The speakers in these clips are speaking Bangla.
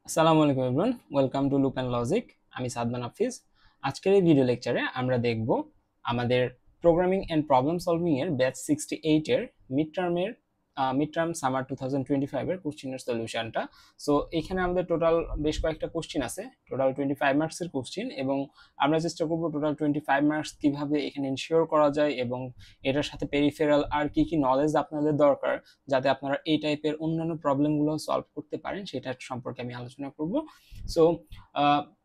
আসসালামু আলাইকুম everyone, welcome to loop and logic. আমি সাদমান হাফিজ। আজকের এই ভিডিও লেকচারে আমরা দেখব আমাদের প্রোগ্রামিং অ্যান্ড প্রবলেম সলভিং এর ব্যাচ 68 এর মিড টার্ম সামার 2025 এর কোশ্চেনের সলিউশনটা। সো এখানে আমাদের টোটাল বেশ কয়েকটা কোশ্চেন আছে, টোটাল 25 মার্কসের কোশ্চেন, এবং আমরা চেষ্টা করব টোটাল 25 মার্কস কিভাবে এখানে ইনশিওর করা যায় এবং এটার সাথে পেরিফেরাল আর কি কি নলেজ আপনাদের দরকার যাতে আপনারা এই টাইপের অন্যান্য প্রবলেমগুলো সলভ করতে পারেন সেটা সম্পর্কে আমি আলোচনা করব। সো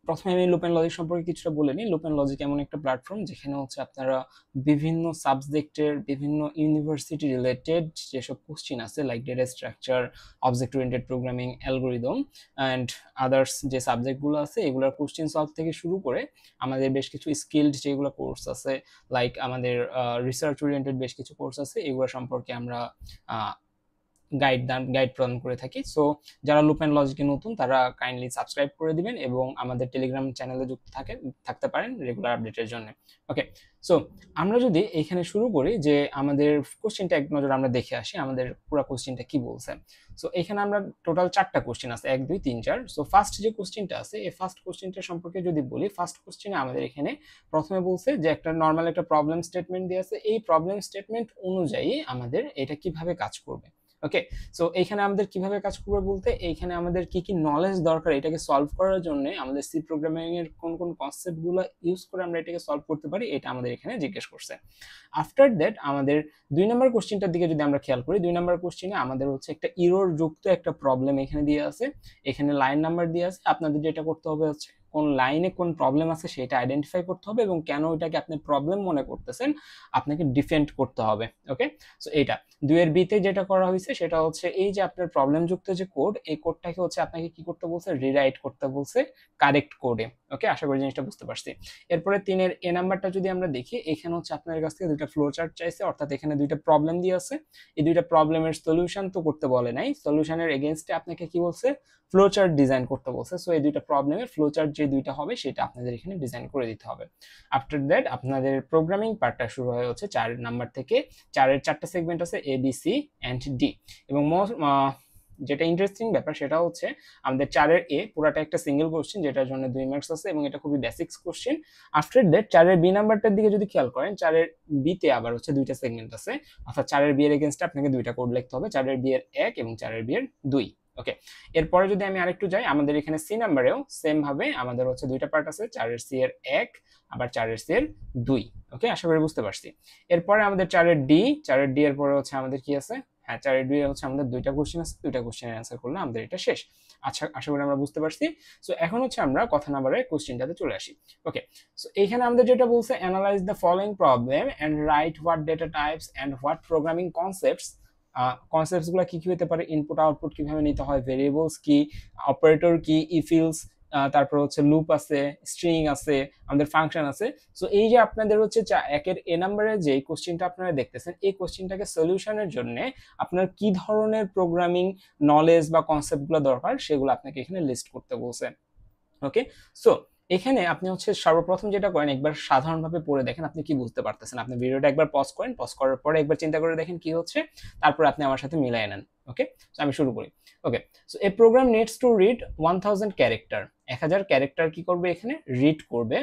প্রথমে আমি লুপ অ্যান্ড লজিক সম্পর্কে কিছুটা বলে নিই। লুপ অ্যান্ড লজিক এমন একটা প্ল্যাটফর্ম যেখানে হচ্ছে আপনারা বিভিন্ন সাবজেক্টের বিভিন্ন ইউনিভার্সিটি রিলেটেড যেসব কোশ্চিন আছে, like data structure, object oriented programming, algorithm and others যে সাবজেক্টগুলো আছে এগুলোর কোশ্চিন সলভ থেকে শুরু করে আমাদের বেশ কিছু স্কিলড যেগুলো কোর্স আছে, লাইক আমাদের রিসার্চ ওরিয়েন্টেড বেশ কিছু কোর্স আছে, এগুলো সম্পর্কে আমরা গাইড প্রদান করে থাকি। সো যারা লুপ অ্যান্ড লজিকে নতুন তারা কাইন্ডলি সাবস্ক্রাইব করে দিবেন এবং আমাদের টেলিগ্রাম চ্যানেলে যুক্ত থাকতে পারেন রেগুলার আপডেটের জন্য। ওকে, সো আমরা যদি এখানে শুরু করি যে আমাদের কোশ্চেনটা এক নজর আমরা দেখে আসি আমাদের পুরো কোশ্চেনটা কি বলছে। সো এখানে আমরা টোটাল 4টা কোশ্চেন আছে, 1 2 3 4। সো ফার্স্ট যে কোশ্চেনটা আছে এই ফার্স্ট কোশ্চেনটা সম্পর্কে যদি বলি, ফার্স্ট কোশ্চেনে আমাদের এখানে প্রথমে বলছে যে একটা নর্মাল একটা প্রবলেম স্টেটমেন্ট দিয়ে আছে, এই প্রবলেম স্টেটমেন্ট অনুযায়ী আমাদের এটা কিভাবে কাজ করবে। ওকে, সো এইখানে আমাদের কিভাবে কাজ করবে বলতে এইখানে আমাদের কি কি নলেজ দরকার এটাকে সলভ করার জন্য, আমাদের সি প্রোগ্রামিং এর কোন কোন কনসেপ্টগুলো ইউজ করে আমরা এটাকে সলভ করতে পারি এটা আমাদের এখানে জিজ্ঞেস করছে। আফটার দ্যাট আমাদের 2 নম্বর কোশ্চেনটার দিকে যদি আমরা খেয়াল করি, 2 নম্বর কোশ্চেনে আমাদের হচ্ছে একটা ইরর যুক্ত একটা প্রবলেম এখানে দিয়ে আছে, এখানে লাইন নাম্বার দিয়ে আছে। আপনাদের যেটা করতে হবে হচ্ছে কোন লাইনে কোন প্রবলেম আছে সেটা আইডেন্টিফাই করতে হবে এবং কেন এটাকে আপনি প্রবলেম মনে করতেছেন আপনাকে ডিফেন্ড করতে হবে। ওকে, সো এইটা 2 এর বিতে যেটা করা হয়েছে সেটা হচ্ছে এই যে আপনার প্রবলেম যুক্ত যে কোড, এই কোডটাকে হচ্ছে আপনাকে কি করতে বলছে, রিরাইট করতে বলছে কারেক্ট কোডে। ওকে, আশা করি জিনিসটা বুঝতে পারছি। এরপরে 3 এর এ নাম্বারটা যদি আমরা দেখি, এখানে হচ্ছে আপনার কাছ থেকে দুইটা ফ্লো চার্ট চাইছে, অর্থাৎ এখানে দুইটা প্রবলেম দিয়ে আছে, এই দুইটা প্রবলেমের সলিউশন তো করতে বলে নাই, সলিউশনের এগেইনস্টে আপনাকে কি বলছে, ফ্লো চার্ট ডিজাইন করতে বলছে। সো এই দুইটা প্রবলেমের ফ্লো চার্ট যে দুইটা হবে সেটা আপনাদের এখানে ডিজাইন করে দিতে হবে। আফটার দ্যাট আপনাদের প্রোগ্রামিং পার্টটা শুরু হয় হচ্ছে 4 নাম্বার থেকে। 4-এর 4টা সেগমেন্ট আছে, A B C and D, এবং যেটা ইন্টারেস্টিং ব্যাপার সেটা হচ্ছে আমাদের 4-এর এ পুরাটা একটা সিঙ্গেল কোশ্চেন যেটার জন্য 2 মার্কস আছে এবং এটা খুবই বেসিক্স কোশ্চেন। আফটার দ্যাট 4-এর বি নাম্বারটার দিকে যদি খেয়াল করেন, 4-এর বিতে আবার হচ্ছে দুইটা সেগমেন্ট আছে, অর্থাৎ 4-এর বি এর এগেইনস্টে আপনাকে দুইটা কোড লিখতে হবে, 4-এর বি এর 1 এবং 4-এর বি এর 2। ওকে, এরপরে যদি আমি আরেকটু যাই, আমাদের এখানে সি নাম্বারেও সেম ভাবে আমাদের হচ্ছে দুইটা পার্ট আছে, 4-এর সি এর 1 আবার 4-এর সি এর 2। ওকে, আশা করি বুঝতে পারছি। এরপরে আমাদের 4-এর ডি, 4-এর ডি এর পরে হচ্ছে আমাদের কি আছে, হ্যাঁ 4-এর ডি হচ্ছে আমাদের দুইটা কোশ্চেন আছে, দুইটা কোশ্চেনের অ্যান্সার করলে আমাদের এটা শেষ। আচ্ছা, আশা করি আমরা বুঝতে পারছি। সো এখন হচ্ছে আমরা কথা নাম্বারের কোশ্চেনটাতে চলে আসি। ওকে, সো এখানে আমাদের যেটা বলছে, analyse the following problem and write what data types and what programming concepts. Concepts গুলো কি কি হতে পারে, ইনপুট আউটপুট কিভাবে নিতে হয়, ভেরিয়েবলস কি, অপারেটর কি, ইফিলস, তারপর হচ্ছে লুপ আছে, স্ট্রিং আছে, আমাদের ফাংশন আছে। সো এই যে আপনাদের হচ্ছে 1-এর এ নাম্বারে যে কোশ্চেনটা আপনারা দেখতেছেন, এই কোশ্চেনটাকে সলিউশনের জন্য আপনার কি ধরনের প্রোগ্রামিং নলেজ বা কনসেপ্টগুলো দরকার সেগুলো আপনাকে এখানে লিস্ট করতে বলছে। ওকে, সো এখানে আপনি হচ্ছে সর্বপ্রথম যেটা করেন, একবার সাধারণভাবে পড়ে দেখেন আপনি কি বুঝতে পারতেছেন। আপনি ভিডিওটা একবার পজ করেন, পজ করার পরে একবার চিন্তা করে দেখেন কি হচ্ছে, তারপর আপনি আমার সাথে মিলাই নেন। ওকে, সো আমি শুরু করি। Okay, so a program needs to read 1000 character, 1000 character কি করবে এখানে, রিড করবে,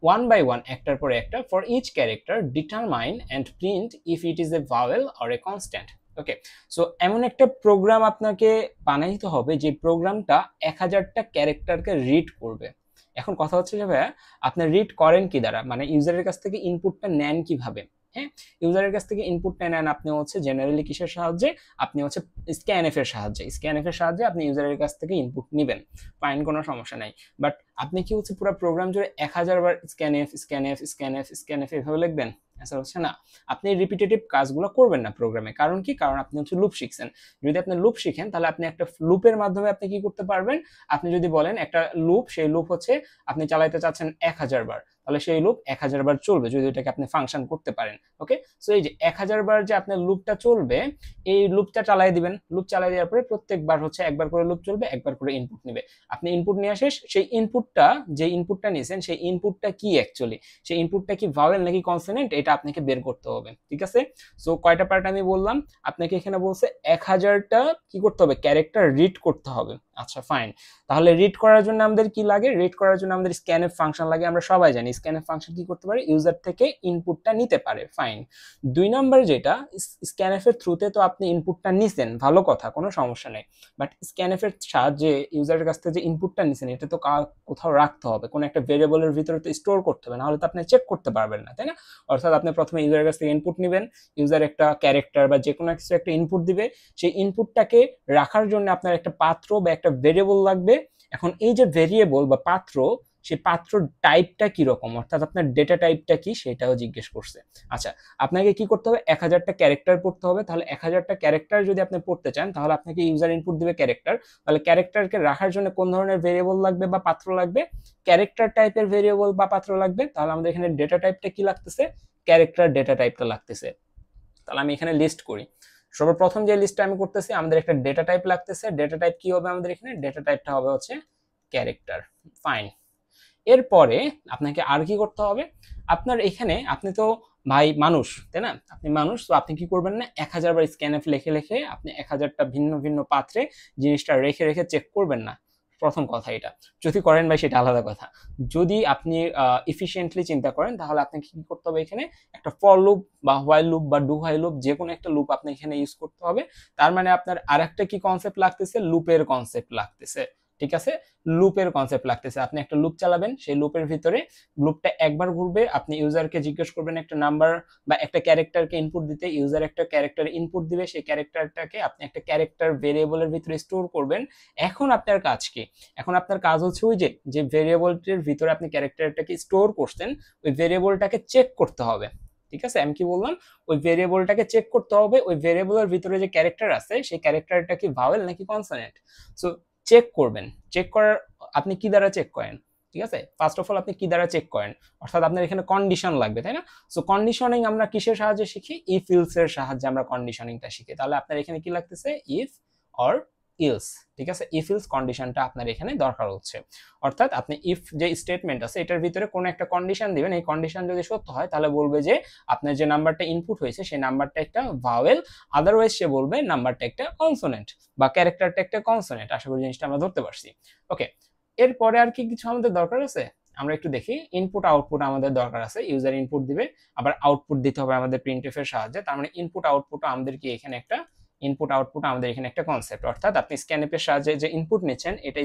ওয়ান বাই ওয়ান, একটার পরে একটা। For each character determine and print if it is a vowel or a constant. Okay, so এমন একটা প্রোগ্রাম আপনাকে বানাইতে হবে যে প্রোগ্রামটা 1000টা ক্যারেক্টারকে রিড করবে। এখন কথা হচ্ছে যে ভাইয়া আপনি রিড করেন কি দ্বারা, মানে ইউজারের কাছ থেকে ইনপুটটা নেন কিভাবে। হ্যাঁ, ইউজারের কাছ থেকে ইনপুটটা নেন আপনি হচ্ছে জেনারেলি কিসের সাহায্যে, আপনি হচ্ছে স্ক্যানএফ এর সাহায্যে, স্ক্যানএফ এর সাহায্যে আপনি ইউজারের কাছ থেকে ইনপুট নেবেন, ফাইন, কোনো সমস্যা নাই। বাট আপনি কি হচ্ছে পুরো প্রোগ্রাম জুড়ে 1000 বার স্ক্যানএফ স্ক্যানএফ স্ক্যানএফ স্ক্যানএফ এভাবে লিখবেন? অ্যান্সার হচ্ছে না। আপনি রিপিটেটিভ কাজগুলো করবেন না প্রোগ্রামে, কারণ কি, কারণ আপনি হচ্ছে লুপ শিখছেন। যদি আপনি লুপ শিখেন তাহলে আপনি একটা লুপের মাধ্যমে আপনি কি করতে পারবেন, আপনি যদি বলেন একটা লুপ, সেই লুপ হচ্ছে আপনি চালাইতে চাচ্ছেন 1000 বার, তাহলে সেই লুপ 1000 বার চলবে যদি এটাকে আপনি ফাংশন করতে পারেন। ওকে, সো এই যে 1000 বার যে আপনার লুপটা চলবে, এই লুপটা চালাই দিবেন, লুপ চালাই দেওয়ার পরে প্রত্যেকবার হচ্ছে একবার করে লুপ চলবে, একবার করে ইনপুট নেবে। আপনি ইনপুট নিয়ে শেষ, সেই ইনপুটটা যে ইনপুটটা নিয়েছেন সেই ইনপুটটা কি অ্যাকচুয়ালি, সেই ইনপুটটা কি ভাওয়েল নাকি কনসোনেন্ট, এটা আপনাকে বের করতে হবে। ঠিক আছে, সো কয়টা পার্ট আমি বললাম, আপনাকে এখানে বলছে 1000টা কি করতে হবে, ক্যারেক্টার রিড করতে হবে। আচ্ছা ফাইন। তাহলে রিড করার জন্য আমাদের কি লাগে? রিড করার জন্য আমাদের স্ক্যানএফ ফাংশন লাগে, আমরা সবাই জানি স্ক্যানএফ ফাংশন কি করতে পারে, ইউজার থেকে ইনপুটটা নিতে পারে। ফাইন। 2 নাম্বার যেটা, স্ক্যানএফ এর থ্রুতে তো আপনি ইনপুটটা নিছেন, ভালো কথা, কোনো সমস্যা নেই, বাট স্ক্যানএফ এর সাহায্যে ইউজারের কাছ থেকে যে ইনপুটটা নিছেন এটা তো কোথাও রাখতে হবে, কোনো একটা ভেরিয়েবলের ভিতরে তো স্টোর করতে হবে, নাহলে তো আপনি চেক করতে পারবেন না, তাই না? অর্থাৎ আপনি প্রথমে ইউজারের কাছ থেকে ইনপুট নেবেন, ইউজার একটা ক্যারেক্টার বা যে কোনো কিছু একটা ইনপুট দিবে, সেই ইনপুটটাকে রাখার জন্য আপনার একটা পাত্র বা একটা ভেরিয়েবল লাগবে। এখন এই যে ভেরিয়েবল বা পাত্র, সেই পাত্র টাইপটা কি রকম, অর্থাৎ আপনার ডেটা টাইপটা কি সেটাও জিজ্ঞেস করছে। আচ্ছা, আপনাকে কি করতে হবে? 1000টা ক্যারেক্টার পড়তে হবে। তাহলে 1000টা ক্যারেক্টার যদি আপনি পড়তে চান, তাহলে আপনাকে ইউজার ইনপুট দিবে ক্যারেক্টার। তাহলে ক্যারেক্টারকে রাখার জন্য কোন ধরনের ভেরিয়েবল লাগবে বা পাত্র লাগবে? ক্যারেক্টার টাইপের ভেরিয়েবল বা পাত্র লাগবে। তাহলে আমাদের এখানে ডেটা টাইপটা কি লাগতেছে? ক্যারেক্টার ডেটা টাইপটা লাগতেছে। তাহলে আমি এখানে লিস্ট করি। সর্বপ্রথম যে লিস্টটা আমি করতেছি, আমাদের একটা ডেটা টাইপ লাগতেছে। ডেটা টাইপ কি হবে আমাদের এখানে? ডেটা টাইপটা হবে হচ্ছে ক্যারেক্টার। ফাইন। এরপরে আপনাকে আর কি করতে হবে? আপনার এখানে, আপনি তো ভাই মানুষ, তাই না? আপনি মানুষ, তো আপনি কি করবেন না, 1000 বার স্ক্যানএফ লিখে লিখে আপনি 1000টা ভিন্ন ভিন্ন পাত্রে জিনিসটা রেখে রেখে চেক করবেন না। প্রথম কথা এটা, যদি করেন ভাই সেটা আলাদা কথা। যদি আপনি ইফিশিয়েন্টলি চিন্তা করেন, তাহলে আপনাকে কি করতে হবে? এখানে একটা ফর লুপ বা হোয়াইল লুপ বা ডু হোয়াইল লুপ, যে কোনো একটা লুপ আপনি এখানে ইউজ করতে হবে। তার মানে আপনার আরেকটা কি কনসেপ্ট লাগতেছে? লুপের কনসেপ্ট লাগতেছে। ঠিক আছে, লুপের কনসেপ্ট লাগতেছে। আপনি একটা লুপ চালাবেন, সেই লুপের ভিতরে লুপটা একবার ঘুরবে, আপনি ইউজারকে জিজ্ঞেস করবেন একটা নাম্বার বা একটা ক্যারেক্টারকে ইনপুট দিতে, ইউজার একটা ক্যারেক্টার ইনপুট দিবে, সেই ক্যারেক্টারটাকে আপনি একটা ক্যারেক্টার ভেরিয়েবলের ভিতরে স্টোর করবেন। এখন আপনার কাজ কি? এখন আপনার কাজ হচ্ছে ওই যে ভেরিয়েবলটির ভিতরে আপনি ক্যারেক্টারটাকে স্টোর করছেন, ওই ভেরিয়েবলটাকে চেক করতে হবে। ঠিক আছে, আমি কি বললাম? ওই ভেরিয়েবলটাকে চেক করতে হবে, ওই ভেরিয়েবলের ভিতরে যে ক্যারেক্টার আছে সেই ক্যারেক্টারটা কি ভাওয়েল নাকি কনসোনেন্ট। সো চেক করবেন। চেক করার, আপনি কি দ্বারা চেক করেন? ঠিক আছে, ফার্স্ট অফ অল আপনি কি দ্বারা চেক করেন? অর্থাৎ আপনার এখানে কন্ডিশন লাগবে, তাই না? সো কন্ডিশনিং আমরা কিসের সাহায্যে শিখি? ইফ ইলস এর সাহায্যে আমরা কন্ডিশনিংটা শিখি। তাহলে আপনার এখানে কি লাগতেছে? If or else. ঠিক আছে, ইফ ইলস কন্ডিশনটা আপনার এখানে দরকার হচ্ছে। অর্থাৎ আপনি ইফ যে স্টেটমেন্ট আছে এটার ভিতরে কোনো একটা কন্ডিশন দিবেন, এই কন্ডিশন যদি সত্য হয় তাহলে বলবে যে আপনার যে নাম্বারটা ইনপুট হয়েছে সেই নাম্বারটা একটা ভাওয়েল, আদারওয়াইজ সে বলবে নাম্বারটা একটা কনসোনেন্ট বা ক্যারেক্টারটা একটা কনসোনেন্ট। আশা করি জিনিসটা আমরা ধরতে পারছি। ওকে, এরপরে আর কি কিছু আমাদের দরকার আছে? আমরা একটু দেখি। ইনপুট আউটপুট আমাদের দরকার আছে। ইউজার ইনপুট দিবে, আবার আউটপুট দিতে হবে আমাদের প্রিন্টএফ এর সাহায্যে। তার মানে ইনপুট আউটপুট আমাদের কি এখানে একটা ইনপুট আউটপুট আমাদের এখানে একটা কনসেপ্ট। অর্থাৎ আপনি স্ক্যানএফ এর সাহায্যে যে ইনপুট নিচ্ছেন এটা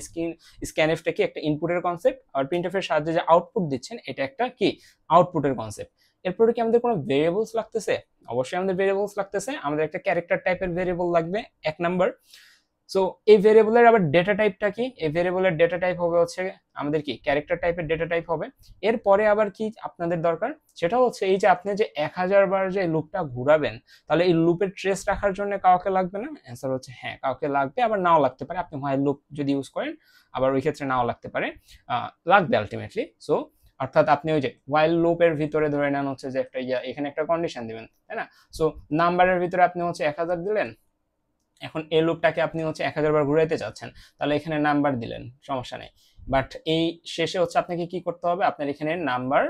স্ক্যানএফটা কি একটা ইনপুটের কনসেপ্ট, আর প্রিন্টএফ এর সাহায্যে যে আউটপুট দিচ্ছেন এটা একটা কি আউটপুটের কনসেপ্ট। এরপরে কি আমাদের কোনো ভেরিয়েবলস লাগতেছে? অবশ্যই আমাদের ভেরিয়েবলস লাগতেছে। আমাদের একটা ক্যারেক্টার টাইপের ভেরিয়েবল লাগবে 1 নাম্বার। সো এই ভেরিয়েবলের আবার ডেটা টাইপটা কি? এই ভেরিয়েবলের ডেটা টাইপ হবে হচ্ছে আমাদের কি ক্যারেক্টার টাইপের ডেটা টাইপ হবে। এরপরে আবার কি আপনাদের দরকার? সেটা হচ্ছে এই যে আপনি যে 1000 বার যে লুপটা ঘুরাবেন, তাহলে এই লুপের ট্রেস রাখার জন্য কাউকে লাগবে না? অ্যান্সার হচ্ছে হ্যাঁ, কাউকে লাগবে, আবার নাও লাগতে পারে। আপনি হোয়াইল লুপ যদি ইউজ করেন, আবার ওই ক্ষেত্রে নাও লাগতে পারে, লাগবে আলটিমেটলি। সো অর্থাৎ আপনি ওই যে হোয়াইল লুপের ভিতরে ধরে নেন হচ্ছে যে একটা এখানে একটা কন্ডিশন দিবেন, তাই না? সো নাম্বারের ভিতরে আপনি হচ্ছে 1000 দিলেন, এখন এই লুপটাকে আপনি হচ্ছে 1000 বার ঘুরাইতে চাচ্ছেন, তাহলে এখানে নাম্বার দিলেন, সমস্যা নেই। বাট এই শেষে হচ্ছে আপনাকে কি করতে হবে? আপনার এখানে নাম্বার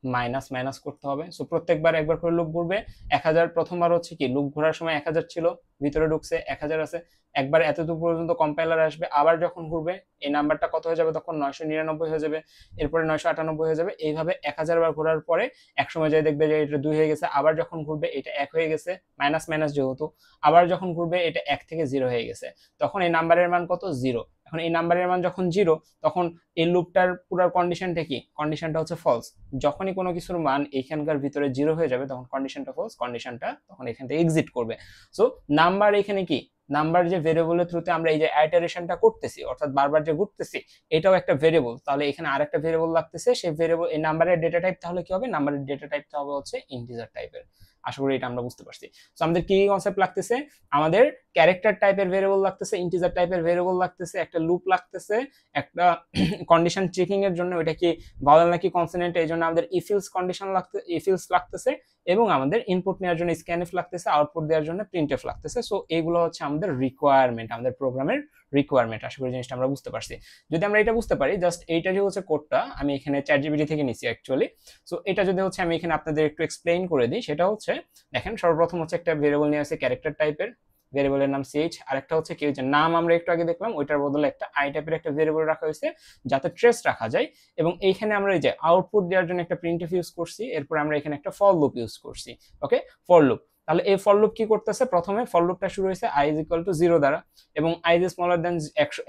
মাইনাস মাইনাস করতে হবে। সো প্রত্যেকবার একবার করে লুপ ঘুরবে। 1000 প্রথমবার হচ্ছে কি লুপ ঘোরার সময় 1000 ছিল, ভিতরে ঢুকছে 1000 আছে, একবার এতদূর পর্যন্ত কম্পাইলার আসবে, আবার যখন ঘুরবে এই নাম্বারটা কত হয়ে যাবে? তখন 999 হয়ে যাবে, এরপরে 998 হয়ে যাবে। এইভাবে 1000 বার ঘোরার পরে এক সময় যাই দেখবে যে এটা 2 হয়ে গেছে, আবার যখন ঘুরবে এটা 1 হয়ে গেছে, মাইনাস মাইনাস যেহেতু, আবার যখন ঘুরবে এটা 1 থেকে 0 হয়ে গেছে, তখন এই নাম্বারের মান কত? 0। এখন এই নাম্বারের মান যখন 0, তখন এই লুপটার পুরো কন্ডিশনটা কি? কন্ডিশনটা হচ্ছে ফলস। যখনই কোনো কিছুর মান এখানকার ভিতরে 0 হয়ে যাবে তখন কন্ডিশনটা ফলস, কন্ডিশনটা তখন এখান থেকে এক্সিট করবে। সো নাম্বার এখানে কি, নাম্বার যে ভেরিয়েবলের থ্রুতে আমরা এই যে আইটারেশনটা করতেছি, অর্থাৎ বারবার যে ঘুরতেছি, এটাও একটা ভেরিয়েবল। তাহলে এখানে আরেকটা ভেরিয়েবল লাগতেছে, সেই ভেরিয়েবল এই নাম্বারের ডেটা টাইপ তাহলে কি হবে? নাম্বারের ডেটা টাইপটা হবে হচ্ছে ইন্টিজার টাইপের। আশা করি এটা আমরা বুঝতে পারছি। সো আমাদের কি কনসেপ্ট লাগতেছে? আমাদের ক্যারেক্টার টাইপের ভেরিয়েবল লাগতেছে, ইন্টিজার টাইপের ভেরিয়েবল লাগতেছে, একটা লুপ লাগতেছে, একটা কন্ডিশন চেকিং এর জন্য ওটা কি ভাওয়েল নাকি কনসোনেন্ট, এই জন্য আমাদের if else condition if else লাগতেছে, এবং আমাদের ইনপুট নেওয়ার জন্য স্ক্যানএফ লাগতেছে, আউটপুট দেওয়ার জন্য প্রিন্টএফ লাগতেছে। সো এইগুলো হচ্ছে আমাদের রিকোয়ারমেন্ট, আমাদের প্রোগ্রামের রিকোয়ারমেন্ট। আশা করি জিনিসটা আমরা বুঝতে পারছি। যদি আমরা এটা বুঝতে পারি, জাস্ট এইটা যে হচ্ছে কোডটা আমি এখানে চ্যাটজিপিটি থেকে নিছি অ্যাকচুয়ালি। সো এটা যদি হচ্ছে আমি এখানে আপনাদের একটু এক্সপ্লেইন করে দিই, সেটা হচ্ছে দেখেন, সর্বপ্রথম হচ্ছে একটা ভেরিয়েবল নিয়ে আছে ক্যারেক্টার টাইপের, ভেরিয়েবলের নাম ch, আরেকটা হচ্ছে কি যে নাম আমরা একটু আগে দেখলাম ওইটার বদলে একটা i টাইপের একটা ভেরিয়েবল রাখা হয়েছে যাতে ট্রেস রাখা যায়। এবং এইখানে আমরা এই যে আউটপুট দেওয়ার জন্য একটা প্রিন্টএফ ইউজ করছি, এরপর আমরা এখানে একটা ফর লুপ ইউজ করছি। ওকে, ফর লুপ। তাহলে এই ফর লুপ কি করতেছে, প্রথমে ফর লুপটা শুরু হয়েছে i = 0 দ্বারা এবং i is smaller than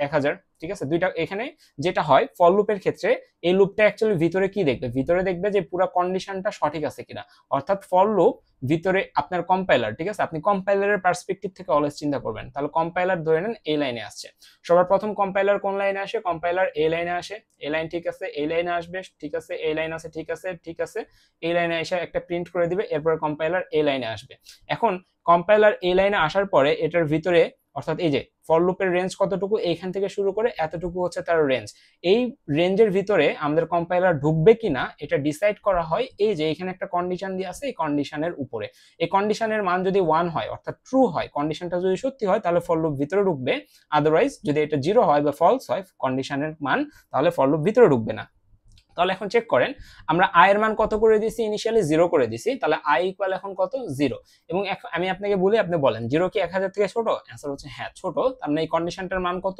1000, ঠিক আছে। দুইটা এখানে যেটা হয় ফর লুপের ক্ষেত্রে, এই লুপটা অ্যাকচুয়ালি ভিতরে কি দেখবে, ভিতরে দেখবে যে পুরো কন্ডিশনটা সঠিক আছে কিনা। অর্থাৎ ফর লুপ ভিতরে আপনার কম্পাইলার, ঠিক আছে, আপনি কম্পাইলারের পার্সপেক্টিভ থেকে অলওয়েজ চিন্তা করবেন। তাহলে কম্পাইলার ধরে নেন এই লাইনে আসছে, সবার প্রথম কম্পাইলার কোন লাইনে আসে, কম্পাইলার এই লাইনে আসে, এই লাইন ঠিক আছে, এই লাইনে আসবে, ঠিক আছে, এই লাইন আছে, ঠিক আছে, ঠিক আছে, এই লাইনে এসে একটা প্রিন্ট করে দিবে, এরপর কম্পাইলার এই লাইনে আসবে। এখন কম্পাইলার এই লাইনে আসার পরে এটার ভিতরে, অর্থাৎ এই যে ফর লুপের রেঞ্জ কতটুকু, এইখান থেকে শুরু করে এতটুকু হচ্ছে তার রেঞ্জ। এই রেঞ্জের ভিতরে আমাদের কম্পাইলার ঢুকবে কিনা এটা ডিসাইড করা হয় এই যে এখানে একটা কন্ডিশন দিয়ে আছে, এই কন্ডিশনের উপরে। এই কন্ডিশনের মান যদি 1 হয় অর্থাৎ ট্রু হয়, কন্ডিশনটা যদি সত্যি হয় তাহলে ফর লুপ ভিতরে ঢুকবে, আদারওয়াইজ যদি এটা 0 হয় বা ফলস হয় কন্ডিশনের মান, তাহলে ফর লুপ ভিতরে ঢুকবে না। তাহলে এখন চেক করেন, আমরা i এর মান কত করে দিয়েছি, ইনিশিয়ালি 0 করে দিয়েছি, তাহলে i ইকুয়াল এখন কত, 0। এবং আমি আপনাকে বলি, আপনি বলেন 0 কি 1000 থেকে ছোট, অ্যান্সার হচ্ছে হ্যাঁ ছোট। তার মানে এই কন্ডিশনটার মান কত,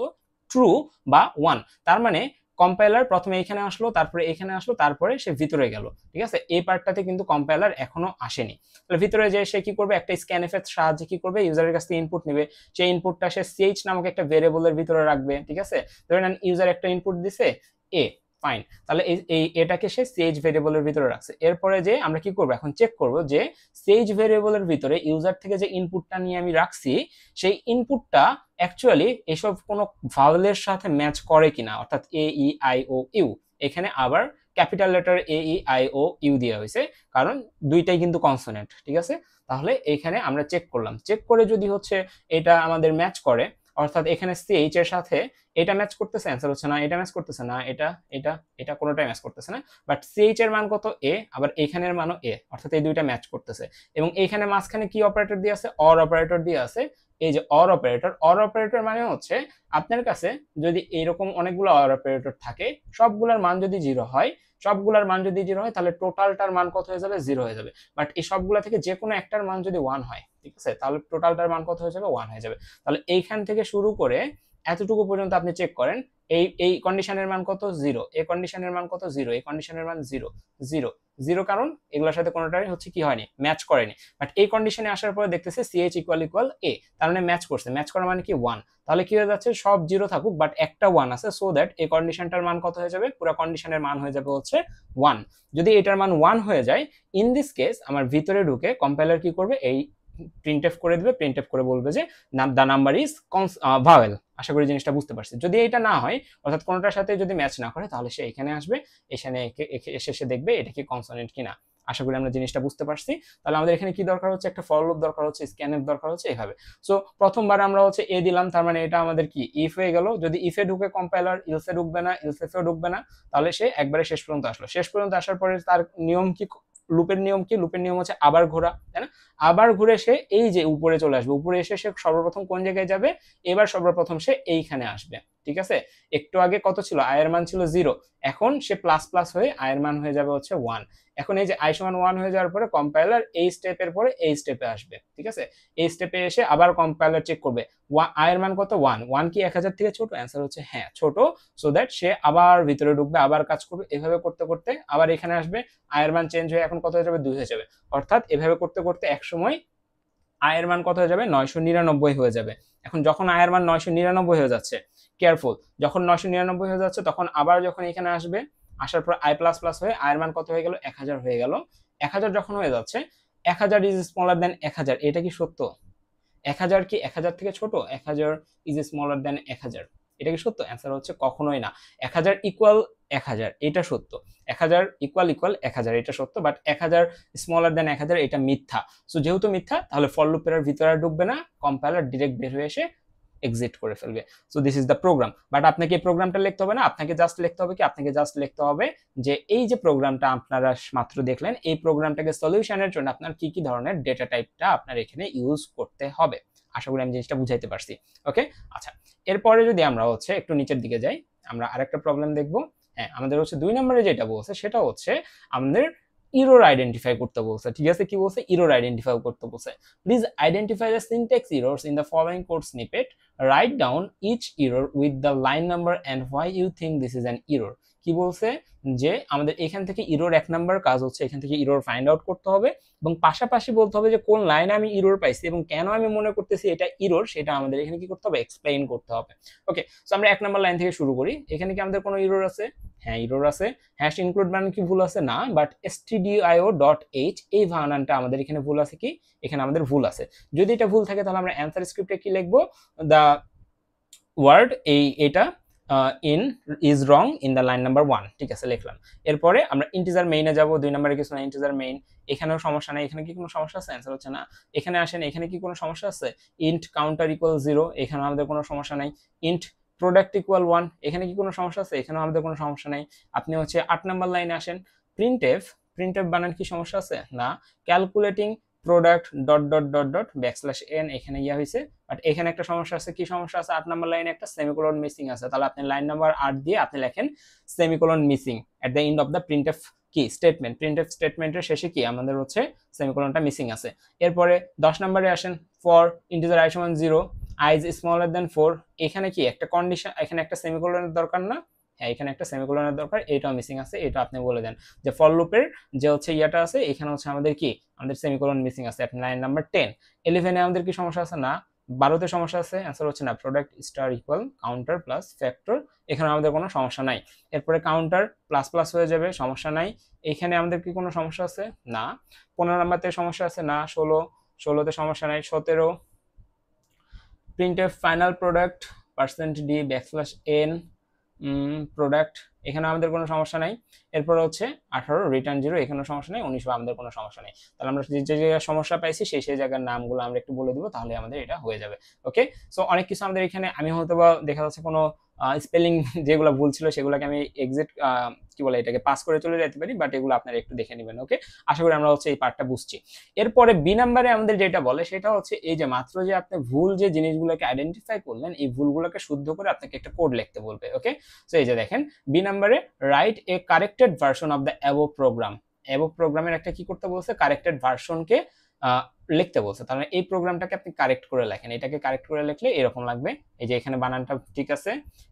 ট্রু বা 1। তার মানে কম্পাইলার প্রথমে এখানে আসলো, তারপরে এখানে আসলো, তারপরে সে ভিতরে গেল, ঠিক আছে। এই পার্টটাতে কিন্তু কম্পাইলার এখনো আসেনি। তাহলে ভিতরে যে সে কি করবে, একটা স্ক্যানএফ এর সাহায্যে কি করবে, ইউজারের কাছ থেকে ইনপুট নেবে, সেই ইনপুটটা সে ch নামক একটা ভেরিয়েবলের ভিতরে রাখবে, ঠিক আছে। ধরে নেন ইউজার একটা ইনপুট দিছে a, ফাইন, তাহলে এই এটাকে সে ch ভেরিয়েবলের ভিতরে রাখছে। এরপরে যে আমরা কি করব, এখন চেক করব যে ch ভেরিয়েবলের ভিতরে ইউজার থেকে যে ইনপুটটা নিয়ে আমি রাখছি, সেই ইনপুটটা অ্যাকচুয়ালি এসব কোনো ভাওয়েলের সাথে ম্যাচ করে কিনা, অর্থাৎ a e i o u। এখানে আবার capital letter a e i o u দেওয়া হয়েছে, কারণ দুইটাই কিন্তু কনসোনেন্ট, ঠিক আছে। তাহলে এখানে আমরা চেক করলাম, চেক করে যদি হচ্ছে এটা আমাদের ম্যাচ করে, অর্থাৎ এখানে ch এর সাথে এটা ম্যাচ করতেছে, অ্যান্সার হচ্ছে না, এটা ম্যাচ করতেছে না, এটা এটা এটা কোনোটাই ম্যাচ করতেছে না, বাট ch এর মান কত, a, আবার এখানের মানও a, অর্থাৎ এই দুইটা ম্যাচ করতেছে। এবং এইখানে মাঝখানে কি অপারেটর দিয়ে আছে, অর অপারেটর দিয়ে আছে। এই যে অর অপারেটর, অর অপারেটর মানে হচ্ছে আপনার কাছে যদি এরকম অনেকগুলো অর অপারেটর থাকে, সবগুলোর মান যদি 0 হয়, সবগুলোর মান যদি 0 হয় তাহলে টোটালটার মান কত হয়ে যাবে, 0 হয়ে যাবে। বাট এই সবগুলো থেকে যে কোনো একটার মান যদি 1 হয়, ঠিক আছে, তাহলে টোটালটার মান কত হয়ে যাবে, 1 হয়ে যাবে। তাহলে এইখান থেকে শুরু করে এতটুকু পর্যন্ত আপনি চেক করেন, এই কন্ডিশনের মান কত, 0, এই কন্ডিশনের মান কত, 0, এই কন্ডিশনের মান 0 0 0, কারণ এগুলোর সাথে কোনোটাই হচ্ছে কি হয়নি, ম্যাচ করেনি। বাট এই কন্ডিশনে আসার পরে দেখতেছে ch ইকুয়াল a, তার মানে ম্যাচ করছে, ম্যাচ করা মানে কি 1। তাহলে কি হয়ে যাচ্ছে, সব 0 থাকুক বাট একটা 1 আছে, সো দ্যাট এই কন্ডিশনটার মান কত হয়ে যাবে, পুরো কন্ডিশনের মান হয়ে যাবে হচ্ছে 1। যদি এটার মান 1 হয়ে যায়, ইন দিস কেস আমার ভিতরে ঢুকে কম্পাইলার কি করবে, এই প্রিন্টএফ করে দিবে, প্রিন্টএফ করে বলবে যে দা নাম্বার ইজ ভাওয়েল। আশা করি জিনিসটা বুঝতে পারছি। যদি এটা না হয়, অর্থাৎ কোনোটার সাথে যদি ম্যাচ না করে, তাহলে সে এখানে আসবে, এখানে এসে দেখবে এটা কি কনসোনেন্ট কিনা। আশা করি আমরা জিনিসটা বুঝতে পারছি। তাহলে আমাদের এখানে কি দরকার হচ্ছে, একটা ফর লুপ দরকার হচ্ছে, স্ক্যানএফ দরকার হচ্ছে, এইভাবে। সো প্রথমবার আমরা হচ্ছে এ দিলাম, তার মানে এটা আমাদের কি ইফ হয়ে গেল। যদি ইফে ঢুকে কম্পাইলার, ইলসে ঢুকবে না, ইলসেফেও ঢুকবে না, তাহলে সে একবারে শেষ পর্যন্ত আসলো। শেষ পর্যন্ত আসার পরে তার নিয়ম কি, লুপের নিয়ম কি, লুপের নিয়ম হচ্ছে আবার ঘোরা, তাই না। আবার ঘুরে সে এই যে উপরে চলে আসবে, উপরে এসে সে সর্বপ্রথম কোন জায়গায় যাবে, এবার সর্বপ্রথম সে এইখানে আসবে, ঠিক আছে। একটু আগে কত ছিল, আয়ের মান ছিল 0, এখন সে প্লাস প্লাস হয়ে আয়ের মান হয়ে যাবে হচ্ছে 1। এখন এই যে i সমান 1 হয়ে যাওয়ার পরে কম্পাইলার এই স্টেপের পরে এই স্টেপে আসবে, ঠিক আছে। এই স্টেপে এসে আবার কম্পাইলার চেক করবে আয়ের মান কত, 1 কি 1000 থেকে ছোট, অ্যান্সার হচ্ছে হ্যাঁ ছোট, সো দ্যাট সে আবার ভিতরে ঢুকবে, আবার কাজ করবে, এভাবে করতে করতে আবার এখানে আসবে, আয়ের মান চেঞ্জ হয়ে এখন কত হয়ে যাবে, 2 হয়ে যাবে। অর্থাৎ এভাবে করতে করতে এক সময় আয়ের মান কত হয়ে যাবে, 999 হয়ে যাবে। এখন যখন আয়ের মান 999 হয়ে যাচ্ছে, কেয়ারফুল, যখন 999 হয়ে যাচ্ছে তখন আবার যখন এখানে আসবে, আসার পর আই প্লাস প্লাস হয়ে আয়ের মান কত হয়ে গেল, 1000 হয়ে গেল। 1000 যখন হয়ে যাচ্ছে, 1000 ইজ স্মলার দেন 1000, এটা কি সত্য, 1000 কি 1000 থেকে ছোট, 1000 ইজ স্মলার দেন 1000, এটা কি সত্য, অ্যান্সার হচ্ছে কখনোই না। 1000 ইকুয়াল 1000, এটা সত্য। 1000 ইকুয়াল 1000, এটা সত্য, বাট 1000 স্মলার দেন 1000 এটা মিথ্যা। সো যেহেতু মিথ্যা, তাহলে ফর লুপের ভিতরে ঢুকবে না, কম্পাইলার ডিরেক্ট বের হয়ে এসে এক্সিট করে ফেলবে। So this is the program. But আপনাকে এই প্রোগ্রামটা লিখতে হবে না, আপনাকে জাস্ট লিখতে হবে কি, আপনাকে জাস্ট লিখতে হবে যে এই যে প্রোগ্রামটা আপনারা মাত্র দেখলেন, এই প্রোগ্রামটাকে সলিউশনের জন্য আপনার কি কি ধরনের ডেটা টাইপটা আপনার এখানে ইউজ করতে হবে। আশা করি আমি জিনিসটা বুঝাইতে পারছি। ওকে, আচ্ছা, এরপরে যদি আমরা হচ্ছে একটু নিচের দিকে যাই, আমরা আরেকটা প্রবলেম দেখবো। হ্যাঁ, আমাদের হচ্ছে 2 নম্বরে যেটা বলছে সেটা হচ্ছে আমাদের ইরর আইডেন্টিফাই করতে বলছে, ঠিক আছে, কি বলছে, ইরর আইডেন্টিফাই করতে বলছে। Please identify the syntax errors in the following code snippet, write down each error with the line number and why you think this is an error. কি বলছে যে আমাদের এখান থেকে ইরর 1 নাম্বার কাজ হচ্ছে এখান থেকে ইরর ফাইন্ড আউট করতে হবে এবং পাশাপাশি বলতে হবে যে কোন লাইনে আমি ইরর পাইছি এবং কেন আমি মনে করতেছি এটা ইরর, সেটা আমাদের এখানে কি করতে হবে, এক্সপ্লেইন করতে হবে। ওকে, সো আমরা 1 নাম্বার লাইন থেকে শুরু করি। এখানে কি আমাদের কোনো ইরর আছে? হ্যাঁ, ইরর আছে। হ্যাশ ইনক্লুড বানান কি ভুল আছে? না, বাট stdio.h এই বানানটা আমাদের এখানে ভুল আছে। কি এখানে আমাদের ভুল আছে। যদি এটা ভুল থাকে তাহলে আমরা অ্যানসার স্ক্রিপ্টে কি লিখবো, দ্য ওয়ার্ড এটা in is wrong in the line number 1, ঠিক আছে, লিখলাম। এরপরে আমরা ইন্টিজার মেইনে যাব, 2 নম্বরে কিছু না, ইন্টিজার মেইন। এখানেও সমস্যা নাই, এখানে কি কোনো সমস্যা আছে? অ্যান্সার হচ্ছে না। এখানে আসেন, এখানে কি কোনো সমস্যা আছে? ইন্ট কাউন্টার ইকুয়াল 0, এখানে আমাদের কোনো সমস্যা নাই। ইন্ট প্রোডাক্ট ইকুয়াল 1, এখানে কি কোনো সমস্যা আছে? এখানেও আমাদের কোনো সমস্যা নাই। আপনি হচ্ছে 8 নাম্বার লাইনে আসেন, প্রিন্টএফ বানান কি সমস্যা আছে? না। Calculating product dot dot dot dot backslash N, এখানে ইয়া হয়েছে, বাট এখানে একটা সমস্যা আছে। কি সমস্যা আছে? 8 নাম্বার লাইনে একটা সেমিকোলন মিসিং আছে। তাহলে আপনি লাইন নাম্বার 8 দিয়ে আপনি লেখেন semicolon missing at the end of the printf কি স্টেটমেন্ট। প্রিন্টএফ স্টেটমেন্টের শেষে কি আমাদের হচ্ছে সেমিকোলনটা মিসিং আছে। এরপরে 10 নম্বরে আসেন, ফর ইন্টিজার i সমান 0 i ইজ স্মলার দ্যান 4, এখানে কি একটা কন্ডিশন, এখানে একটা সেমিকোলনের দরকার না? হ্যাঁ, এখানে একটা সেমিকোলনের দরকার, এটাও মিসিং আছে, এটা আপনি বলে দেন যে ফর লুপের যে হচ্ছে ইয়াটা আছে, এখানে হচ্ছে আমাদের কি, আমাদের সেমিকোলন মিসিং আছে। আপনি লাইন নাম্বার 10। 11 এ আমাদের কি সমস্যা আছে? না। 12 তে সমস্যা আছে, অ্যান্সার হচ্ছে না। Product star equal counter plus factor, এখানে আমাদের কোনো সমস্যা নাই। এরপরে কাউন্টার প্লাস প্লাস হয়ে যাবে, সমস্যা নাই। এখানে আমাদের কি কোনো সমস্যা আছে? না। 15 নাম্বারতে সমস্যা আছে? না। 16 তে সমস্যা নাই। 17 printf final product %d backslash n product, এখানে আমাদের কোনো সমস্যা নাই। এরপর হচ্ছে 18 রিটার্ন 0, এখানেও সমস্যা নেই। 19 আমাদের কোনো সমস্যা নেই। তাহলে আমরা যে জায়গায় সমস্যা পাইছি সেই জায়গার নামগুলো আমরা একটু বলে দিব, তাহলে আমাদের এটা হয়ে যাবে। ওকে, সো অনেক কিছু আমাদের এখানে, আমি হয়তো বা দেখা যাচ্ছে কোনো স্পেলিং যেগুলো ভুল ছিল সেগুলোকে আমি এক্সিট কি বলে এটাকে পাস করে চলে যেতে পারি, বাট এগুলো আপনারা একটু দেখে নেবেন। ওকে, আশা করি আমরা হচ্ছে এই পার্টটা বুঝছি। এরপরে বি নাম্বারে আমাদের যেটা বলে সেটা হচ্ছে এই যে মাত্র যে আপনি ভুল যে জিনিসগুলোকে আইডেন্টিফাই করলেন, এই ভুলগুলোকে শুদ্ধ করে আপনাকে একটা কোড লিখতে বলবে। ওকে, সো এই যে দেখেন বি নাম্বারে write a corrected version of the above program. Above প্রোগ্রামের একটা কি করতে বলছে? কারেক্টেড ভার্সনকে লিখতে বলছে। তাহলে এই প্রোগ্রামটাকে আপনি কারেক্ট করে লেখেন। এটাকে কারেক্ট করে লিখলে এরকম লাগবে। এই যে এখানে বানানটা ঠিক আছে,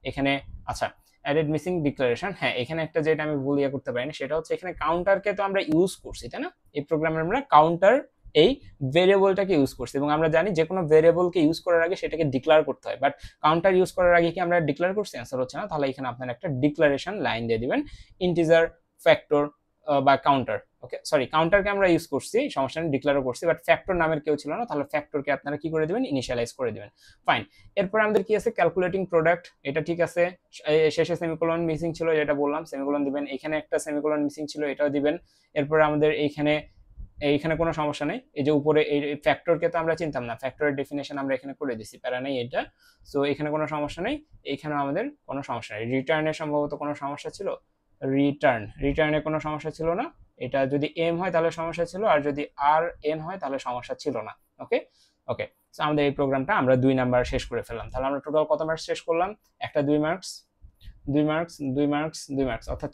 এখানে আচ্ছা অ্যাডেড মিসিং ডিক্লারেশন, হ্যাঁ এখানে একটা যেটা আমি ভুল ইয়ে করতে পারিনি সেটা হচ্ছে এখানে কাউন্টারকে তো আমরা ইউজ করছি, তাই না? এই প্রোগ্রামে আমরা কাউন্টার এই ভেরিয়েবলটাকে ইউজ করছি এবং আমরা জানি যে কোনো ভেরিয়েবলকে ইউজ করার আগে সেটাকে ডিক্লেয়ার করতে হয়, বাট কাউন্টার ইউজ করার আগে কি আমরা ডিক্লেয়ার করছি? অ্যান্সার হচ্ছে না। তাহলে এখানে আপনারা একটা ডিক্লারেশন লাইন দিয়ে দিবেন, ইন্টিজার ফ্যাক্টর বা কাউন্টার। ওকে, সরি, কাউন্টারকে আমরা ইউজ করছি, সমস্যা নেই, ডিক্লেয়ার করছি, বাট ফ্যাক্টর নামের কেউ ছিল না, তাহলে ফ্যাক্টরকে আপনারা কি করে দিবেন? ইনিশিয়ালাইজ করে দিবেন। ফাইন। এরপর আমাদের কি আছে? ক্যালকুলেটিং প্রোডাক্ট, এটা ঠিক আছে। শেষে সেমিকোলন মিসিং ছিল, যেটা বললাম, সেমিকোলন দিবেন। এখানে একটা সেমিকোলন মিসিং ছিল, এটাও দিবেন। এরপর আমাদের এইখানে কোনো সমস্যা নেই। এই যে উপরে এই ফ্যাক্টরকে তো আমরা চিনতাম না, ফ্যাক্টরের ডেফিনেশন আমরা এখানে করে দিছি, প্যারা নেই এটা। সো এখানে কোনো সমস্যা নেই, এইখানে আমাদের কোনো সমস্যা নেই। রিটার্নে সম্ভবত কোনো সমস্যা ছিল, রিটার্নে কোনো সমস্যা ছিল না। এটা যদি এম হয় তাহলে সমস্যা ছিল, আর যদি আর এন হয় তাহলে সমস্যা ছিল না। ওকে ওকে, সো আমাদের এই প্রোগ্রামটা আমরা 2 নাম্বার শেষ করে ফেললাম। তাহলে আমরা টোটাল কত মার্কস শেষ করলাম? একটা 2 মার্কস, 2 মার্কস, 2 মার্কস, 2 মার্কস, অর্থাৎ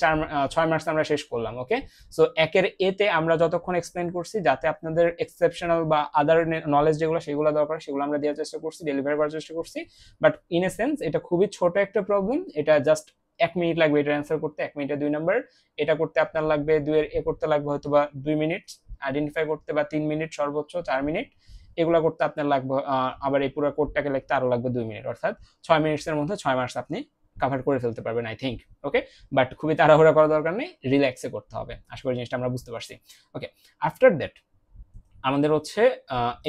6 মার্কস আমরা শেষ করলাম। ওকে, সো একের এতে আমরা যতক্ষণ এক্সপ্লেন করছি, যাতে আপনাদের এক্সেপশনাল বা আদার নলেজ যেগুলো সেগুলো দরকার সেগুলো আমরা দেওয়ার চেষ্টা করছি, ডেলিভারি করার চেষ্টা করছি। বাট ইন এ সেন্স এটা খুবই ছোট একটা প্রবলেম, এটা জাস্ট 1 মিনিট লাগবে এটা অ্যান্সার করতে। 1 মিনিটে 2 নাম্বার, এটা করতে আপনার লাগবে 2 এর এ করতে লাগবে হয়তো বা 2 মিনিট, আইডেন্টিফাই করতে বা 3 মিনিট, সর্বোচ্চ 4 মিনিট। এগুলো করতে আপনার লাগবে, আবার এই পুরো কোডটাকে লিখতে আরো লাগবে 2 মিনিট, অর্থাৎ 6 মিনিটের মধ্যে 6 মার্কস আপনি কভার করে ফেলতে পারবেন আই থিঙ্ক। ওকে, বাট খুবই তাড়াহুড়া করার দরকার নেই, রিল্যাক্সে করতে হবে। আশা করি জিনিসটা আমরা বুঝতে পারছি। ওকে, আফটার দ্যাট আমাদের হচ্ছে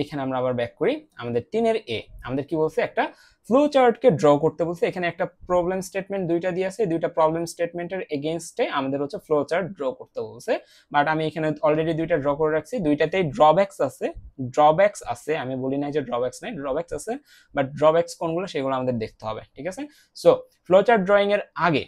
এখানে আমরা আবার ব্যাক করি, আমাদের 3 এ আমাদের কি বলছে? একটা ফ্লো চার্টকে ড্র করতে বলছে। এখানে একটা প্রবলেম স্টেটমেন্ট দুইটা দিয়ে আছে, দুইটা প্রবলেম স্টেটমেন্টের এগেইনস্টে আমাদের হচ্ছে ফ্লো চার্ট ড্র করতে বলছে। বাট আমি এখানে অলরেডি দুইটা ড্র করে রাখছি, দুইটাতেই ড্রব্যাকস আছে, আমি বলি নাই যে ড্রব্যাকস নাই, ড্রব্যাকস আছে, বাট ড্রব্যাকস কোনগুলো সেগুলো আমাদের দেখতে হবে। ঠিক আছে, সো ফ্লো চার্ট ড্রয়িং এর আগে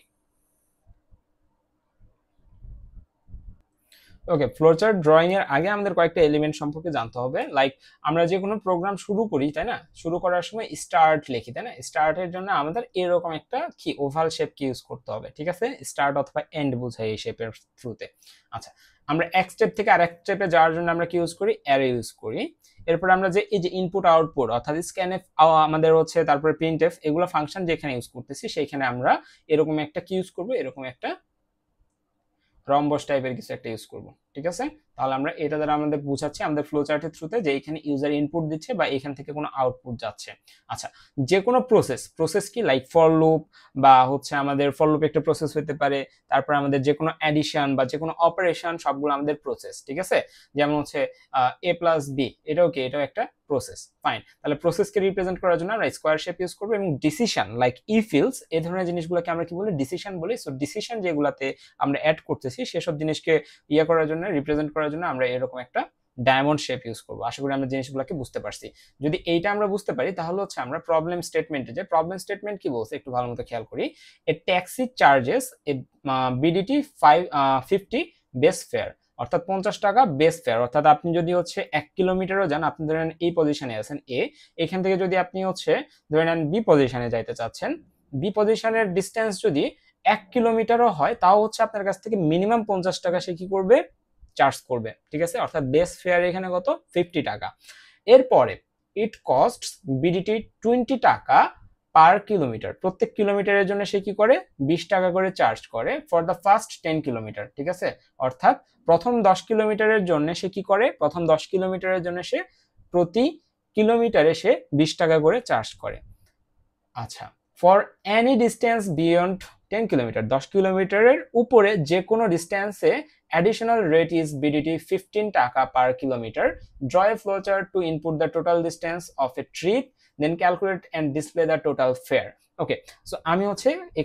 ওকে, ফ্লোচার্ট ড্রয়িং এর আগে আমাদের কয়েকটা এলিমেন্ট সম্পর্কে জানতে হবে। লাইক আমরা যে কোনো প্রোগ্রাম শুরু করি, তাই না? শুরু করার সময় স্টার্ট লিখি, তাই না? স্টার্টের জন্য আমাদের এরকম একটা কি ওভাল শেপ কি ইউজ করতে হবে, ঠিক আছে? স্টার্ট অথবা এন্ড বোঝায় এই শেপের থ্রুতে। আচ্ছা, আমরা এক স্টেপ থেকে আরেক স্টেপে যাওয়ার জন্য আমরা কি ইউজ করি, অ্যারে ইউজ করি। এরপর আমরা যে এই যে ইনপুট আউটপুট অর্থাৎ স্ক্যানএফ আমাদের হচ্ছে, তারপরে প্রিন্টএফ, এগুলো ফাংশন যেখানে ইউজ করতেছি সেইখানে আমরা এরকম একটা কি ইউজ করব, এরকম একটা রম্বস টাইপের কিছু একটা ইউজ করব। ঠিক আছে, তাহলে আমরা এটা দ্বারা আমাদের বুঝাচ্ছি আমাদের ফ্লো চার্টের থ্রুতে যে এখানে ইউজার ইনপুট দিচ্ছে বা এখান থেকে কোনো আউটপুট যাচ্ছে। আচ্ছা, যে কোনো প্রসেস কি লাইক ফর লুপ বা হচ্ছে আমাদের ফর লুপ একটা প্রসেস হতে পারে, তারপর আমাদের যে কোনো অ্যাডিশন বা যে কোনো অপারেশন সবগুলো আমাদের প্রসেস। ঠিক আছে, যেমন হচ্ছে a প্লাস বি, এটাও কি, এটাও একটা প্রসেস। ফাইন, তাহলে প্রসেসকে রিপ্রেজেন্ট করার জন্য আমরা স্কোয়ার শেপ ইউজ করবো, এবং ডিসিশন লাইক ইফিলস এই ধরনের জিনিসগুলোকে আমরা কি বলি, ডিসিশন বলি। সো ডিসিশন যেগুলাতে আমরা অ্যাড করতেছি সেসব জিনিসকে ইয়ে করার জন্য, রিপ্রেজেন্ট করার জন্য আমরা এরকম একটা ডায়মন্ড শেপ ইউজ করবো। আশা করি আমরা জিনিসগুলোকে বুঝতে পারছি। যদি এইটা আমরা বুঝতে পারি তাহলে হচ্ছে আমরা প্রবলেম স্টেটমেন্টে, যে প্রবলেম স্টেটমেন্ট কি বলছে একটু ভালো মতো খেয়াল করি। A taxi charges A BDT 50 base fair, অর্থাৎ 50 টাকা বেস ফেয়ার। অর্থাৎ আপনি যদি হচ্ছে 1 কিলোমিটারও যান, আপনি ধরেন এই পজিশনে আছেন এ, এখান থেকে যদি আপনি হচ্ছে ধরে নেন বি পজিশনে যাইতে চাচ্ছেন, বি পজিশনের ডিস্টেন্স যদি 1 কিলোমিটারও হয়, তাও হচ্ছে আপনার কাছ থেকে মিনিমাম 50 টাকা সে কি করবে, চার্জ করবে। ঠিক আছে, অর্থাৎ বেস ফেয়ার এখানে কত, 50 টাকা। এরপরে ইট কস্ট বিডিটি 20 টাকা পার কিলোমিটার, প্রত্যেক কিলোমিটারের জন্য সে কি করে, 20 টাকা করে চার্জ করে ফর দ্য ফার্স্ট 10 কিলোমিটার। ঠিক আছে, অর্থাৎ প্রথম 10 কিলোমিটারের জন্য সে কি করে, প্রথম 10 কিলোমিটারের জন্য সে প্রতি কিলোমিটারে সে 20 টাকা করে চার্জ করে। আচ্ছা, for any distance beyond 10 kilometre, 10 কিলোমিটারের উপরে যে কোনো ডিস্টেন্সে additional rate is BDT 15 টাকা per kilometer. Draw a flowchart to input the total distance of a trip, then calculate and display the total fare. Okay, so আমি হচ্ছে এই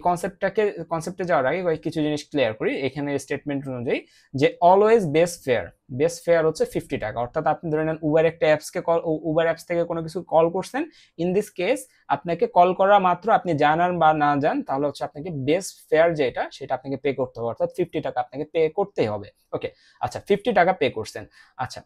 কনসেপ্টে যাওয়ার আগে কিছু জিনিস ক্লিয়ার করি। এখানে স্টেটমেন্ট অনুযায়ী যে অলওয়েজ বেস ফেয়ার হচ্ছে 50 টাকা। অর্থাৎ আপনি ধরে নেন উবার একটা অ্যাপসকে উবার অ্যাপস থেকে কোনো কিছু কল করছেন, ইন দিস কেস আপনাকে কল করা মাত্র আপনি জান আর বা না জান, তাহলে হচ্ছে আপনাকে বেস ফেয়ার যেটা সেটা আপনাকে পে করতে হবে, অর্থাৎ 50 টাকা আপনাকে পে করতেই হবে। ওকে, আচ্ছা 50 টাকা পে করছেন। আচ্ছা,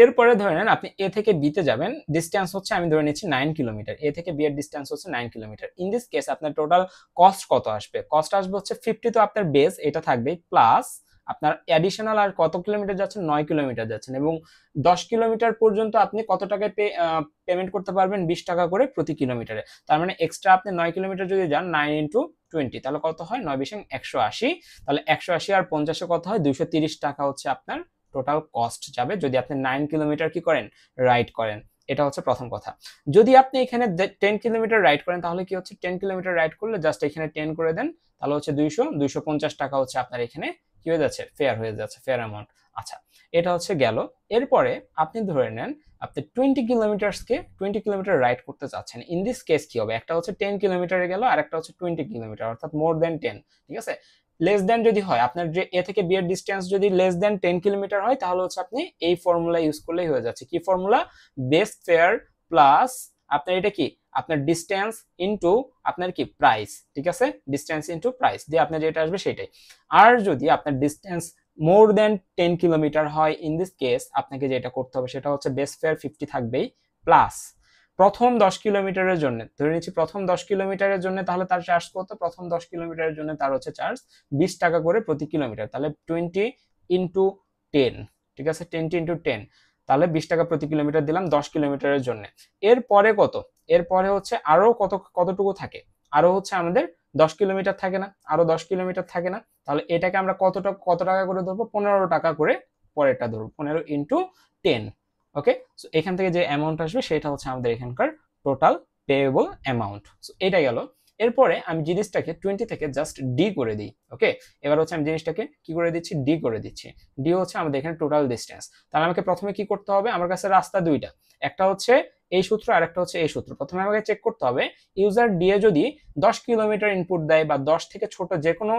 এরপরে ধরে নেন আপনি এ থেকে বি তে যাবেন, ডিস্টেন্স হচ্ছে আমি ধরে নিচ্ছি 9 কিলোমিটার, এ থেকে বি এর ডিস্টেন্স হচ্ছে 9 কিলোমিটার। ইন দিস কেস আপনার টোটাল কস্ট কত আসবে, কস্ট আসবে হচ্ছে 50, তো আপনার বেস এটা থাকবে, প্লাস আপনার অ্যাডিশনাল আর কত কিলোমিটার যাচ্ছেন, 9 কিলোমিটার যাচ্ছেন, এবং 10 কিলোমিটার পর্যন্ত আপনি কত টাকায় পেমেন্ট করতে পারবেন, 20 টাকা করে প্রতি কিলোমিটারে। তার মানে এক্সট্রা আপনি 9 কিলোমিটার যদি যান 9 ইন্টু 20, তাহলে কত হয়, 9 বিশ 180, তাহলে 180 আর 50 কত হয়, 230 টাকা হচ্ছে আপনার টোটাল কস্ট যাবে যদি আপনি 9 কিলোমিটার কি করেন, রাইড করেন। এটা হচ্ছে প্রথম কথা। যদি আপনি এখানে 10 কিলোমিটার রাইড করেন তাহলে কি হচ্ছে, 10 কিলোমিটার রাইড করলে জাস্ট এখানে 10 করে দেন, তাহলে হচ্ছে 250 টাকা হচ্ছে আপনার এখানে কি হয়ে যাচ্ছে, ফেয়ার হয়ে যাচ্ছে, ফেয়ার অ্যামাউন্ট। আচ্ছা, এটা হচ্ছে গেল। এরপরে আপনি ধরে নেন আপনি 20 কিলোমিটার রাইড করতে চাচ্ছেন। ইন দিস কেস কি হবে, একটা হচ্ছে 10 কিলোমিটারে গেল আর একটা হচ্ছে 20 কিলোমিটার, অর্থাৎ মোর দেন 10। ঠিক আছে, লেস দেন যদি হয়, আপনার যে এ থেকে বি এর ডিস্টেন্স যদি লেস দেন 10 কিলোমিটার হয়, তাহলে হচ্ছে আপনি এই ফর্মুলা ইউজ করলেই হয়ে যাচ্ছে। কি ফর্মুলা, বেস ফেয়ার প্লাস আপনার এটা কি, আপনার ডিস্টেন্স ইনটু আপনার কি প্রাইস। ঠিক আছে, ডিস্টেন্স ইনটু প্রাইস দিয়ে আপনার যেটা আসবে সেটাই। আর যদি আপনার ডিস্টেন্স মোর দেন 10 কিলোমিটার হয়, ইন দিস কেস আপনাকে যেটা করতে হবে সেটা হচ্ছে বেস ফেয়ার 50 থাকবেই, প্লাস প্রথম 10 কিলোমিটারের জন্য ধরে নিচ্ছি, প্রথম 10 কিলোমিটারের জন্য তাহলে তার চার্জ কত, প্রথম 10 কিলোমিটারের জন্য তার হচ্ছে চার্জ 20 টাকা করে প্রতি কিলোমিটার, তাহলে 20 ইন্টু 10। ঠিক আছে, 20 ইন্টু 10, তাহলে 20 টাকা প্রতি কিলোমিটার দিলাম 10 কিলোমিটারের জন্য। এরপরে কত, এরপরে হচ্ছে আরো কতটুকু থাকে, আরো হচ্ছে আমাদের 10 কিলোমিটার থাকে না, আরো 10 কিলোমিটার থাকে না, তাহলে এটাকে আমরা কত টাকা করে ধরবো, 15 টাকা করে পরেরটা ধরবো, 15 ইন্টু 10। ওকে, সো এখান থেকে যে অ্যামাউন্ট আসবে সেটা হচ্ছে আমাদের এখানকার টোটাল পেয়েবল অ্যামাউন্ট। সো এটা গেল। এরপরে আমি জিনিসটাকে 20 থেকে জাস্ট ডি করে দিই। ওকে, এবার হচ্ছে আমি জিনিসটাকে কি করে দিচ্ছি, ডি করে দিচ্ছি। ডি হচ্ছে আমাদের এখানে টোটাল ডিস্টেন্স। তাহলে আমাকে প্রথমে কি করতে হবে, আমার কাছে রাস্তা দুইটা, একটা হচ্ছে এই সূত্র আর একটা হচ্ছে এই সূত্র। প্রথমে আমাকে চেক করতে হবে ইউজার দিয়ে যদি 10 কিলোমিটার ইনপুট দেয় বা 10 থেকে ছোট যে কোনো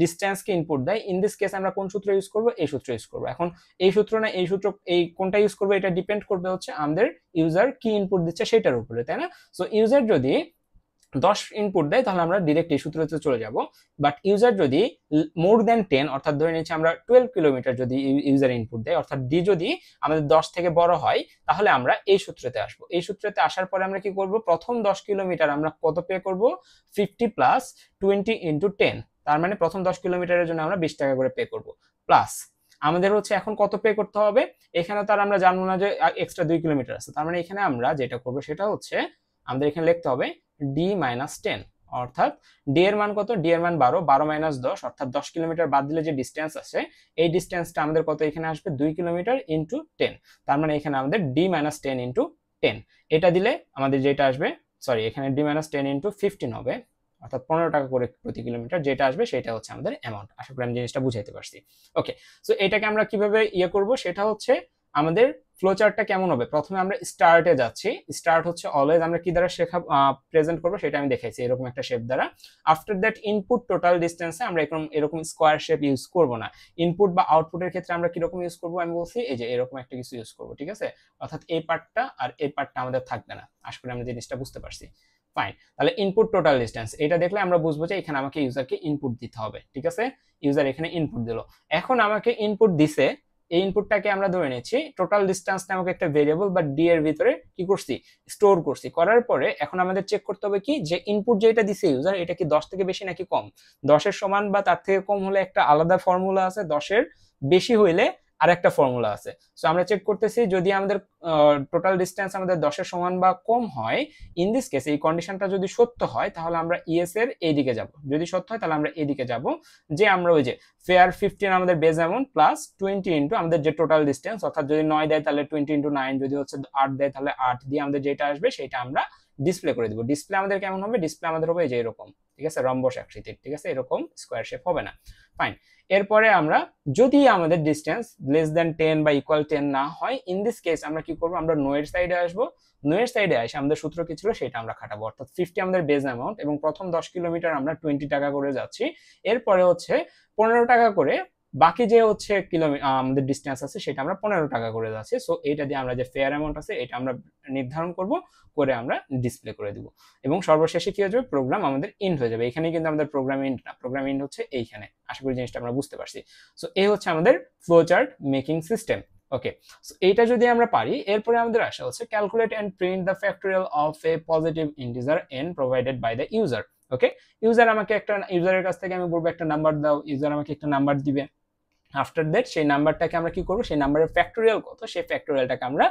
ডিস্টেন্সকে ইনপুট দেয়, ইন দিস কেস আমরা কোন সূত্র ইউজ করবো, এই সূত্র ইউজ করবো। এখন এই সূত্র না এই সূত্র, এই কোনটা ইউজ করবো এটা ডিপেন্ড করবে হচ্ছে আমাদের ইউজার কি ইনপুট দিচ্ছে সেটার উপরে, তাই না? সো ইউজার যদি 10 ইনপুট দেয় তাহলে আমরা ডিরেক্ট এই সূত্রতে চলে যাব, বাট ইউজার যদি মোর দেন 10 অর্থাৎ ধরে নিচ্ছি আমরা 12 কিলোমিটার যদি ইউজার ইনপুট দেয়, অর্থাৎ ডি যদি আমাদের 10 থেকে বড় হয়, তাহলে আমরা এই সূত্রতে আসবো। এই সূত্রতে আসার পরে আমরা কি করব, প্রথম 10 কিলোমিটার আমরা কত পে করব, 50 প্লাস 20 ইন্টু 10, তার মানে প্রথম 10 কিলোমিটারের জন্য আমরা 20 টাকা করে পে করব, প্লাস আমাদের হচ্ছে এখন কত পে করতে হবে, এখানে তো আর আমরা জানবো না যে এক্সট্রা 2 কিলোমিটার আছে, তার মানে এখানে আমরা যেটা করবো সেটা হচ্ছে আমাদের এখানে লিখতে হবে d-10, অর্থাৎ ডি এর মান কত, ডি এর মান 12, 12 মাইনাস 10 অর্থাৎ 10 কিলোমিটার বাদ দিলে যে ডিস্টেন্স আছে এই ডিস্টেন্সটা আমাদের কত এখানে আসবে 2 কিলোমিটার ইন্টু 10, তার মানে এখানে আমাদের d-10 ইন্টু 10 এটা দিলে আমাদের যেটা আসবে, সরি এখানে d-10 ইন্টু 15 হবে, অর্থাৎ 15 টাকা করে প্রতি কিলোমিটার যেটা আসবে সেটা হচ্ছে আমাদের অ্যামাউন্ট। আশা করি আমি জিনিসটা বুঝাইতে পারছি। ওকে, সো এটাকে আমরা কিভাবে করব সেটা হচ্ছে আমাদের ফ্লো চার্টটা কেমন হবে, প্রথমে আমরা স্টার্টে যাচ্ছি, স্টার্ট হচ্ছে অলওয়েজ আমরা কি দ্বারা শেখা প্রেজেন্ট করব সেটা আমি দেখাইছি এরকম একটা শেপ দ্বারা। আফটার দ্যাট ইনপুট টোটাল ডিস্টেন্সে আমরা এরকম স্কোয়ার শেপ ইউজ করব না, ইনপুট বা আউটপুটের ক্ষেত্রে আমরা কিরকম ইউজ করব আমি বলছি এই যে এরকম একটা কিছু ইউজ করব, ঠিক আছে, অর্থাৎ এই পার্টটা আর এই পার্টটা আমাদের থাকবে না। আশা করি আমরা জিনিসটা বুঝতে পারছি। ফাইন, তাহলে ইনপুট টোটাল ডিস্টেন্স এটা দেখলে আমরা বুঝবো যে এখানে আমাকে ইউজারকে ইনপুট দিতে হবে, ঠিক আছে, ইউজার এখানে ইনপুট দিল, এখন আমাকে ইনপুট দিছে, এই ইনপুটটাকে আমরা ধরে নিচ্ছি টোটাল ডিস্টেন্স নামক একটা ভেরিয়েবল বা ডি এর ভিতরে কি করছি, স্টোর করছি, করার পরে এখন আমাদের চেক করতে হবে কি যে ইনপুট যেটা দিছে ইউজার এটা কি 10 থেকে বেশি নাকি কম, 10 এর সমান বা তার থেকে কম হলে একটা আলাদা ফর্মুলা আছে, 10 এর বেশি হইলে আর একটা ফর্মুলা আছে। সো আমরা চেক করতেছি যদি আমাদের টোটাল ডিস্টেন্স আমাদের 10 এর সমান বা কম হয়, ইন দিস কেস এই কন্ডিশনটা যদি সত্য হয় তাহলে আমরা ইএস এর এইদিকে যাব, যদি সত্য হয় তাহলে আমরা এইদিকে যাব, যে আমরা ওই যে ফেয়ার 15 আমাদের বেজ অ্যামাউন্ট প্লাস 20 ইন্টু আমাদের যে টোটাল ডিস্টেন্স, অর্থাৎ যদি 9 দেয় তাহলে 20 ইন্টু 9, যদি হচ্ছে 8 দেয় তাহলে 8 দিয়ে আমাদের যেটা আসবে সেটা আমরা ডিসপ্লে করে দিব। ডিসপ্লে আমাদের কেমন হবে, ডিসপ্লে আমাদের হবে এই যে এরকম, ঠিক আছে, রম্বস আকৃতির, ঠিক আছে, এরকম স্কোয়ার শেপ হবে না। ফাইন, এরপরে আমরা যদি আমাদের ডিস্টেন্স লেস দেন 10 বা ইকুয়াল 10 না হয়, ইন দিস কেস আমরা কি করব, আমরা নো এর সাইডে আসবো, নো এর সাইডে এসে আমাদের সূত্র কি ছিল সেটা আমরা খাটাবো, অর্থাৎ 50 আমাদের বেজ অ্যামাউন্ট এবং প্রথম 10 কিলোমিটার আমরা 20 টাকা করে যাচ্ছি, এরপরে হচ্ছে 15 টাকা করে বাকি যে হচ্ছে কিলোমিটার আমাদের ডিস্টেন্স আছে সেটা আমরা 15 টাকা করে যাচ্ছি। সো এইটা দিয়ে আমরা যে ফেয়ার অ্যামাউন্ট আছে এটা আমরা নির্ধারণ করব, করে আমরা ডিসপ্লে করে দিব এবং সর্বশেষে কি হয়ে যাবে, প্রোগ্রাম আমাদের ইন্ড হয়ে যাবে। এখানে কিন্তু আমাদের প্রোগ্রাম ইন্ড না, প্রোগ্রাম ইন্ড হচ্ছে এইখানে। আশা করি জিনিসটা আমরা বুঝতে পারছি। সো এই হচ্ছে আমাদের flow chart making system. Okay, so এইটা যদি আমরা পারি, এরপরে আমাদের আসা হচ্ছে calculate and print the factorial of a positive integer n provided by the user. Okay, ইউজারের কাছ থেকে আমি বলবো একটা নাম্বার দাও, ইউজার আমাকে একটা নাম্বার দিবে, আফটার দ্যাট সেই নাম্বারটাকে আমরা কি করব, সেই নাম্বারের ফ্যাক্টোরিয়াল কত সেই ফ্যাক্টোরিয়ালটাকে আমরা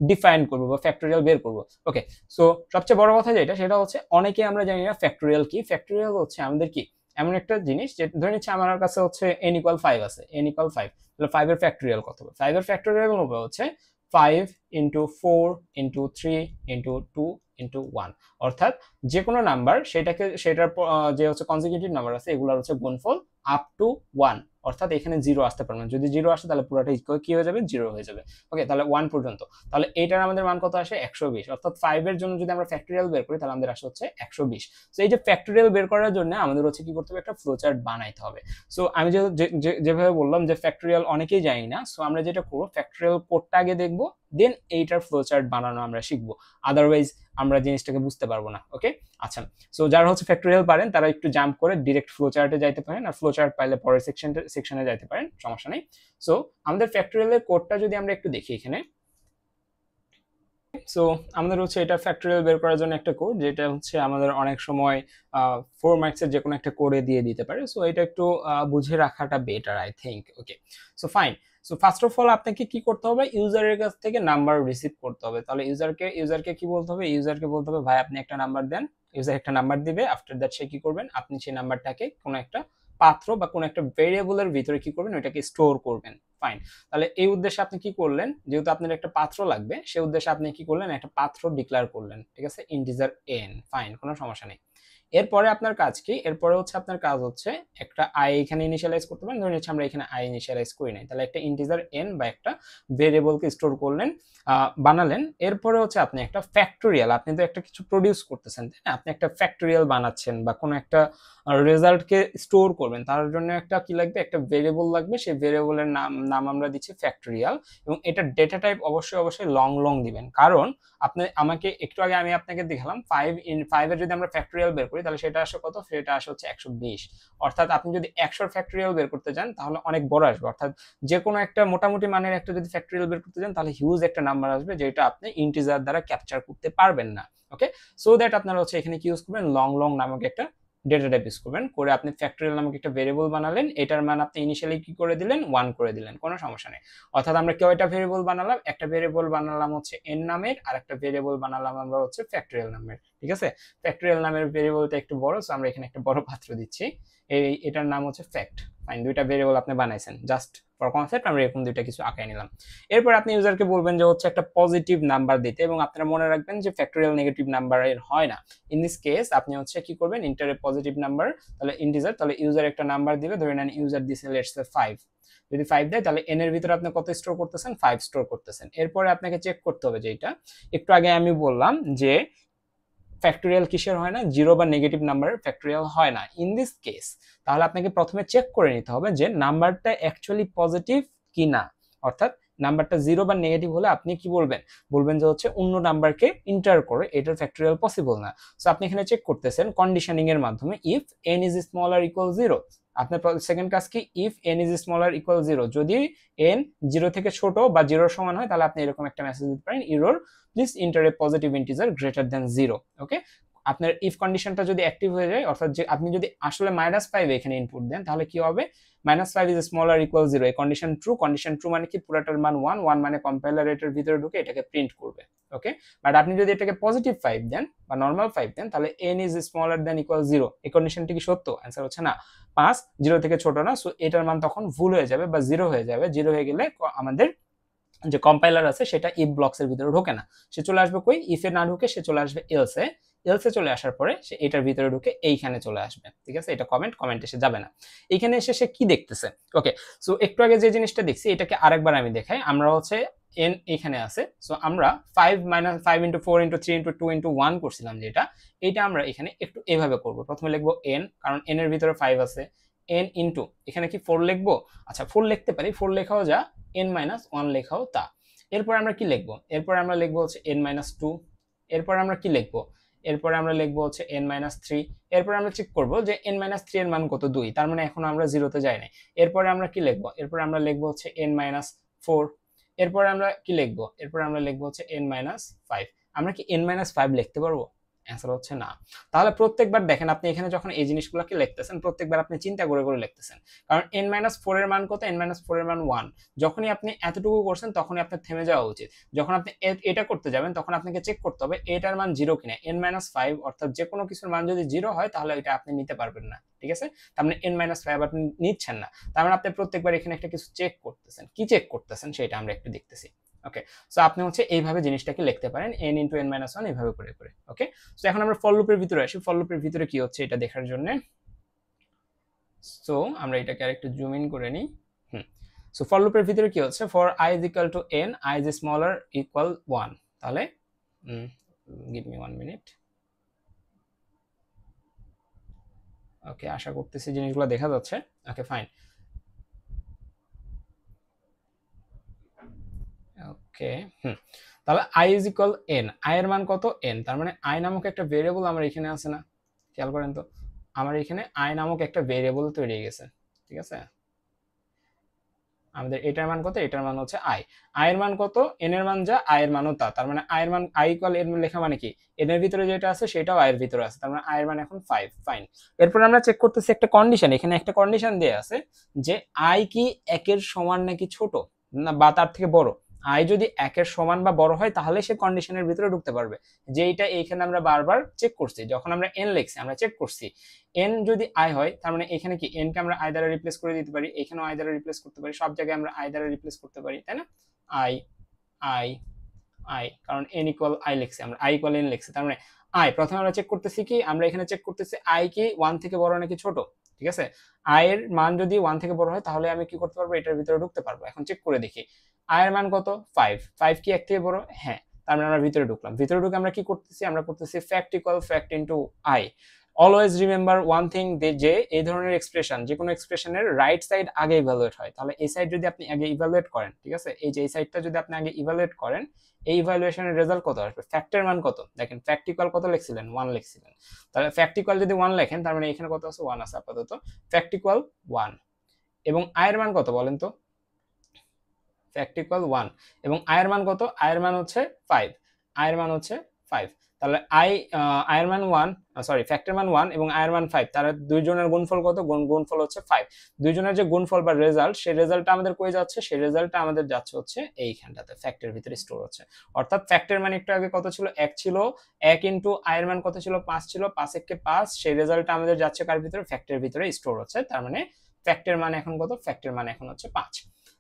ডিফাইন করব বা ফ্যাক্টোরিয়াল বের করব। ওকে, সো সবচেয়ে বড় কথা যেটা সেটা হচ্ছে অনেকে আমরা জানি না ফ্যাক্টোরিয়াল কি। ফ্যাক্টোরিয়াল হচ্ছে আমাদের কি এমন একটা জিনিস যে ধরে নিচ্ছে আমার কাছে হচ্ছে n = 5 আছে, n = 5, তাহলে 5 এর ফ্যাক্টোরিয়াল কত হবে, 5 এর ফ্যাক্টোরিয়াল হবে হচ্ছে 5 × 4 × 3 × 2 × 1, অর্থাৎ যে কোনো নাম্বার সেটার যে হচ্ছে কনজিকিউটিভ নাম্বার আছে এগুলোর হচ্ছে গুণফল আপ টু 1, অর্থাৎ এখানে 0 আসতে পারবে না, যদি 0 আসে তাহলে পুরোটা কি হয়ে যাবে, 0 হয়ে যাবে। ওকে, তাহলে 1 পর্যন্ত, তাহলে এইটার আমাদের মান কত আসে, 120, অর্থাৎ 5 এর জন্য যদি আমরা ফ্যাক্টোরিয়াল বের করি তাহলে আমাদের আসে হচ্ছে 120। সো এই যে ফ্যাক্টোরিয়াল বের করার জন্য আমাদের হচ্ছে কি করতে হবে, একটা ফ্লো চার্ট বানাইতে হবে। সো আমি যেভাবে বললাম যে ফ্যাক্টোরিয়াল অনেকেই জানি না, সো আমরা যেটা করবো ফ্যাক্টোরিয়াল কোডটা আগে দেখবো, দেন এইটার ফ্লো চার্ট বানানো আমরা শিখবো, আদারওয়াইজ আমরা জিনিসটাকে বুঝতে পারবো না। ওকে, আচ্ছা, সো যারা হচ্ছে ফ্যাক্টোরিয়াল পারেন তারা একটু জাম্প করে ডিরেক্ট ফ্লো চার্টে যাইতে পারেন, আর ফ্লো চার্ট পাইলে পরের সেকশনে যাইতে পারেন, সমস্যা নেই। সো আমাদের ফ্যাক্টোরিয়ালের কোডটা যদি আমরা একটু দেখি এখানে, সো আমাদের হচ্ছে এটা ফ্যাক্টোরিয়াল বের করার জন্য একটা কোড, যেটা হচ্ছে আমাদের অনেক সময় 4 মার্কসের যে কোনো একটা কোডে দিয়ে দিতে পারে। সো এটা একটু বুঝে রাখাটা better I think. Okay, so fine. So first of all আপনাকে কি করতে হবে, ইউজারের কাছ থেকে নাম্বার রিসিভ করতে হবে। তাহলে ইউজারকে কি বলতে হবে, ইউজারকে বলতে হবে ভাই আপনি একটা নাম্বার দেন। ইউজার একটা নাম্বার দিবে, আফটার দ্যাট সে কি করবেন, আপনি সেই নাম্বারটাকে কোনো একটা পাত্র বা কোনো একটা ভেরিয়েবলের ভিতরে কি করবেন, ওইটাকে স্টোর করবেন। ফাইন, তাহলে এই উদ্দেশ্যে আপনি কি করলেন, যেহেতু আপনার একটা পাত্র লাগবে সেই উদ্দেশ্যে আপনি কি করলেন, একটা পাত্র ডিক্লেয়ার করলেন, ঠিক আছে, ইন্টিজার n। ফাইন, কোনো সমস্যা নেই। এরপরে আপনার কাজ কি, এরপরে হচ্ছে আপনার কাজ হচ্ছে একটা i এখানে ইনিশিয়ালাইজ করতে পারেন। ধরে নিচ্ছি আমরা এখানে i ইনিশিয়ালাইজ করি নাই, তাহলে একটা ইন্টিজার n বা একটা ভেরিয়েবলকে স্টোর করলেন, বানালেন। এরপরে হচ্ছে আপনি একটা ফ্যাক্টোরিয়াল, আপনি তো একটা কিছু প্রডিউস করতেছেন তাই না, আপনি একটা ফ্যাক্টোরিয়াল বানাচ্ছেন বা কোনো একটা রেজাল্টকে স্টোর করবেন, তার জন্য একটা কি লাগবে, একটা ভেরিয়েবল লাগবে। সেই ভেরিয়েবলের নাম আমরা দিচ্ছি ফ্যাক্টোরিয়াল, এবং এটা ডেটা টাইপ অবশ্যই লং দিবেন, কারণ আপনি আমাকে একটু আগে আমি আপনাকে দেখালাম 5 এর যদি আমরা ফ্যাক্টোরিয়াল বের করি তাহলে সেটা আসে কত, সেটা আসে হচ্ছে 120, অর্থাৎ আপনি যদি 100 ফ্যাক্টোরিয়াল বের করতে চান তাহলে অনেক বড় আসবে, অর্থাৎ যে কোনো একটা মোটামুটি মানের একটা যদি ফ্যাক্টোরিয়াল বের করতে চান তাহলে হিউজ একটা নাম্বার আসবে, যেটা আপনি ইন্টিজার দ্বারা ক্যাপচার করতে পারবেন না। ওকে, সো দ্যাট আপনারা হচ্ছে এখানে কি ইউজ করবেন, লং নামক একটা ডেটা টাইপ ইউজ করবেন, করে আপনি ফ্যাক্টরিয়াল নামক একটা ভেরিয়েবল বানালেন, এটার মান আপনি ইনিশিয়ালি কি করে দিলেন 1 করে দিলেন, কোনো সমস্যা নেই। অর্থাৎ আমরা কয়টা ভেরিয়েবল বানালাম, একটা ভেরিয়েবল বানালাম হচ্ছে n নামের, আর একটা ভেরিয়েবল বানালাম আমরা হচ্ছে ফ্যাক্টরিয়াল নামের। ঠিক আছে, ফ্যাক্টরিয়াল নামের ভেরিয়েবলটা একটু বড়, সো আমরা এখানে একটা বড় পাত্র দিচ্ছি, এটার নাম হচ্ছে ফ্যাক্ট। ফাইন, দুইটা ভেরিয়েবল আপনি বানাইছেন, জাস্ট ফর কনসেপ্ট আমরা এরকম দুইটা কিছু আঁকাই নিলাম। এরপর আপনি ইউজারকে বলবেন যে হচ্ছে একটা পজিটিভ নাম্বার দিতে, এবং আপনারা মনে রাখবেন যে ফ্যাক্টরিয়াল নেগেটিভ নাম্বার এর হয় না। ইন দিস কেস আপনি হচ্ছে কি করবেন, ইন্টারে পজিটিভ নাম্বার, তাহলে ইন্টিজার, তাহলে ইউজার একটা নাম্বার দিবে, ধরে নেন ইউজার দিছে লেটস সে 5, যদি 5 দেয় তাহলে n এর ভিতরে আপনি কত স্টোর করতেছেন, 5 স্টোর করতেছেন। এরপরে আপনাকে চেক করতে হবে, যেটা একটু আগে আমি বললাম যে ফ্যাক্টরিয়াল কিসের হয় না, জিরো বা নেগেটিভ নাম্বারের ফ্যাক্টরিয়াল হয় না ইন দিস কেস। তাহলে আপনাকে প্রথমে চেক করে নিতে হবে যে নাম্বারটা অ্যাকচুয়ালি পজিটিভ কি না, অর্থাৎ নাম্বারটা জিরো বা নেগেটিভ হলে আপনি কি বলবেন, বলবেন যে হচ্ছে অন্য নাম্বারকে ইন্টার করে এটার ফ্যাক্টরিয়াল পসিবল না। সো আপনি এখানে চেক করতেছেন কন্ডিশনিং এর মাধ্যমে, if n is smaller equal 0, আপনার সেকেন্ড কাজ কি, if n is smaller equal 0, যদি n 0 থেকে ছোট বা 0 সমান হয় তাহলে আপনি এরকম একটা মেসেজ দিতে পারেন, error please inter A positive integer greater than 0। ওকে, আপনার ইফ কন্ডিশনটা যদি অ্যাক্টিভ হয়ে যায়, অর্থাৎ যে আপনি যদি আসলে -5 এখানে ইনপুট দেন, তাহলে কি হবে, -5 ইজ স্মলার ইকুয়াল 0, এই কন্ডিশন ট্রু, কন্ডিশন ট্রু মানে কি, পুরোটার মান 1, 1 মানে কম্পাইলার এটার ভিতরে ঢুকে এটাকে প্রিন্ট করবে। ওকে, বাট আপনি যদি এটাকে পজিটিভ 5 দেন বা নরমাল 5 দেন, তাহলে n is smaller than equal 0, এই কন্ডিশনটি কি সত্য? অ্যান্সার হচ্ছে না, 5 0 থেকে ছোট না, সো এটার মান তখন ভুল হয়ে যাবে বা 0 হয়ে যাবে। 0 হয়ে গেলে আমাদের যে কম্পাইলার আছে সেটা ইফ ব্লকস এর ভিতরে ঢোকে না, সে চলে আসবে কই, ইফে না ঢুকে সে চলে আসবে এলসে, এলসে চলে আসার পরে সে এটার ভিতরে ঢুকে এইখানে চলে আসবে। ঠিক আছে, এটা কমেন্ট এসে যাবে না, এইখানে এসে সে কি দেখতেছে। ওকে, সো একটু আগে যে জিনিসটা দেখছি এটাকে আরেকবার আমি দেখাই। আমরা হচ্ছে n এখানে আছে, সো আমরা 5 5 × 4 × 3 × 2 × 1 করছিলাম, যেটা এটা আমরা এখানে একটু এভাবে করব। প্রথমে লিখবো n, কারণ n এর ভিতরে 5 আছে, n ইনটু এখানে কি 4 লিখবো, আচ্ছা 4 লিখতে পারি, 4 লেখাও যা, n - 1 লেখাও তা। এরপর আমরা কি লিখবো, এরপর আমরা লিখবো হচ্ছে n - 2, এরপর আমরা কি লিখবো, এরপর আমরা লিখবো হচ্ছে n - 3, এরপর আমরা চেক করব যে n - 3 এর মান কত, 2, তার মানে এখন আমরা 0 তে যাই নাই। এরপরে আমরা কি লিখবো, এরপর আমরা লিখবো হচ্ছে n - 4, এরপর আমরা কি লিখবো, এরপর আমরা লিখবো হচ্ছে n - 5। আমরা কি n - 5 লিখতে পারবো? অ্যান্সার হচ্ছে না। তাহলে প্রত্যেকবার দেখেন আপনি এখানে যখন এই জিনিসগুলোকে লিখতেছেন, প্রত্যেকবার আপনি চিন্তা করে করে লিখতেছেন, কারণ n - 4 এর মান কত, n - 4 এর মান 1। যখনই আপনি এতটুকু করছেন তখনই আপনার থেমে যাওয়া উচিত। যখন আপনি এটা করতে যাবেন তখন আপনাকে চেক করতে হবে এটার মান 0 কিনা। n - 5 অর্থাৎ যে কোনো কিছুর মান যদি 0 হয় তাহলে এটা আপনি নিতে পারবেন না। ঠিক আছে, তার মানে n - 5 আপনি নিচ্ছেন না, তার মানে আপনি প্রত্যেকবার এখানে একটা কিছু চেক করতেছেন। কি চেক করতেছেন সেটা আমরা একটু দেখতেছি। ওকে, সো আপনি হচ্ছে এইভাবে জিনিসটাকে লিখতে পারেন, n × n - 1 এইভাবে করে করে। ওকে, সো এখন আমরা ফর লুপের ভিতরে আসি। ফর লুপের ভিতরে কি হচ্ছে এটা দেখার জন্য, সো আমরা এটাকে আরেকটু জুম ইন করে নিই। সো ফর লুপের ভিতরে কি হচ্ছে, for i is equal to n, i is smaller equal 1, তাহলে গিভ মি 1 মিনিট। ওকে, আশা করতেছি জিনিসগুলো দেখা যাচ্ছে। ওকে ফাইন, ওকে তাহলে i is equal n, i এর মান কত, n, তার মানে i নামক একটা ভেরিয়েবল আমার এখানে আছে না, খেয়াল করেন তো, আমার এখানে i নামক একটা ভেরিয়েবল তৈরি হয়ে গেছে। ঠিক আছে, আমাদের এটার মান কত, এটার মান হচ্ছে i, i এর মান কত, n এর মান যা, i এর মানও তা, তার মানে i এর মান i ইকুয়াল n লেখা মানে কি, n এর ভিতরে যেটা আছে সেটাও i এর ভিতরে আছে, তার মানে i এর মান এখন 5। ফাইন, এরপর আমরা চেক করতেছি একটা কন্ডিশন, এখানে একটা কন্ডিশন দেয়া আছে যে i কি 1 এর সমান নাকি ছোট না বা তার থেকে বড়। i যদি 1 এর সমান বা বড় হয় তাহলে সে কন্ডিশনের ভিতরে ঢুকতে পারবে, যেটা এইখানে আমরা বারবার চেক করছি, যখন আমরা n লিখছি আমরা চেক করছি n যদি i হয়, তার মানে এখানে কি n কে আমরা i দ্বারা রিপ্লেস করে দিতে পারি, এখানেও i দ্বারা রিপ্লেস করতে পারি, সব জায়গায় আমরা i দ্বারা রিপ্লেস করতে পারি, তাই না, i i i, কারণ n ইকুয়াল i লিখছি আমরা, i ইকুয়াল n লিখছি, তার মানে i, প্রথমে আমরা চেক করতেছি কি, আমরা এখানে চেক করতেছি i কি 1 থেকে বড় নাকি ছোট। ঠিক আছে, i এর মান যদি 1 থেকে বড় হয় তাহলে আমি কি করতে পারবো, এটার ভিতরে ঢুকতে পারবো। এখন চেক করে দেখি i এর মান কত, 5, 5 কি 1 থেকে বড়, হ্যাঁ, তার মানে আমরা ভিতরে ঢুকলাম। ভিতরে ঢুকে আমরা কি করতেছি, আমরা করতেছি fact equal fact into i। Always remember one thing, যে এই ধরনের এক্সপ্রেশন, যে কোনো এক্সপ্রেশনের রাইট সাইড আগে ইভালুয়েট হয়, তাহলে এই সাইড যদি আপনি আগে ইভালুয়েট করেন, ঠিক আছে, এই যে এই সাইডটা যদি আপনি আগে ইভালুয়েট করেন, এই ইভালুয়েশনের রেজাল্ট কত আসবে, ফ্যাক্টের মান কত, দেখেন ফ্যাক্ট ইকুয়াল কত লিখছিলেন, 1 লিখছিলেন, তাহলে ফ্যাক্ট ইকুয়াল যদি 1 লেখেন তার মানে এখানে কত আছে, 1 আছে আপাতত, ফ্যাক্ট ইকুয়াল 1। এবং i এর মান কত বলেন তো, ফ্যাক্ট ইকুয়াল 1 এবং i এর মান কত, i এর মান হচ্ছে 5, i এর মান হচ্ছে 5, তাহলে i এর মান 1 সরি ফ্যাক্টর মান 1 এবং i এর মান 5, তারা দুইজনের গুণফল কত? গুণফল হচ্ছে 5। দুইজনের যে গুণফল বা রেজাল্ট, সেই রেজাল্টটা আমাদের কই যাচ্ছে? সেই রেজাল্টটা আমাদের যাচ্ছে হচ্ছে এইখানটাতে, ফ্যাক্টরের ভিতরে স্টোর হচ্ছে। অর্থাৎ ফ্যাক্টর মান একটু আগে কত ছিল? 1 ছিল, 1 ইনটু i এর মান কত ছিল? 5 ছিল, 5 একে 5, সেই রেজাল্টটা আমাদের যাচ্ছে কার ভিতরে? ফ্যাক্টরের ভিতরে স্টোর হচ্ছে। তার মানে ফ্যাক্টর মান এখন কত? ফ্যাক্টর মান এখন হচ্ছে 5।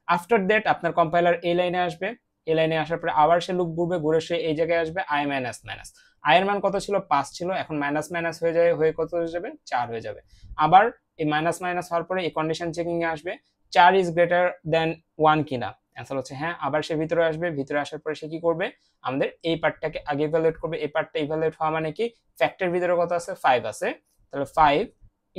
আফটার দ্যাট আপনার কম্পাইলার এই লাইনে আসবে, এই লাইনে আসার পরে আবার সে লুপ ঘুরবে, ঘুরে সে এই জায়গায় আসবে i মাইনাস মাইনাস। i এর মান কত ছিল? 5 ছিল, এখন মাইনাস মাইনাস হয়ে যায়, হয়ে কত হয়ে যাবে? 4 হয়ে যাবে। আবার এই মাইনাস মাইনাস হওয়ার পরে এই কন্ডিশন চেকিং এ আসবে 4 ইজ গ্রেটার দেন 1 কিনা, অ্যান্সার হচ্ছে হ্যাঁ। আবার সে ভিতরে আসবে, ভিতরে আসার পরে সে কি করবে? আমাদের এই পার্টটাকে আগে ইভালুয়েট করবে। এই পার্টটা ইভালুয়েট হওয়া মানে কি? ফ্যাক্টর ভিতরে কত আছে? 5 আছে, তাহলে 5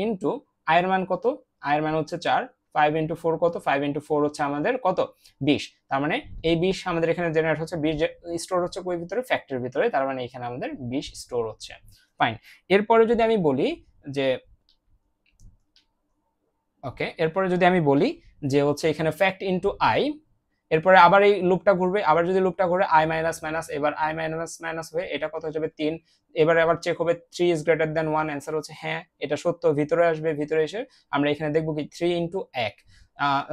ইনটু i এর মান কত? i এর মান হচ্ছে 4, 5 ইনটু 4 কত? 5 ইনটু 4 হচ্ছে আমাদের কত? 20। তার মানে এই 20 আমাদের এখানে জেনারেট হচ্ছে, 20 স্টোর হচ্ছে কই ভিতরে? ফ্যাক্টরির ভিতরে। তার মানে এখানে আমাদের 20 স্টোর হচ্ছে। ফাইন। এরপরে যদি আমি বলি যে ওকে, এরপরে যদি আমি বলি যে হচ্ছে এখানে ফ্যাক্ট ইনটু i, এরপরে আবার এই লুপটা ঘুরবে, আবার যদি লুপটা ঘুরে i মাইনাস মাইনাস, এবার i মাইনাস মাইনাস হয়ে এটা কত হয়ে যাবে? 3। এবারে আবার চেক হবে 3 ইজ গ্রেটার দেন 1, অ্যান্সার হচ্ছে হ্যাঁ, এটা সত্য। ভিতরে আসবে, ভিতরে এসে আমরা এখানে দেখবো কি 3 into 1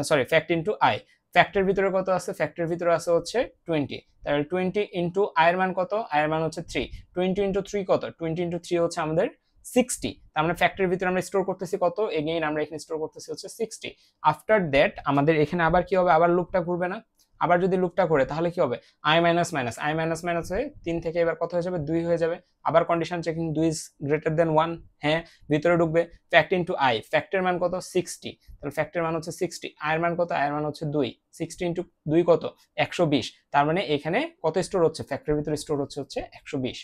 sorry fact into i, ফ্যাক্টের ভিতরে কত আছে? ফ্যাক্টের ভিতরে আছে হচ্ছে 20, তাহলে 20 ইনটু i এর মান কত? i এর মান হচ্ছে 3, 20 ইনটু 3 কত? 20 ইনটু 3 হচ্ছে আমাদের 60। তার মানে ফ্যাক্টরির ভিতরে আমরা স্টোর করতেছি কত? এগেইন আমরা এখানে স্টোর করতেছি হচ্ছে 60। আফটার দ্যাট আমাদের এখানে আবার কি হবে? আবার লুপটা ঘুরবে না? আবার যদি লুপটা করে তাহলে কি হবে? i minus minus, i minus minus হয়ে 3 থেকে এবার কত হয়ে যাবে? 2 হয়ে যাবে। আবার কন্ডিশন চেকিং 2 ইজ গ্রেটার দেন 1, হ্যাঁ, ভিতরে ঢুকবে। ফ্যাক্ট ইনটু i, ফ্যাক্টের মান কত? 60, তাহলে ফ্যাক্টের মান হচ্ছে 60, i এর মান কত? i এর মান হচ্ছে 2, 60 ইনটু 2 কত? 120। তার মানে এখানে কত স্টোর হচ্ছে? ফ্যাক্টরের ভিতরে স্টোর হচ্ছে 120।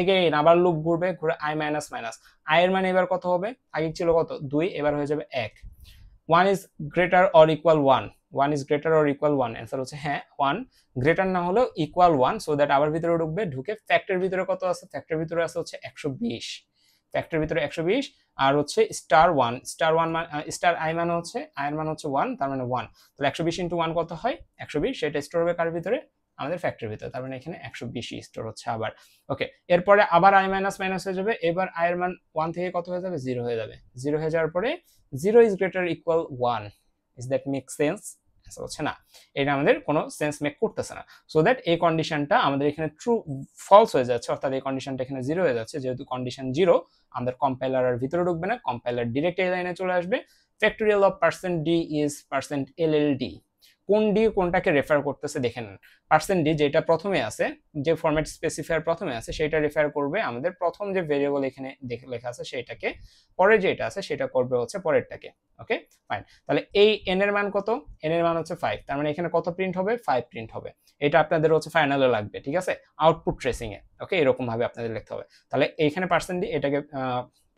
এগেইন আবার লুপ ঘুরবে, ঘুরে i মাইনাস মাইনাস, i এর মানে এবার কত হবে? আগে ছিল কত? 2, এবার হয়ে যাবে 1। 1 is greater or equal 1, 1 is greater or equal 1, answer হচ্ছে হ্যাঁ 1, গ্রেটার না হলেও ইকুয়াল 1, সো দ্যাট আবার ভিতরে ঢুকবে। ঢুকে ফ্যাক্টরের ভিতরে কত আছে? ফ্যাক্টরের ভিতরে আছে হচ্ছে 120, ফ্যাক্টরের ভিতরে 120, আর হচ্ছে স্টার 1, স্টার 1 স্টার i মানে হচ্ছে i এর মান হচ্ছে 1, তার মানে 1, তাহলে 120 ইনটু 1 কত হয়? 120, সেটা স্টোর হবে কার ভিতরে? আমাদের ফ্যাক্টরির ভিতরে। তার মানে এখানে 120 স্টোর হচ্ছে আবার। ওকে, এরপরে আবার i মাইনাস মাইনাস হয়ে যাবে, এবার i এর মান 1 থেকে কত হয়ে যাবে? 0 হয়ে যাবে। 0 হয়ে যাওয়ার পরে 0 is greater equal 1, is that make sense? হচ্ছে না, এটা আমাদের কোনো সেন্স মেক করতেছে না। সো দ্যাট এই কন্ডিশনটা আমাদের এখানে ট্রু ফলস হয়ে যাচ্ছে, অর্থাৎ এই কন্ডিশনটা এখানে 0 হয়ে যাচ্ছে। যেহেতু কন্ডিশন 0, আমাদের কম্পাইলার আর ভিতরে ঢুকবে না, কম্পাইলার ডিরেক্ট এই লাইনে চলে আসবে। Factorial of %d is %lld, কোন ডি কোনটাকে রেফার করতেছে দেখে নেন। %d যেটা প্রথমে আছে, যে ফরম্যাট স্পেসিফায়ার প্রথমে আছে, সেটা রেফার করবে আমাদের প্রথম যে ভেরিয়েবল এখানে লেখা আছে সেটাকে, পরে যেটা আছে সেটা করবে হচ্ছে পরেরটাকে। ওকে, ফাইন। তাহলে এই n এর মান কত? n এর মান হচ্ছে 5, তার মানে এখানে কত প্রিন্ট হবে? 5 প্রিন্ট হবে। এটা আপনাদের হচ্ছে ফাইনালে লাগবে, ঠিক আছে, আউটপুট ট্রেসিং এ। ওকে, এরকম ভাবে আপনাদের লিখতে হবে। তাহলে এইখানে %d এটাকে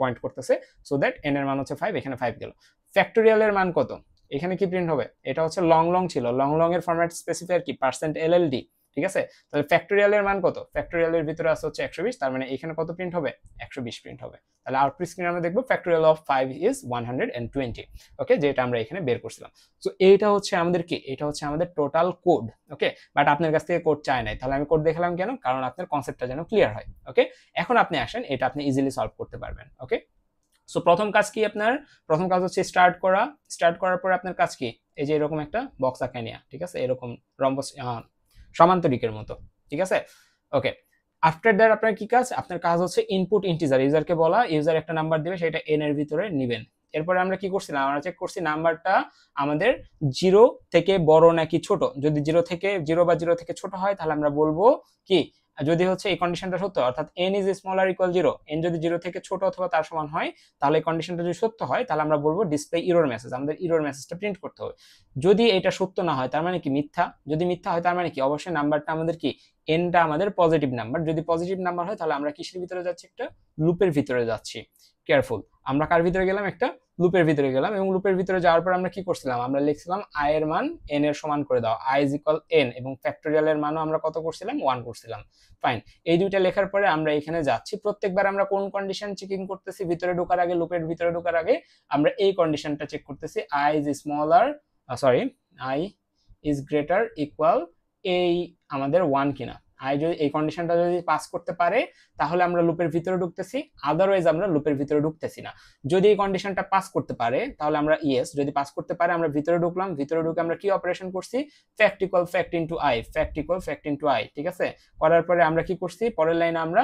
পয়েন্ট করতেছে, সো দ্যাট n এর মান হচ্ছে 5, এখানে 5 গেল। ফ্যাক্টোরিয়াল এর মান কত? এখানে কি প্রিন্ট হবে? এটা হচ্ছে লং লং ছিল, লং লং এর ফরম্যাট স্পেসিফায়ার কি? %lld, ঠিক আছে। তাহলে ফ্যাক্টোরিয়াল এর মান কত? ফ্যাক্টোরিয়াল এর ভিতরে আছে হচ্ছে 120, তার মানে এখানে কত প্রিন্ট হবে? 120 প্রিন্ট হবে। তাহলে আউটপুট স্ক্রিনে আমরা দেখব ফ্যাক্টোরিয়াল অফ 5 ইজ 120। ওকে, যেটা আমরা এখানে বের করছিলাম। সো এইটা হচ্ছে আমাদের কি? এটা হচ্ছে আমাদের টোটাল কোড। ওকে, বাট আপনার কাছ থেকে কোড চাই নাই, তাহলে আমি কোড দেখালাম কেন? কারণ আপনার কনসেপ্টটা যেন ক্লিয়ার হয়। ওকে, এখন আপনি আসেন, এটা আপনি ইজিলি সলভ করতে পারবেন। ওকে, সো প্রথম কাজ কি আপনার? প্রথম কাজ হচ্ছে স্টার্ট করা। স্টার্ট করার পরে আপনার কাজ কি? এই যে এরকম একটা বক্স আঁকা নেওয়া, ঠিক আছে, এরকম রম্বস সমান্তরিকের মতো, ঠিক আছে। ওকে, আফটার দ্যাট আপনার কি কাজ? আপনার কাজ হচ্ছে ইনপুট ইন্টিজার, ইউজারকে বলা, ইউজার একটা নাম্বার দিবে, সেটা n এর ভিতরে নেবেন। এরপরে আমরা কি করছিলাম? আমরা চেক করছি নাম্বারটা আমাদের 0 থেকে বড় নাকি ছোট। যদি 0 বা 0 থেকে ছোট হয় তাহলে আমরা বলবো কি? যদি হচ্ছে এই কন্ডিশনটা সত্য, অর্থাৎ n is smaller equal 0, n যদি 0 থেকে ছোট অথবা তার সমান হয়, তাহলে এই কন্ডিশনটা যদি সত্য হয় তাহলে আমরা বলবো ডিসপ্লে এরর মেসেজ, আমাদের এরর মেসেজটা প্রিন্ট করতে হবে। যদি এটা সত্য না হয় তার মানে কি? মিথ্যা। যদি মিথ্যা হয় তার মানে কি? অবশ্যই নাম্বারটা আমাদের কি? nটা আমাদের পজিটিভ নাম্বার। যদি পজিটিভ নাম্বার হয় তাহলে আমরা কিসের ভিতরে যাচ্ছি? একটা লুপের ভিতরে যাচ্ছি। কেয়ারফুল, আমরা কার ভিতরে গেলাম? একটা লুপের ভিতরে গেলাম, এবং লুপের ভিতরে যাওয়ার পর আমরা কি করছিলাম? আমরা লিখছিলাম i এর মান n এর সমান করে দাও, i ইজ ইকুয়াল n, এবং ফ্যাক্টোরিয়াল এর মানও আমরা কত করছিলাম? 1 করছিলাম। ফাইন, এই দুইটা লেখার পরে আমরা এখানে যাচ্ছি। প্রত্যেকবার আমরা কোন কন্ডিশন চেকিং করতেছি? ভিতরে ঢোকার আগে, লুপের ভিতরে ঢোকার আগে আমরা এই কন্ডিশনটা চেক করতেছি, i is smaller i is greater equal এই আমাদের 1 কিনা। আই যদি এই কন্ডিশনটা যদি পাস করতে পারে তাহলে আমরা লুপের ভিতরে ঢুকতেছি, আদারওয়াইজ আমরা লুপের ভিতরে ঢুকতেছি না। যদি এই কন্ডিশনটা পাস করতে পারে তাহলে আমরা ইয়েস, যদি পাস করতে পারে আমরা ভিতরে ঢুকলাম, ভিতরে ঢুকে আমরা কি অপারেশন করছি, fact equal fact into I, fact equal fact into I, ঠিক আছে। করার পরে আমরা কি করছি, পরের লাইনে আমরা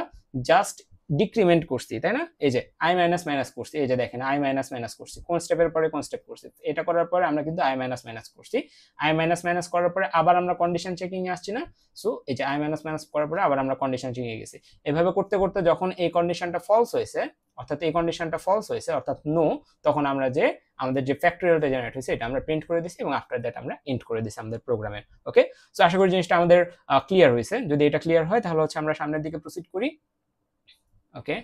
জাস্ট ডিক্রিমেন্ট করছি, তাই না, এই যে আই মাইনাস মাইনাস করছি, এই যে দেখেন আই মাইনাস মাইনাস করছি, কোন স্টেপের পরে কোন স্টেপ করছি, এটা করার পরে আমরা কিন্তু আই মাইনাস মাইনাস করছি। আই মাইনাস মাইনাস করার পরে আবার আমরা কন্ডিশন চেকিং এ আসছি না, সো এই যে আই মাইনাস মাইনাস করার পরে আবার আমরা কন্ডিশন চেকিং এ গেছি। এভাবে করতে করতে যখন এই কন্ডিশনটা ফলস হয়েছে, অর্থাৎ এই কন্ডিশনটা ফলস হয়েছে অর্থাৎ নো, তখন আমরা যে আমাদের যে ফ্যাক্টরিয়ালটা জেনারেট হয়েছে এটা আমরা প্রিন্ট করে দিছি এবং আফটার দ্যাট আমরা এন্ড করে দিছি আমাদের প্রোগ্রামে। ওকে, সো আশা করি জিনিসটা আমাদের ক্লিয়ার হয়েছে। যদি এটা ক্লিয়ার হয় তাহলে হচ্ছে আমরা সামনের দিকে প্রসিড করি। ওকে,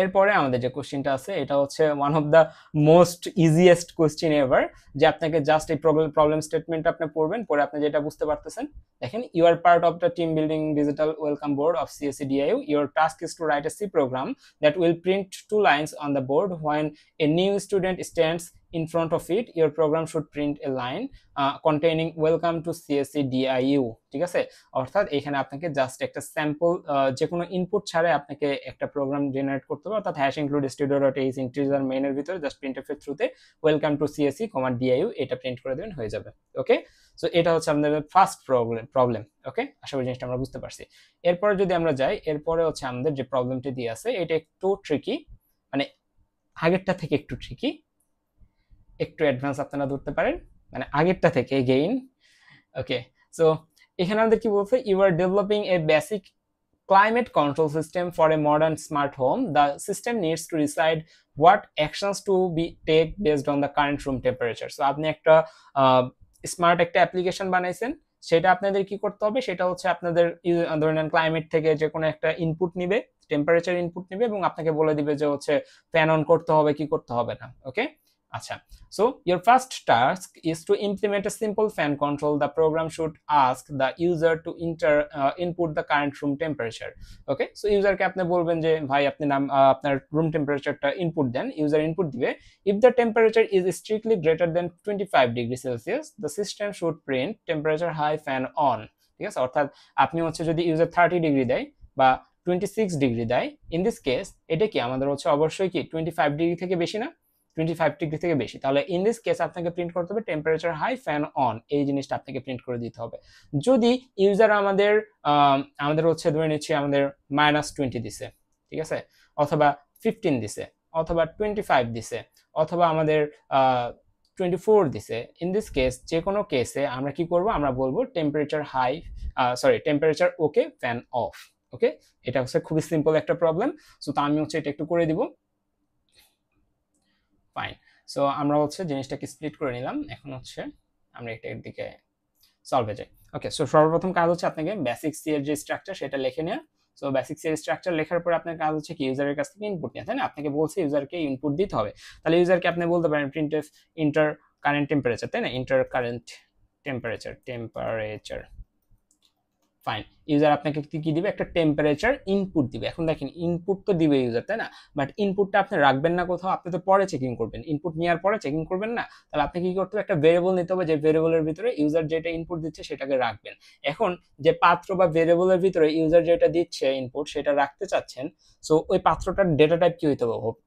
এরপরে আমাদের যে কোশ্চেনটা আছে এটা হচ্ছে one of the most easiest question ever, যে আপনাকে জাস্ট এই প্রবলেম স্টেটমেন্টটা আপনি পড়বেন, পরে আপনি যেটা বুঝতে পারতেছেন। দেখেন, you are part of the team building digital welcome board of CSE DIU. Your task is to write a C program that will print 2 lines on the board. When a new student stands in front of it, your program should print a line containing welcome to CSE DIU. ঠিক আছে, অর্থাৎ এখানে আপনাকে জাস্ট একটা স্যাম্পল যে কোনো ইনপুট ছাড়াই আপনাকে একটা প্রোগ্রাম জেনারেট করতে হবে, অর্থাৎ হ্যাশ ইনক্লুড studio.h ইন্টিজার মেইনের ভিতরে জাস্ট printf এর থ্রুতে ওয়েলকাম টু CSE, DIU এটা প্রিন্ট করে দেবেন, হয়ে যাবে। ওকে, সো এটা হচ্ছে আমাদের ফার্স্ট প্রবলেম। ওকে, আশা করি জিনিসটা আমরা বুঝতে পারছি। এরপরে যদি আমরা যাই, এরপরে হচ্ছে আমাদের যে প্রবলেমটি দিয়ে আছে এটা একটু ট্রিকি, মানে আগেরটা থেকে একটু ট্রিকি, একটু অ্যাডভান্স আপনারা ধরতে পারেন, মানে আগেরটা থেকে গেইন। ওকে, সো এখানে আমাদের কি বলছে, you are developing a basic climate control system for a modern smart home. The system needs to decide what actions to be take based on the current room temperature. So আপনি একটা স্মার্ট একটা অ্যাপ্লিকেশন বানাইছেন, সেটা আপনাদের কি করতে হবে, সেটা হচ্ছে আপনাদের ধরেন ক্লাইমেট থেকে যে কোনো একটা ইনপুট নিবে, টেম্পারেচার ইনপুট নিবে এবং আপনাকে বলে দিবে যে হচ্ছে ফ্যান অন করতে হবে কি করতে হবে না। ওকে, আচ্ছা, so your first task is to implement a simple fan control. The program should ask the user to input the current room temperature. Okay, so user কে আপনি বলবেন যে ভাই আপনি আপনার রুম টেম্পারেচারটা ইনপুট দেন, ইউজার ইনপুট দিবে। if the temperature is strictly greater than 25 degree Celsius, the system should print temperature high fan on. ঠিক আছে, অর্থাৎ আপনি হচ্ছে যদি ইউজার 30 ডিগ্রি দেয় বা 26 ডিগ্রি দেয়, ইন দিস কেস এটা কি আমাদের হচ্ছে অবশ্যই কি 25 ডিগ্রি থেকে বেশি না, 25 ডিগ্রি থেকে বেশি, তাহলে ইন দিস কেস আপনাকে প্রিন্ট করতে হবে টেম্পারেচার হাই ফ্যান অন, এই জিনিসটা আপনাকে প্রিন্ট করে দিতে হবে। যদি ইউজার আমাদের হচ্ছে ধরে নিচ্ছি আমাদের -20 দিছে, ঠিক আছে, অথবা 15 দিছে, অথবা 25 দিছে, অথবা আমাদের 24 দিছে, ইন দিস কেস যে কোনো কেসে আমরা কি করব, আমরা বলবো temperature temperature okay fan off. Okay, এটা হচ্ছে খুবই সিম্পল একটা প্রবলেম। সো তো আমি হচ্ছে এটা একটু করে দিব। ফাইন, সো আমরা হচ্ছে জিনিসটাকে স্প্লিট করে নিলাম, এখন হচ্ছে আমরা এটার দিকে সলভে যাই। ওকে, সো সর্বপ্রথম কাজ হচ্ছে আপনাকে বেসিক সি এর যে স্ট্রাকচার সেটা লিখে নেওয়া। সো বেসিক সি এর স্ট্রাকচার লেখার পর আপনার কাজ হচ্ছে কি ইউজারের কাছ থেকে ইনপুট নেওয়া, তাই না, আপনাকে বলছে ইউজারকে ইনপুট দিতে হবে, তাহলে ইউজারকে আপনি বলতে পারেন printf ইন্টার কারেন্ট টেম্পারেচার, তাই না, inter current temperature. Fine, user আপনাকে কি দিবে, একটা টেম্পারেচার ইনপুট দিবে। এখন দেখেন ইনপুট তো দিবে ইউজার, তাই না, বাট ইনপুটটা আপনি রাখবেন না কোথাও, আপনি তো পরে চেকিং করবেন, ইনপুট নেওয়ার পরে চেকিং করবেন না, তাহলে আপনি কি করতে হবে, একটা ভেরিয়েবল নিতে হবে, যে ভেরিয়েবলের ভিতরে ইউজার যেটা ইনপুট দিচ্ছে সেটাকে রাখবেন। এখন যে পাত্র বা ভেরিয়েবলের ভিতরে ইউজার যেটা দিচ্ছে ইনপুট সেটা রাখতে চাচ্ছেন, সো ওই পাত্রটার ডেটা টাইপ কি হইতে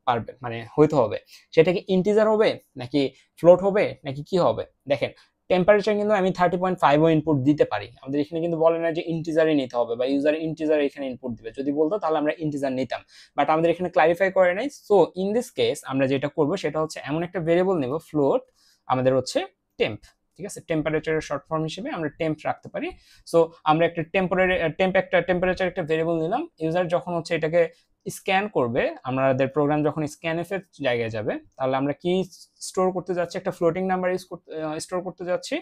পারবে, মানে হইতে হবে সেটা কি ইন্টিজার হবে নাকি ফ্লোট হবে নাকি কি হবে। দেখেন টেম্পারেচার কিন্তু আমি 30.5 ইনপুট দিতে পারি, আমাদের এখানে কিন্তু বলে না যে ইন্টিজারই নিতে হবে বা ইউজার ইন্টিজার এখানে ইনপুট দিবে, যদি বলতো তাহলে আমরা ইন্টিজার নিতাম, বাট আমাদের এখানে ক্লারিফাই করে নাই। সো ইন দিস কেস আমরা যেটা করব সেটা হচ্ছে এমন একটা ভেরিয়েবল নেব, ফ্লোট আমাদের হচ্ছে টেম্প, ঠিক আছে, টেম্পারেচারের শর্ট ফর্ম হিসেবে আমরা টেম্প রাখতে পারি। সো আমরা একটা টেম্পারেচার একটা ভেরিয়েবল নিলাম, ইউজার যখন হচ্ছে এটাকে স্ক্যান করবে, আমাদের প্রোগ্রাম যখন স্ক্যানএফ এর জায়গায় যাবে, তাহলে আমরা কি স্টোর করতে যাচ্ছি, একটা ফ্লোটিং নাম্বার স্টোর করতে যাচ্ছি।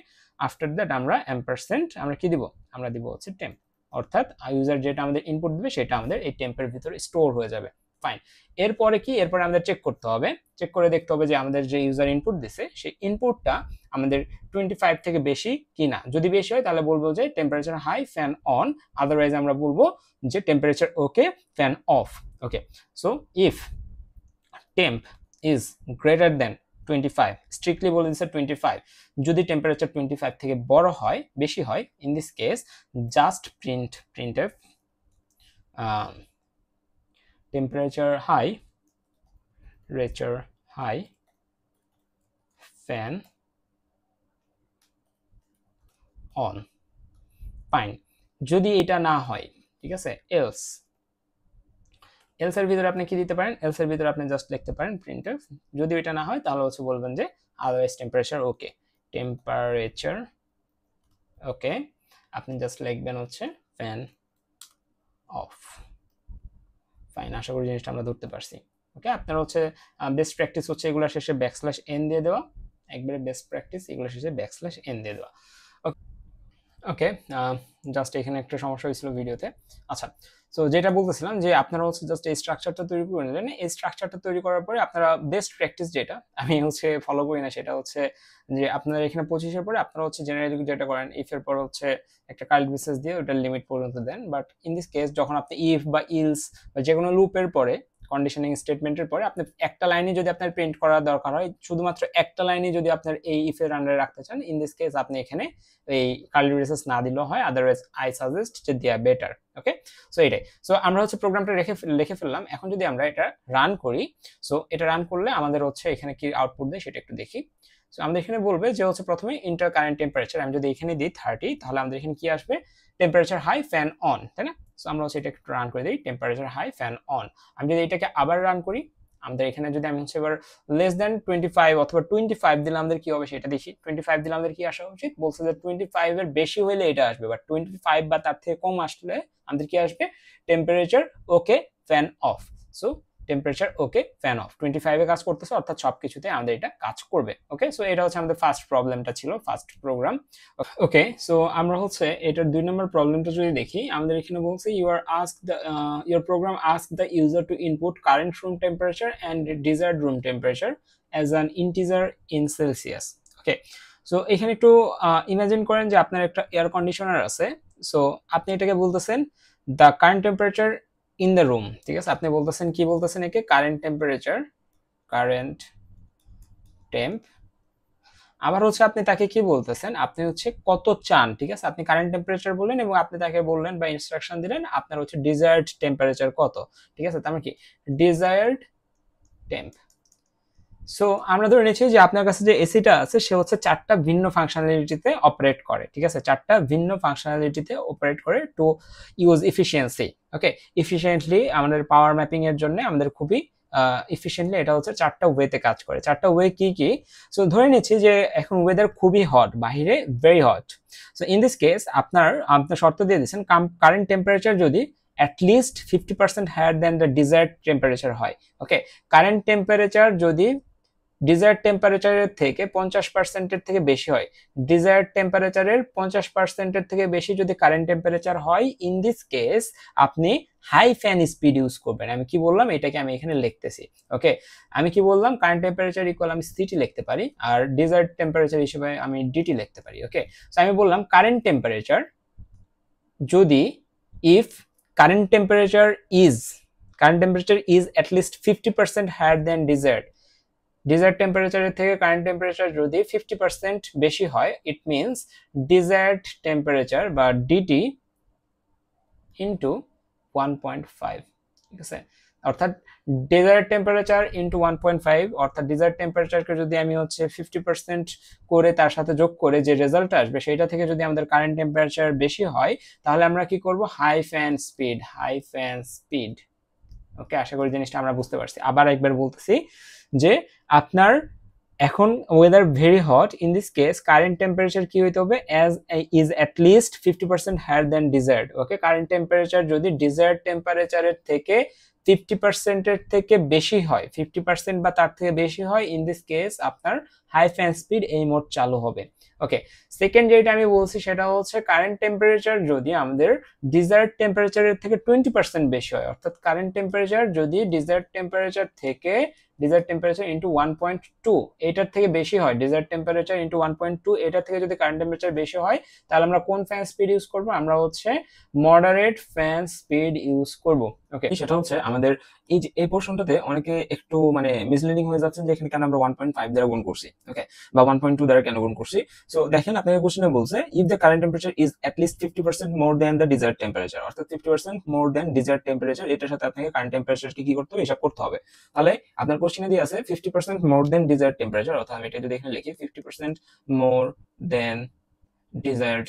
আফটার দ্যাট আমরা এম্পারসেন্ট আমরা কি দিব, আমরা দিব হচ্ছে টেম্প, অর্থাৎ ইউজার যেটা আমাদের ইনপুট দিবে সেটা আমাদের এই টেম্পের ভিতরে স্টোর হয়ে যাবে। ফাইন, এরপরে কি, এরপরে আমাদের চেক করতে হবে, চেক করে দেখতে হবে যে আমাদের যে ইউজার ইনপুট দিছে সেই ইনপুটটা আমাদের 25 থেকে বেশি কিনা, যদি বেশি হয় তাহলে বলবো যে temperature high fan on, otherwise আমরা বলবো যে temperature okay fan off. Okay, so if temp is greater than 25, strictly বলে দিচ্ছে 25। যদি টেম্পারেচার 25 থেকে বড় হয়, বেশি হয়, in this case just printf temperature high fan on, fine. যদি এটা না হয়, ঠিক আছে, এলস এর ভিতরে আপনি কি দিতে পারেন, এলস এর ভিতরে আপনি জাস্ট লিখতে পারেন printf। যদি এটা না হয় তাহলে হচ্ছে বলবেন যে আদারওয়াইজ টেম্পারেচার ওকে, টেম্পারেচার ওকে, আপনি জাস্ট লিখবেন হচ্ছে ফ্যান অফ। ফাইন, আশা করি জিনিসটা আমরা ধরতে পারছি। ওকে, আপনার হচ্ছে বেস্ট প্র্যাকটিস হচ্ছে এগুলো শেষে \n দিয়ে দেওয়া, একবারে বেস্ট প্র্যাকটিস এগুলো শেষে \n দিয়ে দেওয়া। ওকে, জাস্ট এখানে একটা সমস্যা হয়েছিল ভিডিওতে। আচ্ছা, সো যেটা বলতেছিলাম যে আপনারা হচ্ছে জাস্ট এই স্ট্রাকচারটা তৈরি করে নেবেন। এই স্ট্রাকচারটা তৈরি করার পরে আপনারা বেস্ট প্র্যাকটিস যেটা আমি হচ্ছে ফলো করি না, সেটা হচ্ছে যে আপনারা এখানে 25-এর পরে আপনারা হচ্ছে জেনারেলি যেটা করেন, ইফ এর পর হচ্ছে একটা কার্লি ব্রেসেস দিয়ে ওটার লিমিট পর্যন্ত দেন। বাট ইন দিস কেস যখন আপনি ইফ বা ইলস বা যে কোনো লুপের পরে, কন্ডিশনিং স্টেটমেন্টের পরে আপনি একটা লাইনে যদি আপনার প্রিন্ট করার দরকার হয়, শুধুমাত্র একটা লাইনে যদি আপনার এই ইফ এর আন্ডারে রাখতে চান, ইন দিস কেস আপনি এখানে এই কার্লি ব্রেসেস না দিলেও হয়, আদারওয়াইজ আই সাজেস্ট যে দেয়া বেটার। ওকে, সো এটাই। সো আমরা হচ্ছে প্রোগ্রামটা লিখে ফেললাম। এখন যদি আমরা এটা রান করি, সো এটা রান করলে আমাদের হচ্ছে এখানে কি আউটপুট দেয় সেটা একটু দেখি। সো আমাদের এখানে বলবে যে হচ্ছে প্রথমে ইন্টার কারেন্ট টেম্পারেচার, আমি যদি এখানে দিই 30, তাহলে আমাদের এখানে কি আসবে, টেম্পারেচার হাই ফ্যান অন, তাই না? সো আমরা হচ্ছে এটা একটু রান করে দিই, টেম্পারেচার হাই ফ্যান অন। আমি যদি এটাকে আবার রান করি, আমাদের এখানে যদি আমি হচ্ছে এবার <25 অথবা 25 দিলে আমাদের কি হবে সেটা দেখি। 25 দিলে আমাদের কি আসা উচিত, বলছে যে 25 এর বেশি হলে এটা আসবে, বাট 25 বা তার থেকে কম আসলে আমাদের কি আসবে, temperature okay fan of. So temperature okay fan of 25 এ কাজ করতেছে, অর্থাৎ সবকিছুতে আমাদের এটা কাজ করবে। ওকে, সো এটা হচ্ছে আমাদের ফার্স্ট প্রবলেমটা ছিল, ফার্স্ট প্রোগ্রাম। ওকে, সো আমরা হচ্ছে এটার 2 নম্বর প্রবলেমটা যদি দেখি, আমাদের এখানে বলছে your program asked the user to input current room temperature and desired room temperature as an integer in Celsius. ওকে, সো এখানে একটু ইমাজিন করেন যে আপনার একটা এয়ার কন্ডিশনার আছে। সো আপনি এটাকে বলতেছেন the current temperature in the room, ঠিক আছে? আপনি বলতেছেন কি বলতেছেন, একে কারেন্ট টেম্প। আবার হচ্ছে আপনি তাকে কি বলতেছেন, আপনি হচ্ছে কত চান, ঠিক আছে? আপনি কারেন্ট টেম্পারেচার বললেন এবং আপনি তাকে বললেন বা ইনস্ট্রাকশন দিলেন আপনার হচ্ছে ডিজায়ার্ড টেম্পারেচার কত, ঠিক আছে? তার মানে কি ডিজায়ার্ড টেম্প। সো আমরা ধরে নিচ্ছি যে আপনার কাছে যে এসিটা আছে সে হচ্ছে 4টা ভিন্ন ফাংশনালিটিতে অপারেট করে, ঠিক আছে? 4টা ভিন্ন ফাংশনালিটিতে অপারেট করে to use efficiency. Okay, efficiently আমাদের পাওয়ার ম্যাপিং এর জন্য আমাদের খুবই এফিশিয়েন্টলি এটা হচ্ছে 4টা ওয়েতে কাজ করে। 4টা ওয়ে কি কি? সো ধরে নিচ্ছি যে এখন ওয়েদার খুবই হট, বাইরে very hot. So in this case আপনার শর্ত দিয়ে দিচ্ছেন কারেন্ট টেম্পারেচার যদি at least 50% higher than the desired temperature হয়। ওকে, কারেন্ট টেম্পারেচার যদি ডিজায়ার্ড টেম্পারেচারের থেকে 50%-এর থেকে বেশি হয়, ডিজায়ার্ড টেম্পারেচারের 50%-এর থেকে বেশি যদি কারেন্ট টেম্পারেচার হয়, ইন দিস কেস আপনি হাই ফ্যান স্পিড ইউজ করবেন। আমি কি বললাম, এটাকে আমি এখানে লিখতেছি। ওকে, আমি কি বললাম, কারেন্ট টেম্পারেচার ইকুয়াল আমি সিটি লিখতে পারি, আর ডিজায়ার্ড টেম্পারেচার হিসেবে আমি ডিটি লিখতে পারি। ওকে, সো আমি বললাম কারেন্ট টেম্পারেচার যদি if current temperature is at least 50% higher than desired টেম্পারেচারের থেকে কারেন্ট টেম্পারেচার যদি 50% বেশি হয়, ইট মিনস ডিজায়ার্ড টেম্পারেচার বা ডিটি ইন্টু 1.5, ঠিক আছে? অর্থাৎ ডিজায়ার্ড টেম্পারেচার ইন্টু 1.5, অর্থাৎ ডিজায়ার্ড টেম্পারেচারকে যদি আমি হচ্ছে 50% করে তার সাথে যোগ করে যে রেজাল্ট আসবে সেটা থেকে যদি আমাদের কারেন্ট টেম্পারেচার বেশি হয়, তাহলে আমরা কি করব, হাই ফ্যান স্পিড। ওকে, আশা করি জিনিসটা আমরা বুঝতে পারছি। আবার একবার বলতেছি যে আপনার এখন weather very hot, in this case current temperature কি হইতে হবে, is at least 50% higher than desired. Okay, current temperature যদি ডিজায়ার্ড টেম্পারেচারের থেকে 50%-এর থেকে বেশি হয়, 50% বা তার থেকে বেশি হয়, ইন দিস কেস আপনার হাই ফ্যান স্পিড এই মোড চালু হবে। ওকে, সেকেন্ড যেটা আমি বলছি সেটা হচ্ছে কারেন্ট টেম্পারেচার যদি আমাদের ডিজায়ার্ড টেম্পারেচারের থেকে 20% বেশি হয়, অর্থাৎ কারেন্ট টেম্পারেচার যদি ডিজায়ার্ড টেম্পারেচার থেকে ডিজায়ার্ড টেম্পারেচার ইনটু 1.2 এটার থেকে বেশি হয়, ডিজায়ার্ড টেম্পারেচার ইনটু 1.2 এটার থেকে যদি কারেন্ট টেম্পারেচার বেশি হয় তাহলে আমরা কোন ফ্যান স্পিড ইউজ করব? আমরা হচ্ছে মডারেট ফ্যান স্পিড ইউজ করব। ওকে, সেটা হচ্ছে আমাদের এই যে এই পোর্শনটাতে অনেকে একটু মানে মিসলিডিং হয়ে যাচ্ছে যে এখানে কেন আমরা 1.5 দ্বারা গুণ করছি, ওকে, বা 1.2 দ্বারা কেন গুণ করছি। সো দেখেন আপনাদের কোশ্চেনে বলছে if the current temperature is at least 50% more than the desired temperature, অর্থাৎ 50% মোর দ্যান ডিজায়ার্ড টেম্পারেচার, এটার সাথে আপনাকে কারেন্ট টেম্পারেচারকে কি করতে হবে? হিসাব করতে হবে। তাহলে আপনার কোশ্চেনে দিয়ে আছে 50% মোর দ্যান ডিজায়ার্ড টেম্পারেচার, অর্থাৎ আমি এটা যদি এখানে লিখি 50% মোর দ্যান ডিজায়ার্ড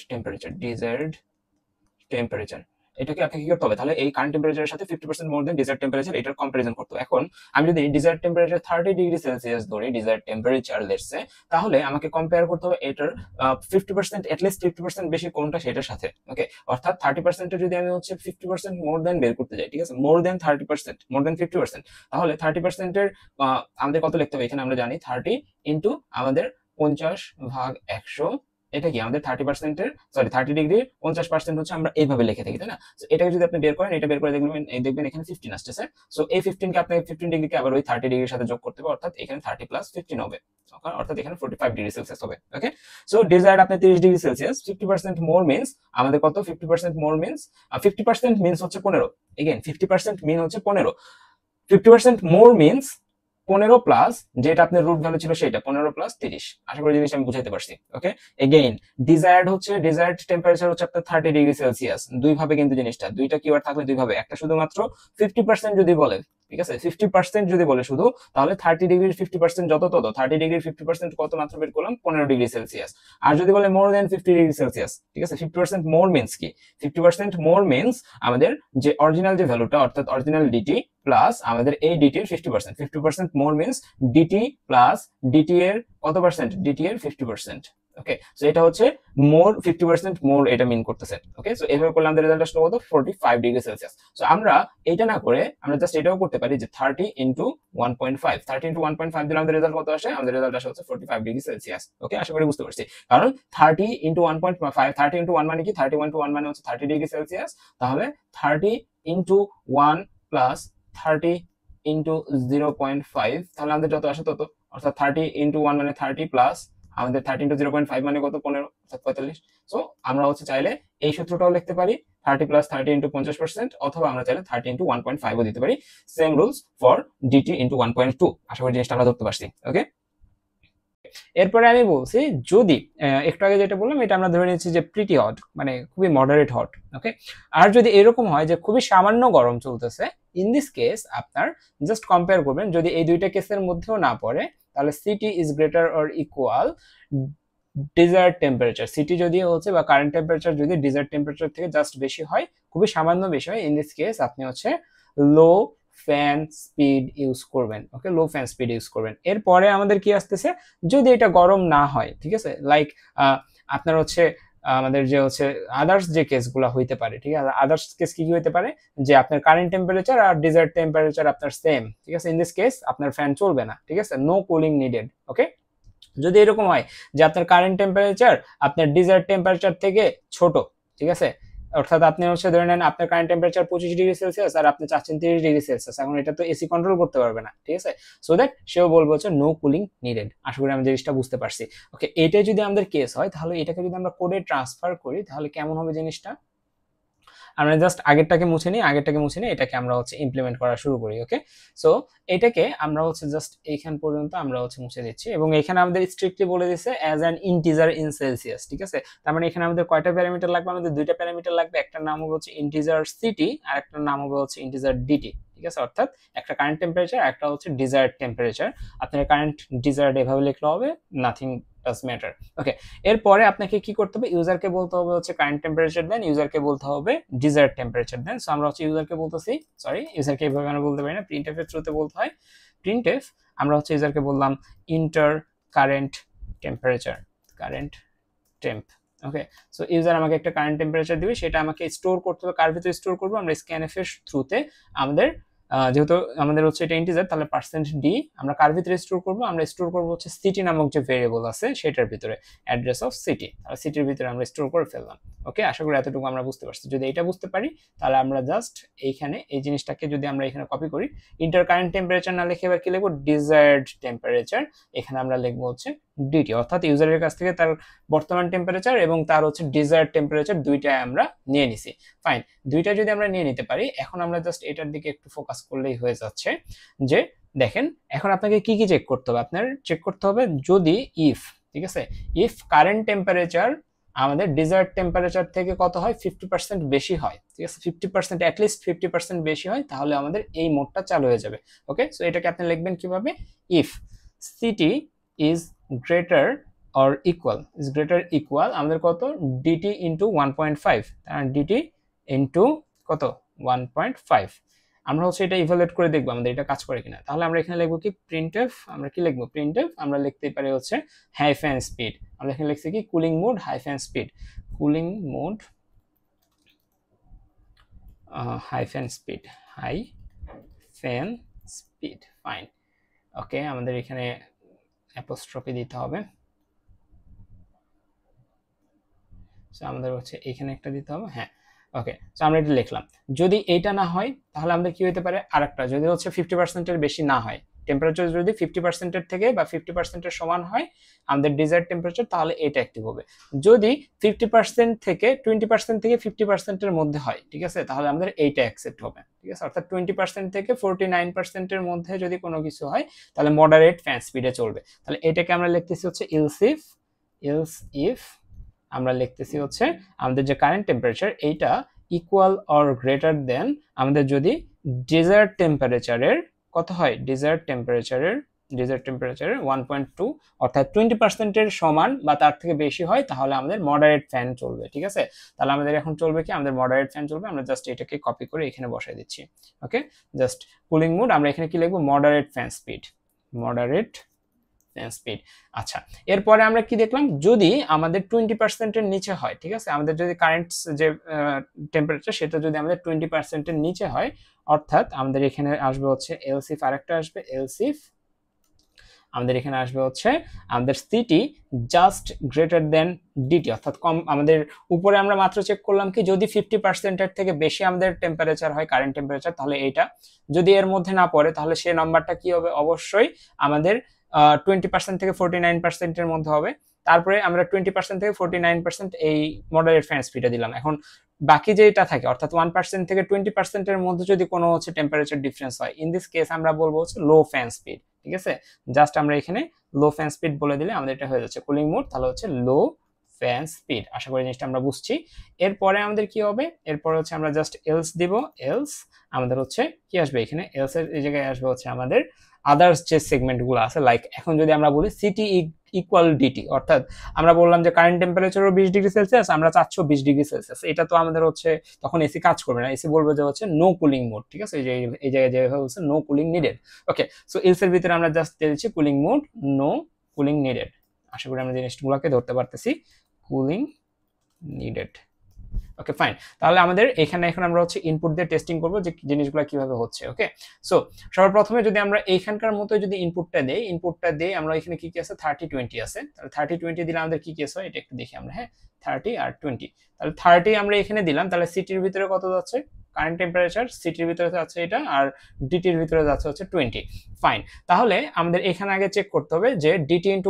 টেম্পারেচার, এটাকে আপনাকে কি করতে হবে? তাহলে এই কারেন্ট টেম্পারেচারের সাথে 50% মোর দেন ডিজায়ার্ড টেম্পারেচার এটার কম্পারিজন করতে হবে। এখন আমি যদি ডিজায়ার্ড টেম্পারেচার 30 ডিগ্রি সেলসিয়াস ধরি, ডিজায়ার্ড টেম্পারেচার লেটস সে, তাহলে আমাকে কম্পেয়ার করতে হবে এটার 50% এট লিস্ট 50% বেশি কোনটা সেটার সাথে। ওকে, অর্থাৎ 30% এর যদি আমি হচ্ছে 50% মোর দেন বের করতে যাই, ঠিক আছে, মোর দেন 30%, মোর দেন 50%, তাহলে 30% এর আমাদের কত লিখতে হবে? এখানে আমরা জানি 30 ইনটু আমাদের 50/100, এটা কি আমাদের 30 ডিগ্রি 50% হচ্ছে আমরা এইভাবে লিখে থাকি, তাই না? এটাকে যদি আপনি বের করেন, এটা বের করে দেখবেন এখানে 15 আসছে। সো এই 15 কে আপনি 15 ডিগ্রিকে আবার ওই 30 ডিগ্রির সাথে যোগ করতে হবে, অর্থাৎ এখানে 30 প্লাস 15 হবে, অর্থাৎ এখানে 45 ডিগ্রি সেলসিয়াস হবে। ওকে, সো ডিজায়ার্ড আপনি 30 ডিগ্রি সেলসিয়াস, 50% মোর মিন্স আমাদের কত? 50% মোর মিন্স 50% মিন্স হচ্ছে 15, এগেইন 50% মিন হচ্ছে 15, 50% মোর মিন্স 15 প্লাস যেটা আপনার রুট ভ্যালু ছিল সেটা 15 প্লাস 30। আশা করি জিনিসটা আমি বুঝাইতে পারছি। ওকে, এগেইন ডিজায়ার্ড টেম্পারেচার হচ্ছে আপনার 30 ডিগ্রি সেলসিয়াস। দুই ভাবে কিন্তু জিনিসটা, দুইটা কিওয়ার্ড থাকলে দুই ভাবে, একটা শুধুমাত্র 50% যদি বলে, ঠিক আছে, 50% যদি বলে শুধু, তাহলে 30 ডিগ্রির 50% যত তত, 30 ডিগ্রির 50% কত মাত্র বের করলাম? 15 ডিগ্রি সেলসিয়াস। আর যদি বলে মোর দেন 50 ডিগ্রি সেলসিয়াস, ঠিক আছে, 50% মোর মিন্স কি? 50% মোর মিন্স আমাদের যে অরিজিনাল যে ভ্যালুটা, অর্থাৎ অরিজিনাল ডিটি প্লাস আমাদের এই ডিটির 50%, 50% মোর মিন্স ডিটি প্লাস ডিটি এর কত পার্সেন্ট? ডিটি এর 50%। ওকে, সো এটা হচ্ছে মোর 50% মোর, এটা মিন করতেছে। ওকে, সো এইভাবে করলে আমাদের রেজাল্ট আসলো কত? 45 ডিগ্রি সেলসিয়াস। সো আমরা এটা না করে আমরা জাস্ট এটাও করতে পারি যে 30 ইনটু 1.5, 30 ইনটু 1.5 দিলে আমাদের রেজাল্ট কত আসে? আমাদের রেজাল্ট আসে হচ্ছে 45 ডিগ্রি সেলসিয়াস। ওকে, আশা করি বুঝতে পারছি। কারণ 30 ইনটু 1.5, 30 ইনটু 1 মানে কি? 31 টু 1 মানে হচ্ছে 30 ডিগ্রি সেলসিয়াস। তাহলে 30 ইনটু 1 প্লাস 30 ইনটু 0.5, তাহলে আমাদের যত আসে তত, অর্থাৎ 30 ইনটু 1 মানে 30 প্লাস আমাদের 30 ইনটু 0.5 মানে কত? 15, অর্থাৎ 45। সো আমরা হচ্ছে চাইলে এই সূত্রটাও লিখতে পারি 30 প্লাস 30 ইনটু 50%, অথবা আমরা চাইলে 30 ইনটু 1.5 ও দিতে পারি। Same rules for DT into 1.2। আশা করি জিনিসটা আমরা ধরতে পারছি। ওকে, এরপরে আমি বলছি যদি একটু আগে যেটা বললাম এটা আমরা ধরে নিচ্ছি যে প্রিটি হট, মানে খুবই মডারেট হট। ওকে, আর যদি এরকম হয় যে খুবই সামান্য গরম চলতেছে, ইন দিস কেস আপনার জাস্ট কম্পেয়ার করবেন, যদি এই দুইটা কেসের মধ্যেও না পড়ে তাহলে city is greater or equal desired temperature. City যদি হচ্ছে বা কারেন্ট টেম্পারেচার যদি ডিজায়ার্ড টেম্পারেচার থেকে জাস্ট বেশি হয়, খুবই সামান্য বেশি হয়, ইন দিস কেস আপনি হচ্ছে লো ফ্যান স্পিড ইউজ করবেন। ওকে, লো ফ্যান স্পিড ইউজ করবেন। এরপরে আমাদের কি আসতেছে? যদি এটা গরম না হয়, ঠিক আছে, লাইক আপনার হচ্ছে আমাদের যে হচ্ছে আদার্স যে কেসগুলো হইতে পারে, ঠিক আছে, আদার্স কেস কি হইতে পারে? যে আপনার কারেন্ট টেম্পারেচার আর ডিজায়ার্ড টেম্পারেচার আপনার সেম, ঠিক আছে, ইন দিস কেস আপনার ফ্যান চলবে না, ঠিক আছে, নো কুলিং নিডেড। ওকে, যদি এরকম হয় যে আপনার কারেন্ট টেম্পারেচার আপনার ডিজায়ার্ড টেম্পারেচার থেকে ছোট, ঠিক আছে, অর্থাৎ আপনি হচ্ছে ধরে নেন আপনার কারেন্ট টেম্পারেচার 25 ডিগ্রি সেলসিয়াস আর আপনি চাচ্ছেন 30 ডিগ্রি সেলসিয়াস, এখন এটা তো এসি কন্ট্রোল করতে পারবে না, ঠিক আছে, সো দ্যাট সেও বলবো হচ্ছে নো কুলিং নিডেড। আশা করি আমি জিনিসটা বুঝতে পারছি। ওকে, এটাই যদি আমাদের কেস হয় তাহলে এটাকে যদি আমরা কোডে ট্রান্সফার করি তাহলে কেমন হবে জিনিসটা? আমরা জাস্ট আগেরটাকে মুছে নিই, এটাকে আমরা হচ্ছে ইমপ্লিমেন্ট করা শুরু করি। ওকে, সো এটাকে আমরা হচ্ছে জাস্ট এইখান পর্যন্ত আমরা হচ্ছে মুছে দিচ্ছি, এবং এখানে আমাদের স্ট্রিক্টলি বলে দিচ্ছে as an integer in Celsius, ঠিক আছে। তার মানে এখানে আমাদের কয়টা প্যারামিটার লাগবে? আমাদের দুইটা প্যারামিটার লাগবে, একটার নাম হবে হচ্ছে ইন্টিজার সিটি আর একটার নাম হবে হচ্ছে ইন্টিজার ডিটি, ঠিক আছে, অর্থাৎ একটা কারেন্ট টেম্পারেচার, একটা হচ্ছে ডিজায়ার্ড টেম্পারেচার। আপনার কারেন্ট ডিজায়ার্ড এভাবে লিখলে হবে, নাথিং ডাজ ম্যাটার। ওকে, এরপরে আপনাকে কি করতে হবে? ইউজারকে বলতে হবে হচ্ছে কারেন্ট টেম্পারেচার দেন, ইউজারকে বলতে হবে ডিজায়ার্ড টেম্পারেচার দেন। সো আমরা হচ্ছে ইউজারকে বলতেছি, সরি ইউজারকে এইভাবে আমরা বলতে পারি না, প্রিন্টএফ এর থ্রুতে বলতে হয়। প্রিন্টএফ আমরা হচ্ছে ইউজারকে বললাম enter current temperature, current temp. Okay, so user আমাকে একটা কারেন্ট টেম্পারেচার দিবে, সেটা আমাকে স্টোর করতে হবে। কার ভিতরে স্টোর করবো? আমরা স্ক্যানএফ এর থ্রুতে আমাদের যেহেতু আমাদের হচ্ছে এটা ইন্টিজার, তাহলে %d আমরা কার ভিতরে স্টোর করবো? আমরা স্টোর করবো হচ্ছে সিটি নামক যে ভেরিয়েবল আছে সেটার ভিতরে, অ্যাড্রেস অফ সিটি, আর সিটির ভিতরে আমরা স্টোর করে ফেললাম। ওকে, আশা করি এতটুকু আমরা বুঝতে পারছি। যদি এটা বুঝতে পারি তাহলে আমরা জাস্ট এইখানে এই জিনিসটাকে যদি আমরা এখানে কপি করি, ইন্টার কারেন্ট টেম্পারেচার না লিখে এবার কি লিখবো, ডিজায়ার্ড টেম্পারেচার। এখানে আমরা লিখবো হচ্ছে ডিটি, অর্থাৎ ইউজারের কাছ থেকে তার বর্তমান টেম্পারেচার এবং তার হচ্ছে ডিজায়ার্ড টেম্পারেচার দুইটাই আমরা নিয়ে নিছি। ফাইন, দুইটা যদি আমরা নিয়ে নিতে পারি, এখন আমরা জাস্ট এটার দিকে একটু ফোকাস করলেই হয়ে যাচ্ছে। যে দেখেন এখন আপনাকে কি কি চেক করতে হবে, আপনার চেক করতে হবে যদি ইফ, ঠিক আছে, ইফ কারেন্ট টেম্পারেচার আমাদের ডিজায়ার্ড টেম্পারেচার থেকে কত হয়, 50% বেশি হয়, ঠিক আছে, 50% অ্যাটলিস্ট 50% বেশি হয়, তাহলে আমাদের এই মোডটা চালু হয়ে যাবে। ওকে, সো এটাকে আপনি লিখবেন কিভাবে, if city is greater or equal, is greater equal আমাদের কত, ডিটি ইন্টু 1.5, ডিটি ইন্টু কত 1.5। আমরা হচ্ছে এটা ইভালুয়েট করে দেখবো আমাদের এটা কাজ করে কিনা। তাহলে আমরা এখানে লিখবো কি, প্রিন্টএফ, আমরা কি লিখবো, প্রিন্টএফ আমরা লিখতেই পারি হচ্ছে হাই ফ্যান স্পিড। আমরা এখানে লিখছি কি, cooling mode high fan speed, cooling mode high fan speed, high fan speed. Fine, okay, আমাদের এখানে অ্যাপোস্ট্রফি দিতে হবে, সো আমাদের হচ্ছে এখানে একটা দিতে হবে, হ্যাঁ, ওকে। সো আমরা এটা লিখলাম। যদি এইটা না হয় তাহলে আমাদের কি হতে পারে, আরেকটা, যদি হচ্ছে 50%-এর বেশি না হয়, টেম্পারেচার যদি 50%-এর থেকে বা 50%-এর সমান হয় আমাদের ডিজায়ার্ড টেম্পারেচার, তাহলে এটা অ্যাক্টিভ হবে। যদি 50% থেকে 20% থেকে 50%-এর মধ্যে হয়, ঠিক আছে, তাহলে আমাদের এইটা অ্যাকসেপ্ট হবে, ঠিক আছে, অর্থাৎ 20% থেকে 49%-এর মধ্যে যদি কোনো কিছু হয় তাহলে মডারেট ফ্যান স্পিডে চলবে। তাহলে এটাকে আমরা লিখতেছি হচ্ছে ইলস ইফ আমরা লিখতেছি হচ্ছে আমাদের যে কারেন্ট টেম্পারেচার এইটা ইকুয়াল অর গ্রেটার দেন আমাদের যদি ডিজায়ার্ড টেম্পারেচারের কত হয়, ডিজায়ার্ড টেম্পারেচারের 1.2 অর্থাৎ 20%-এর সমান বা তার থেকে বেশি হয়, তাহলে আমাদের মডারেট ফ্যান চলবে, ঠিক আছে। তাহলে আমাদের এখন চলবে কি, আমাদের মডারেট ফ্যান চলবে। আমরা জাস্ট এটাকে কপি করে এখানে বসাই দিচ্ছি। ওকে, জাস্ট কুলিং মোড আমরা এখানে কি লিখবো, moderate fan speed, moderate speed. আচ্ছা, এরপরে আমরা কি দেখলাম, যদি আমাদের 20%-এর নিচে হয়, ঠিক আছে, আমাদের যদি কারেন্ট যে টেম্পারেচার সেটা যদি আমাদের 20%-এর নিচে হয়, অর্থাৎ আমাদের এখানে আসবে হচ্ছে এলসিফ, আরেকটা আসবে এলসিফ, আমাদের এখানে আসবে হচ্ছে আমাদের CT just greater than DT, অর্থাৎ কম, আমাদের উপরে আমরা মাত্র চেক করলাম কি, যদি 50%-এর থেকে বেশি আমাদের টেম্পারেচার হয় কারেন্ট টেম্পারেচার, তাহলে এইটা যদি এর মধ্যে না পড়ে তাহলে সেই নাম্বারটা কি হবে, অবশ্যই আমাদের 20% থেকে 49%-এর মধ্যে হবে। তারপরে আমরা 20% থেকে 49% এই মডারেট ফ্যান স্পিডে দিলাম। এখন বাকি যেটা থাকে অর্থাৎ 1% থেকে 20%-এর মধ্যে যদি কোনো হচ্ছে টেম্পারেচার ডিফারেন্স হয়, ইন দিস কেস আমরা বলবো হচ্ছে লো ফ্যান স্পিড, ঠিক আছে। জাস্ট আমরা এখানে লো ফ্যান স্পিড বলে দিলে আমাদের এটা হয়ে যাচ্ছে কুলিং মোড, তাহলে হচ্ছে লো ফ্যান স্পিড। আশা করি জিনিসটা আমরা বুঝছি। এরপরে আমাদের কি হবে, এরপরে হচ্ছে আমরা জাস্ট এলস দিব, এলস আমাদের হচ্ছে কি আসবে, এখানে এলস এর এই জায়গায় আসবে হচ্ছে আমাদের আদার্স যে সেগমেন্টগুলো আছে, লাইক এখন যদি আমরা বলি সিটি ইকুয়াল ডিটি, অর্থাৎ আমরা বললাম যে কারেন্ট টেম্পারেচারও 20 ডিগ্রি সেলসিয়াস, আমরা চাচ্ছি 20 ডিগ্রি সেলসিয়াস, এটা তো আমাদের হচ্ছে তখন এসি কাজ করবে না, এসি বলবে যে হচ্ছে নো কুলিং মোড, ঠিক আছে, এই জায়গায় যেভাবে হচ্ছে no cooling needed. Okay, so else এর ভিতরে আমরা জাস্ট দিয়ে দিচ্ছি cooling mode no cooling needed. আশা করি আমরা জিনিসগুলোকে ধরতে পারতেছি, কুলিং নিডেড। ওকে, ফাইন। তাহলে আমাদের এখানে এখন আমরা হচ্ছে ইনপুট দিয়ে টেস্টিং করব যে জিনিসগুলো কিভাবে হচ্ছে। ওকে, সো সবার প্রথমে যদি আমরা এইখানকার মতো যদি ইনপুটটা দেই আমরা এখানে কি কি আছে, 30-20 আছে, তাহলে 30-20 দিলে আমাদের কি কেস হয় এটা একটু দেখি আমরা, হ্যাঁ, 30 আর 20, তাহলে 30 আমরা এখানে দিলাম, তাহলে সিটির ভিতরে কত যাচ্ছে কারেন্ট টেম্পারেচার, সিটির ভিতরে যাচ্ছে এটা, আর ডিটির ভিতরে যাচ্ছে হচ্ছে 20। ফাইন, তাহলে আমাদের এখানে আগে চেক করতে হবে যে ডিটি ইন্টু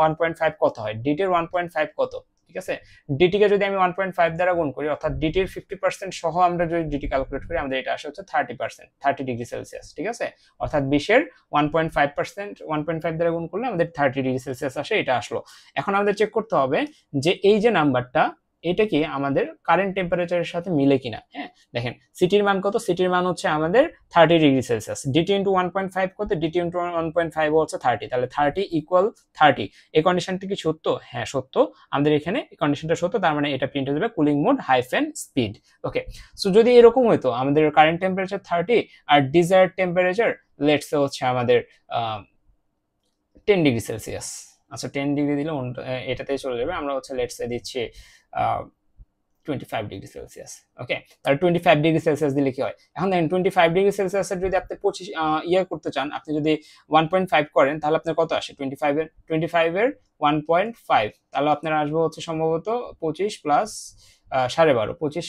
1.5 কত হয়, ডিটির 1.5 কত, ঠিক আছে। ডিটিকে যদি আমি 1.5 দ্বারা গুণ করি, অর্থাৎ ডিটির 50% সহ আমরা যদি ডিটি ক্যালকুলেট করি, আমাদের এটা আসে হচ্ছে 30%, 30 ডিগ্রি সেলসিয়াস, ঠিক আছে, অর্থাৎ 20-এর 1.5% 1.5 দ্বারা গুণ করলে আমাদের 30 ডিগ্রি সেলসিয়াস আসে, এটা আসলো। এখন আমাদের চেক করতে হবে যে এই যে নাম্বারটা এটা কি আমাদের কারেন্ট টেম্পারেচারের সাথে মিলে কিনা। হ্যাঁ, দেখেন সিটির মান কত, সিটির মান হচ্ছে আমাদের 30 ডিগ্রি সেলসিয়াস, ডিটি ইন্টু 1.5 কত, ডিটি ইন্টু 1.5 হচ্ছে 30, তাহলে 30 ইকুয়াল 30। এই কন্ডিশনটা কি সত্য? হ্যাঁ সত্য, আমাদের এখানে এই কন্ডিশনটা সত্য, তার মানে এটা প্রিন্ট হয়ে যাবে cooling mode hyphen speed. Okay, so যদি এরকম হইতো আমাদের কারেন্ট টেম্পারেচার 30 আর ডিজায়ার্ড টেম্পারেচার লেটস সে হচ্ছে আমাদের 10 ডিগ্রি সেলসিয়াস, আচ্ছা 10 ডিগ্রি দিলে এটাতেই চলে যাবে, আমরা হচ্ছে লেটস সে দিচ্ছি 25 ডিগ্রি সেলসিয়াস। ওকে, তাহলে 25 ডিগ্রি সেলসিয়াস দিলে কি হয়, এখন দেখেন 25 ডিগ্রি সেলসিয়াসের যদি আপনি 25 করতে চান, আপনি যদি 1.5 করেন তাহলে আপনার কত আসে, 25 এর 1.5, তাহলে আপনার আসবে হচ্ছে সম্ভবত 25 প্লাস 12.5, 25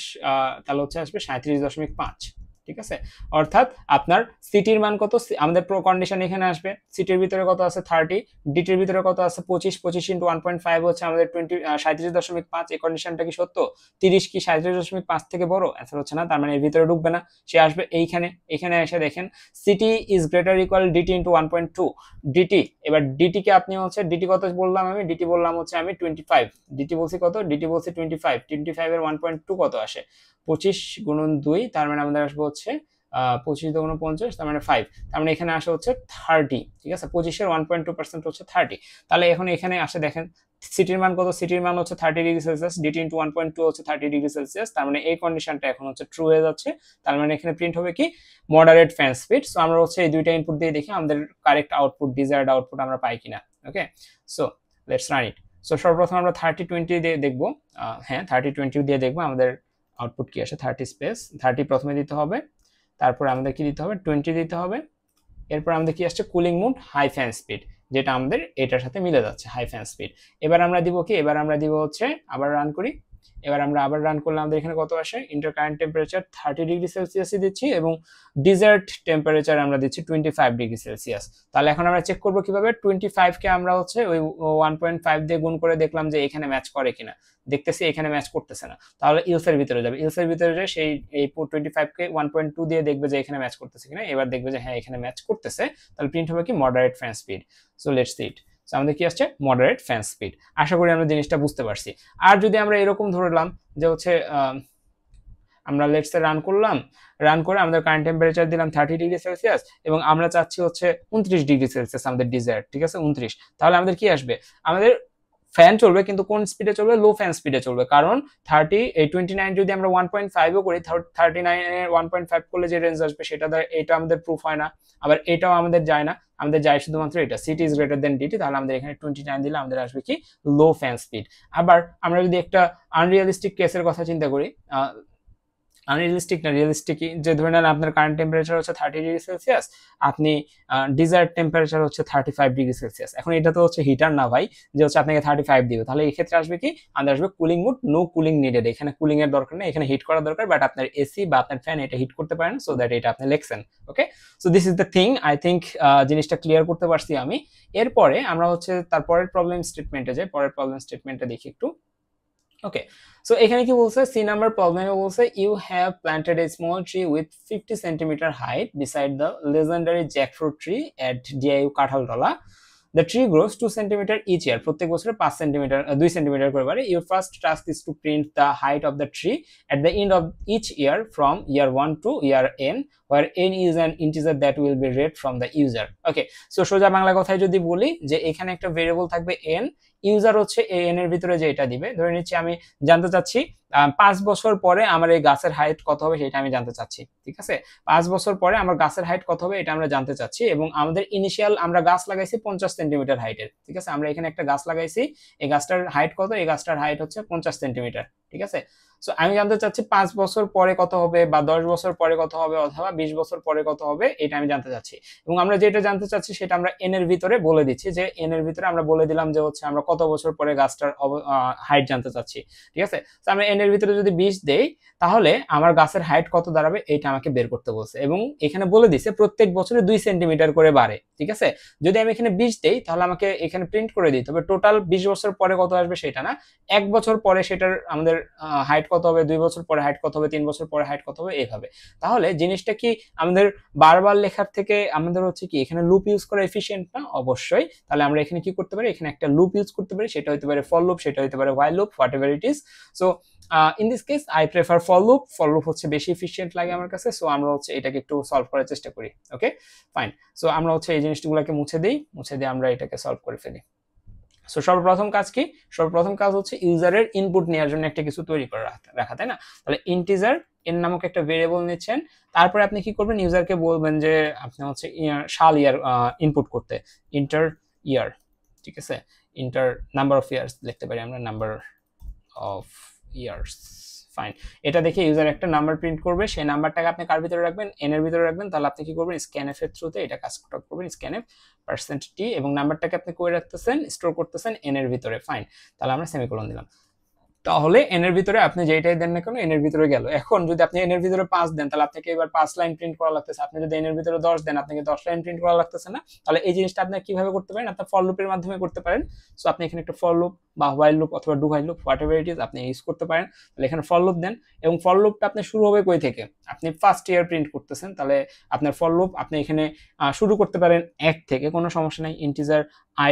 তাহলে হচ্ছে আসবে 37.5। ঠিক আছে, অর্থাৎ আপনার সিটির মান কত, আমাদের প্রো কন্ডিশন এখানে আসবে, সিটির ভিতরে কত আছে 30, ডিটির ভিতরে কত আছে 25, 25 ইন্টু 1.5 হচ্ছে আমাদের 37.5। এই কন্ডিশনটা কি সত্য? 30 কি 37.5 থেকে বড়? অ্যান্সার হচ্ছে না, তার মানে এর ভিতরে ঢুকবে না, সে আসবে এইখানে। এখানে এসে দেখেন CT is greater equal DT into 1.2 DT. এবার ডিটি কে আপনি হচ্ছে, ডিটি কত বললাম আমি, ডিটি বললাম হচ্ছে আমি 25, ডিটি বলছি কত, ডিটি বলছি 25, 25 এর 1.2 কত আসে 25 গুণন 2, তার মানে আমাদের আসবে হচ্ছে 25 দুগুণ 50, তার মানে 5, তার মানে এখানে আসে হচ্ছে 30। ঠিক আছে, 25 এর 1.2% হচ্ছে 30। তাহলে এখন এখানে আসে দেখেন সিটির মান কত, সিটির মান হচ্ছে 30 ডিগ্রি সেলসিয়াস, ডিটি ইন্টু 1.2 হচ্ছে 30 ডিগ্রি সেলসিয়াস, তার মানে এই কন্ডিশনটা এখন হচ্ছে ট্রু হয়ে যাচ্ছে। তার মানে এখানে প্রিন্ট হবে কি মডারেট ফ্যান স্পিড। সো আমরা হচ্ছে এই দুইটা ইনপুট দিয়ে দেখি আমাদের কারেক্ট আউটপুট, ডিজায়ার্ড আউটপুট আমরা পাই কিনা। Okay, so let's run it. So সর্বপ্রথম আমরা 30-20 দিয়ে দেখবো, হ্যাঁ 30-20 দিয়ে দেখবো আমাদের আউটপুট কি আসে। 30 স্পেস 30 প্রথমে দিতে হবে, তারপর আমাদের কি দিতে হবে 20 দিতে হবে, এরপর আমাদের কি আসছে cooling mode high fan speed, যেটা আমাদের এটার সাথে মিলে যাচ্ছে হাই ফ্যান স্পিড। এবার আমরা দিব কি, এবার আমরা দিব হচ্ছে আবার রান করি, এবার আমরা আবার রান করলে আমাদের এখানে কত আসে, ইন্টারকারেন্ট টেম্পারেচার 30 ডিগ্রি সেলসিয়াসই দিচ্ছি এবং ডিজার্ট টেম্পারেচার আমরা দিচ্ছি 25 ডিগ্রি সেলসিয়াস। তাহলে এখন আমরা চেক করবো কিভাবে, 25 কে আমরা হচ্ছে ওই 1.5 দিয়ে গুণ করে দেখলাম যে এখানে ম্যাচ করে কিনা, দেখতেছি এখানে ম্যাচ করতেছে না, তাহলে ইলসের ভিতরে যাবে, ইলসের ভিতরে যে সেই এই 25 কে 1.2 দিয়ে দেখবে যে এখানে ম্যাচ করতেছে কিনা, এবার দেখবে যে হ্যাঁ এখানে ম্যাচ করতেছে, তাহলে প্রিন্ট হবে কি moderate fan speed. So let's see it. So আমাদের কি আসছে মডারেট ফ্যান স্পিড। আশা করি আমরা জিনিসটা বুঝতে পারছি। আর যদি আমরা এরকম ধরলাম যে হচ্ছে আমরা লেটস সে রান করলাম, রান করে আমাদের কারেন্ট টেম্পারেচার দিলাম 30 ডিগ্রি সেলসিয়াস এবং আমরা চাচ্ছি হচ্ছে 29 ডিগ্রি সেলসিয়াস আমাদের ডিজায়ার। ঠিক আছে 29, তাহলে আমাদের কি আসবে, আমাদের ফ্যান চলবে কিন্তু কোন স্পিডে চলবে, লো ফ্যান স্পিডে চলবে, কারণ 29 যদি আমরা 1.5ও করি, 39 এর 1.5 করলে যে রেঞ্জ আসবে সেটা এটা আমাদের প্রুফ হয় না, আবার এটাও আমাদের যায় না, আমাদের যায় শুধুমাত্র এটা CT is greater than DT. তাহলে আমাদের এখানে 29 দিলে আমাদের আসবে কি লো ফ্যান স্পিড। আবার আমরা যদি একটা আনরিয়ালিস্টিক কেসের কথা চিন্তা করি, আনরিয়ালিস্টিক না রিয়েলিস্টিক, যে ধরে নেন আপনার কারেন্ট টেম্পারেচার হচ্ছে 30 ডিগ্রি সেলসিয়াস, আপনি ডিজায়ার্ড টেম্পারেচার হচ্ছে 35 ডিগ্রি সেলসিয়াস। এখন এটা তো হচ্ছে হিটার না ভাই যে হচ্ছে আপনাকে 35 দিবে, তাহলে এই ক্ষেত্রে আসবে কি আমাদের আসবে cooling mode, no cooling needed, এখানে কুলিং এর দরকার নেই, এখানে হিট করার দরকার, বাট আপনার এসি বা আপনার ফ্যান এটা হিট করতে পারেন, সো দ্যাট এটা আপনি লিখছেন। Okay, so this is the thing, I think জিনিসটা ক্লিয়ার করতে পারছি আমি। এরপরে আমরা হচ্ছে তারপরের প্রবলেম স্টেটমেন্টে যাই, পরের প্রবলেম স্টেটমেন্টে দেখি একটু। ওকে, সো এখানে কি বলছে, সি নাম্বার প্রবলেমে বলছে you have planted a small tree with 50 centimetre height beside the legendary jackfruit tree at DIU Kanthaltala. The tree grows 2 centimeter each year. প্রত্যেক বছরে 5 সেন্টিমিটার 2 সেন্টিমিটার করে বাড়ে। Your first task is to print the height of the tree at the end of each year from year 1 to year n, where n is an integer that will be read from the user. Okay, so সোজা বাংলা কথায় যদি বলি যে এখানে একটা ভেরিয়েবল থাকবে n, ইউজার হচ্ছে n এর ভিতরে যে এটা দিবে, ধরে নিচ্ছি আমি জানতে চাচ্ছি 5 বছর পরে আমার এই গাছের হাইট কত হবে সেটা আমি জানতে চাচ্ছি। ঠিক আছে, 5 বছর পরে আমার গাছের হাইট কত হবে এটা আমরা জানতে চাচ্ছি, এবং আমাদের ইনিশিয়াল আমরা গাছ লাগাইছি 50 সেন্টিমিটার হাইটের। ঠিক আছে, আমরা এখানে একটা গাছ লাগাইছি, এই গাছটার হাইট কত, এই গাছটার হাইট হচ্ছে 50 সেন্টিমিটার। ঠিক আছে, সো আমি জানতে চাচ্ছি 5 বছর পরে কত হবে, বা 10 বছর পরে কত হবে, অথবা 20 বছর পরে কত হবে, এটা আমি জানতে চাচ্ছি। এবং আমরা যেটা জানতে চাচ্ছি সেটা আমরা n এর ভিতরে বলে দিচ্ছি, যে n এর ভিতরে আমরা বলে দিলাম যে হচ্ছে আমরা কত বছর পরে গাছটার হাইট জানতে চাচ্ছি। ঠিক আছে, তো আমরা n এর ভিতরে যদি 20 দেই তাহলে আমার গাছের হাইট কত দাঁড়াবে এটা আমাকে বের করতে বলছে, এবং এখানে বলে দিছে প্রত্যেক বছরে 2 সেন্টিমিটার করে বাড়ে। ঠিক আছে, যদি আমি এখানে 20 দেই তাহলে আমাকে এখানে প্রিন্ট করে দিতে হবে টোটাল 20 বছর পরে কত আসবে সেটা না, 1 বছর পরে সেটার আমাদের হাইট কত হবে, 2 বছর পরে হাইট কত হবে, 3 বছর পরে হাইট কত হবে, এইভাবে। তাহলে জিনিসটা কি আমাদের বারবার লেখার থেকে আমাদের হচ্ছে কি এখানে লুপ ইউজ করা এফিশিয়েন্ট না? অবশ্যই। তাহলে আমরা এখানে কি করতে পারি, এখানে একটা লুপ ইউজ করতে পারি, সেটা হতে পারে ফর লুপ, সেটা হতে পারে while loop, what ever it is. So in this case I prefer for loop, for loop হচ্ছে বেশি এফিশিয়েন্ট লাগে আমার কাছে। সো আমরা হচ্ছে এটাকে একটু সলভ করার চেষ্টা করি। ওকে ফাইন, সো আমরা হচ্ছে এই জিনিসগুলোকে মুছে দিই, মুছে দিয়ে আমরা এটাকে সলভ করে ফেলি। সো সর্বপ্রথম কাজ কি, সর্বপ্রথম কাজ হচ্ছে ইউজারের ইনপুট নেওয়ার জন্য একটা কিছু তৈরি করে রাখা, তাই না? তাহলে ইন্টিজার এন নামক একটা ভেরিয়েবল নিচ্ছেন, তারপরে আপনি কি করবেন, ইউজারকে বলবেন যে আপনি হচ্ছে সাল ইয়ার ইনপুট করতে, ইন্টার ইয়ার। ঠিক আছে, ইন্টার নাম্বার অফ ইয়ার্স লিখতে পারি আমরা, নাম্বার অফ ইয়ার্স। ফাইন, এটা দেখে ইউজার একটা নাম্বার প্রিন্ট করবে, সেই নাম্বারটাকে আপনি কার ভিতরে রাখবেন, এন এর ভিতরে রাখবেন। তাহলে আপনি কি করবেন, স্ক্যানএফ এর থ্রুতে এটা কাজ করবেন, স্ক্যানএফ %t, এবং নাম্বারটাকে আপনি কই রাখতেছেন, স্টোর করতেছেন এন এর ভিতরে। ফাইন, তাহলে আমরা সেমিকোলন দিলাম। তাহলে n এর ভিতরে আপনি যেটাই দেন না কেন n এর ভিতরে গেল। এখন যদি আপনি n এর ভিতরে 5 দেন তাহলে আপনাকে এবার 5 লাইন প্রিন্ট করা লাগতেছে। আপনি যদি n এর ভিতরে 10 দেন আপনাকে 10 লাইন প্রিন্ট করা লাগতেছে না। তাহলে এই জিনিসটা আপনি কিভাবে করতে পারেন? আপনি ফর লুপের মাধ্যমে করতে পারেন। সো আপনি এখানে একটা ফর লুপ বা হোয়াইল লুপ অথবা do while loop what ever it is আপনি ইউজ করতে পারেন। তাহলে এখানে ফর লুপ দেন এবং ফর লুপটা আপনি শুরু হবে কই থেকে? আপনি ফার্স্ট ইয়ার প্রিন্ট করতেছেন, তাহলে আপনার ফর লুপ আপনি এখানে শুরু করতে পারেন 1 থেকে, কোনো সমস্যা নাই। ইন্টিজার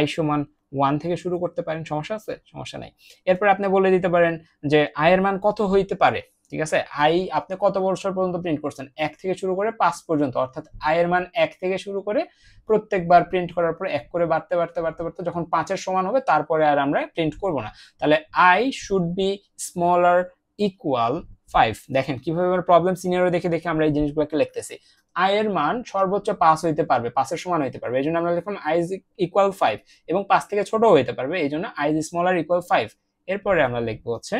i সমান 1 থেকে শুরু করতে পারেন, সমস্যা আছে? সমস্যা নাই। এরপর আপনি বলে দিতে পারেন যে i এর মান কত হইতে পারে, ঠিক আছে? i আপনি কত বছর পর্যন্ত প্রিন্ট করছেন? 1 থেকে শুরু করে 5 পর্যন্ত, অর্থাৎ i এর মান 1 থেকে শুরু করে প্রত্যেকবার প্রিন্ট করার পর 1 করে বাড়তে বাড়তে বাড়তে বাড়তে যখন 5 এর সমান হবে তারপরে আর আমরা প্রিন্ট করব না। তাহলে i should be smaller equal 5। দেখেন কিভাবে আমরা প্রবলেম সিনারিও দেখে দেখে আমরা এই জিনিসগুলোকে লিখতেছি। i এর মান সর্বোচ্চ 5 হইতে পারবে, 5 এর সমান হইতে পারবে, এইজন্য আমরা লিখলাম i is equal 5, এবং 5 থেকে ছোটও হইতে পারবে, এইজন্য i is smaller equal 5। এরপরে আমরা লিখবো হচ্ছে